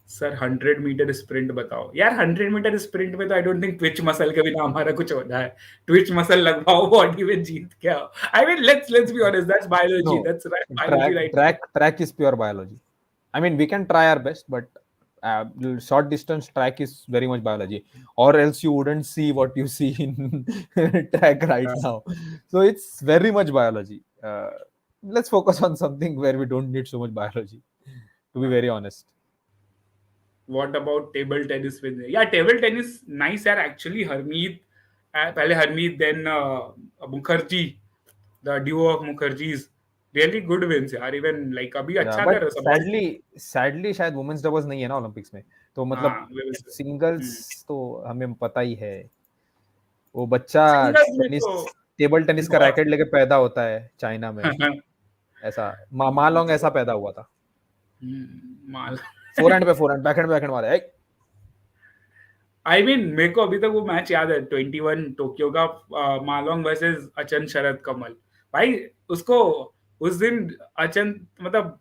Sir 100 metre sprint बताओ यार. 100 मीटर स्प्रिंट में तो I don't think twitch muscle के बिना हमारा कुछ होता है. ट्विच मसल लगवाओ बॉडी में, जीत क्या. I mean let's be honest, that's biology, No, that's biology right. track is pure biology. I mean, we can try our best, but short distance track is very much biology, or else you wouldn't see what you see in track right now. So it's very much biology. Let's focus on something where we don't need so much biology, to be very honest. What about table tennis with या table tennis nice यार actually. Harmeet पहले Harmeet then Mukherjee, the duo of Mukherjees really good wins यार. Even like अभी Yeah, अच्छा but कर रहे सब. sadly शायद वुमेन्स डबल्स नहीं है ना ओलंपिक्स में, तो मतलब हाँ सिंगल्स तो हमें पता ही है. वो बच्चा सिंगल्स में टेनिस, तो टेबल टेनिस का बहुत. रैकेट लेके पैदा होता है चाइना में. ऐसा मालोंग ऐसा पैदा हुआ था. माल. फोरहैंड पे फोरहैंड, बैकहैंड मारे. आई मीन मेरे को अभी तक वो मैच याद है 21 टोक्यो का, मालोंग वर्सेस अचन शरद कमल. भाई उसको उस दिन अचन मतलब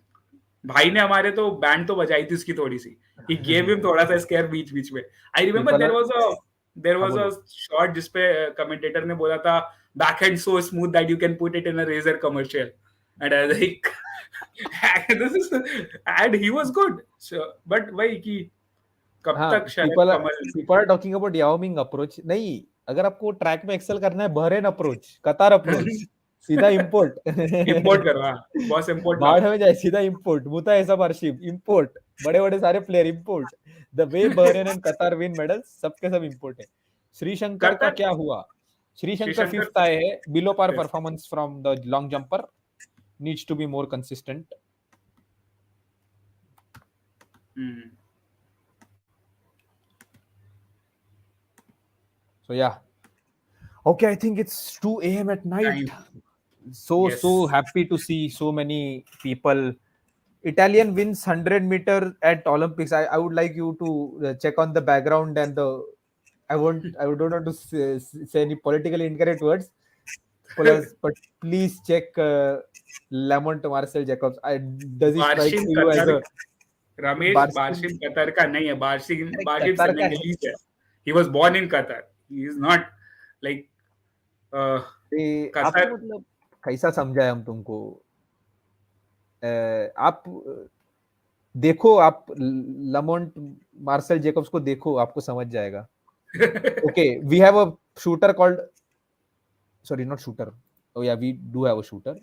भाई ने हमारे तो बैंड तो बजाई थी उसकी थोड़ी सी. He gave him थोड़ा सा स्केयर बीच बीच में. I remember पीपल there हाँ was a बोलो. shot जिसपे कमेंटेटर ने बोला था backhand so smooth that you can put it in a razor commercial. And I was like, this is, and he was good. So, but वही कि कब हाँ, तक शायद पीपल कमल. People are talking about Yao Ming approach. नहीं, अगर आपको ट्रैक में एक्सेल करना है, बहरेन अप्रोच, कतार अप्रोच, सीधा इंपोर्ट. इम्पोर्ट करो, हाँ बॉस, इम्पोर्ट लाओ. बाढ़ में जाए सीधा इंपोर्ट, मुता ऐसा बारशिप इंपोर्ट, बड़े बड़े सारे player import. The way Bahrain and कतार विन मेडल्स, सबके सब इंपोर्ट है. श्रीशंकर का कतर. क्या हुआ? श्रीशंकर श्रीशंकर. फिफ्थ आए हैं, below par Yes. Performance from the long jumper, needs to be more consistent. Hmm. So yeah. Okay, I think it's 2 a.m. at night. Time. So Yes. happy to see so many people. Italian wins 100-meter at Olympics. I would like you to check on the background and the. I don't want to say any politically incorrect words. Plus, but please check Lamont Marcel Jacobs. Does he strike Barshim to you as Qatar. a Ramesh, Barshim Barcin? Qatar का नहीं है. बार्शिम बार्शिम Qatar का है. Senegalese है. He was born in Qatar. He is not like आपको Qatar. मतलब कैसा समझाए हम तुमको? आप देखो, आप लमोंट मार्सेल जेकब्स को देखो, आपको समझ जाएगा. Okay, we have a shooter called, sorry, not shooter. Oh yeah, we do have a shooter.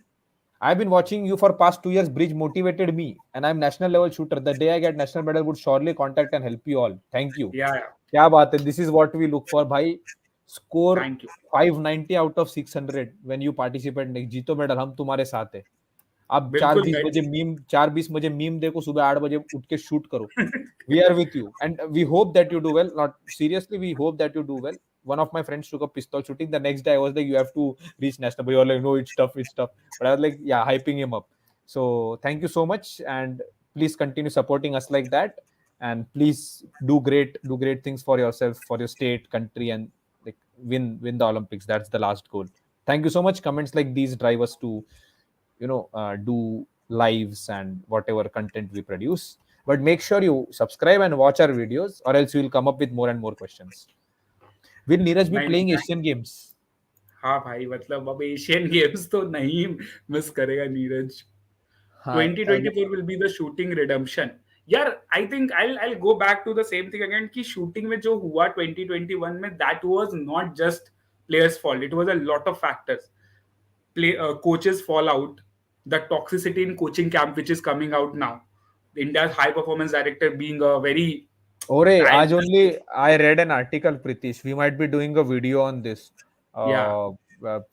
I've been watching you for past 2 years. Bridge motivated me, and I'm national level shooter. The day I get national medal, would surely contact and help you all. Thank you. Yeah, yeah. क्या बात है? This is what we look for, भाई. Score Thank you. 590 out of 600 when you participate. जीतो medal, हम तुम्हारे साथ है. आप बिल्कुल 4:20 मुझे मीम देखो, सुबह 8 बजे उठ के शूट करो. We are with you, and we hope that you do well. Not seriously, we hope that you do well. One of my friends took a pistol shooting. The next day, I was like, "You have to reach national." But you were like, "No, it's tough, it's tough." But I was like, "Yeah, hyping him up." So thank you so much, and please continue supporting us like that. And please do great things for yourself, for your state, country, and like win the Olympics. That's the last goal. Thank you so much. Comments like these drive us to do lives and whatever content we produce. But make sure you subscribe and watch our videos, or else we'll come up with more and more questions. Will Neeraj be नहीं playing नहीं. Asian Games? हाँ भाई, मतलब अब Asian games तो नहीं miss करेगा नीरज. हाँ, 2024 will be the shooting redemption. यार, I think I'll go back to the same thing again कि shooting में जो हुआ 2021 में, that was not just players' fault. It was a lot of factors. Coaches fall out, the toxicity in coaching camp which is coming out now, India's high performance director being a very, Ore, I'll आज just only I read an article, Pritish. We might be doing a video on this. yeah.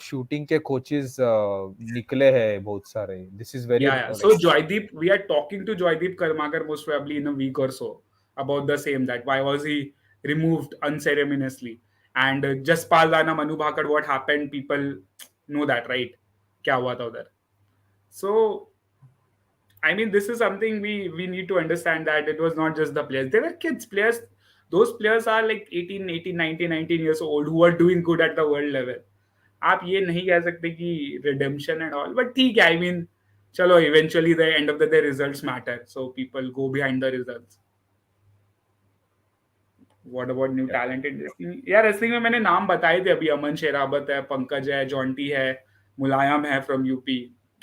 Shooting के coaches निकले हैं बहुत सारे. This is very Yeah. So Joydeep, we are talking to Joydeep Karmakar most probably in a week or so about the same, that why was he removed unceremoniously, and Jaspal Rana, Manu Bhakar, what happened, people know that, right? क्या हुआ था उधर. So I mean, this is something we need to understand, that it was not just the players. They were kids players. Those players are like 19 years old who are doing good at the world level. आप ये नहीं कह सकते कि redemption and all. But ठीक है, I mean, चलो, eventually the end of the day results matter. So people go behind the results. What about new talent in wrestling? यार, wrestling में मैंने नाम बताए थे अभी. अमन शेरावत है, पंकज है, जॉन्टी है, मुलायम है from UP,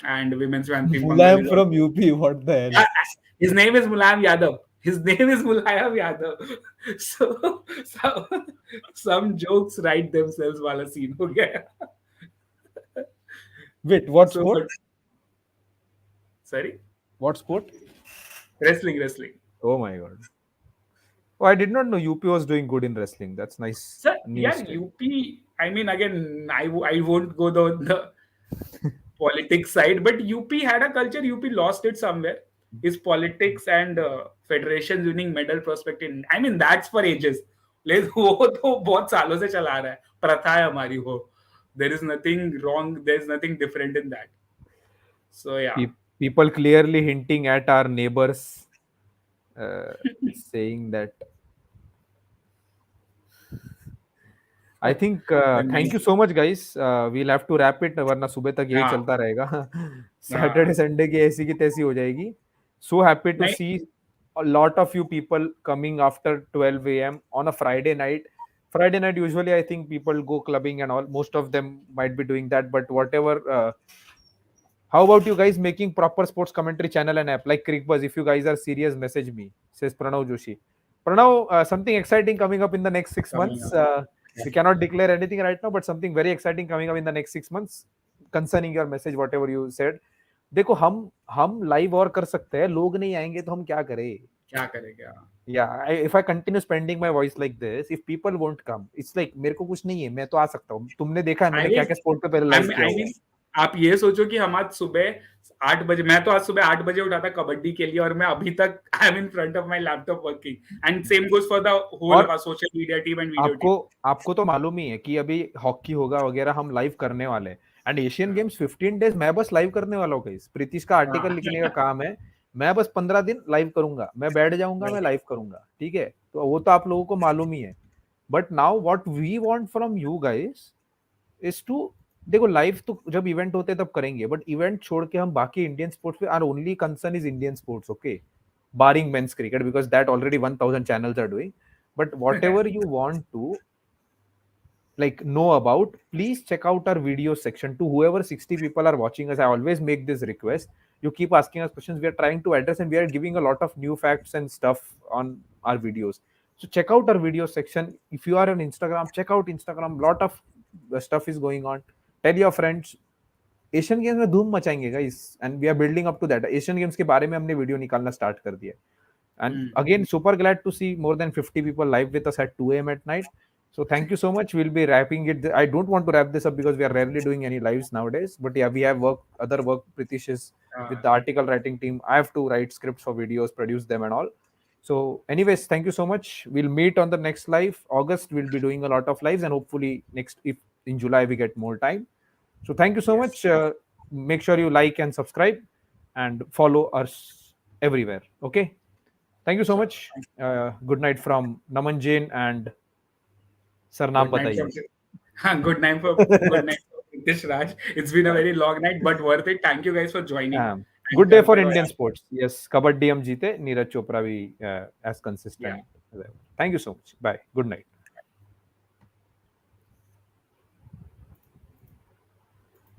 and women's Vantim Pangal Mulayam is from also. UP. What the hell? Yeah, his name is Mulayam Yadav. His name is Mulayam Yadav. So some jokes write themselves वाला scene हो गया. Wait, what So, sport? sorry, What sport? wrestling. Oh my god. Oh, I did not know UP was doing good in wrestling. That's nice Sir, news. yeah, UP. I mean, again, I won't go the politics side, but UP had a culture. UP lost it somewhere. His politics and federations winning medal prospect in. I mean, that's for ages. लेकिन वो तो बहुत सालों से चला रहा है. प्रथा है हमारी वो. There is nothing wrong. There is nothing different in that. So yeah. People clearly hinting at our neighbors, saying that. I think thank you so much guys. We'll have to wrap it, वरना सुबह तक यही हाँ. चलता रहेगा. हाँ. Saturday Sunday की ऐसी की तैसी हो जाएगी. So happy to Like, see a lot of you people coming after 12 a.m. on a Friday night. Friday night, usually, I think people go clubbing and all. Most of them might be doing that, but whatever. How about you guys making proper sports commentary channel and app like Crickbuzz? If you guys are serious, message me, says Pranav Joshi. Pranav, something exciting coming up in the next six coming months. up. We cannot declare anything right now, but something very exciting coming up in the next 6 months concerning your message, whatever you said. देखो हम live और कर सकते हैं, लोग नहीं आएंगे तो हम क्या करें? क्या करेंगे? हाँ. If I continue spending my voice like this, if people won't come, it's like मेरे को कुछ नहीं है, मैं तो आ सकता हूँ. तुमने देखा है मैंने अरे, क्या क्या स्पोर्ट पे पहले आई लाइव किया आई हुआ मीन है. आप ये सोचो कि हम आज सुबह 8 बजे, मैं तो आज सुबह 8 बजे उठा था कबड्डी के लिए, और मैं अभी तक I am in front of my laptop working, and same goes for the whole और social media team and video आपको टीम. आपको तो मालूम ही है कि अभी हॉकी होगा वगैरह, हम लाइव करने वाले हैं. एंड एशियन गेम्स 15 डेज मैं बस लाइव करने वाला हूँ गाइस. प्रीतिश का आर्टिकल लिखने का काम है, मैं बस 15 दिन लाइव करूंगा, मैं बैठ जाऊंगा, मैं लाइव करूंगा, ठीक है. तो वो तो आप लोगों को मालूम ही है. But now what we want from you guys is to, देखो लाइव तो जब इवेंट होते हैं तब करेंगे, बट इवेंट छोड़ के हम बाकी इंडियन स्पोर्ट्स पे, our only concern is Indian sports, okay, barring men's cricket because that already 1000 channels are doing. But whatever you want to like know about, please check out our video section. To whoever 60 people are watching us, I always make this request. You keep asking us questions, we are trying to address, and we are giving a lot of new facts and stuff on our videos. So check out our video section. If you are on Instagram, check out Instagram. Lot of stuff is going on. Tell your friends. Asian games में धूम मचाएंगे guys, and we are building up to that. Asian games के बारे में हमने video निकालना start कर दिया. And again, super glad to see more than 50 people live with us at 2 a.m. at night. So thank you so much. We'll be wrapping it. I don't want to wrap this up because we are rarely doing any lives nowadays. But yeah, we have other work. Pritish is with the article writing team. I have to write scripts for videos, produce them and all. So anyways, thank you so much. We'll meet on the next live. August, we'll be doing a lot of lives, and hopefully if in July we get more time. So thank you so much. Make sure you like and subscribe and follow us everywhere. Okay. Thank you so much. Good night from Naman Jain and Sir naam bataiye. Good night for Pritish Raj. It's been a very long night, but worth it. Thank you guys for joining. Good day for Indian sports. Yes, Kabaddi hum jeete. Neeraj Chopra bhi as consistent. Thank you so much. Bye. Good night.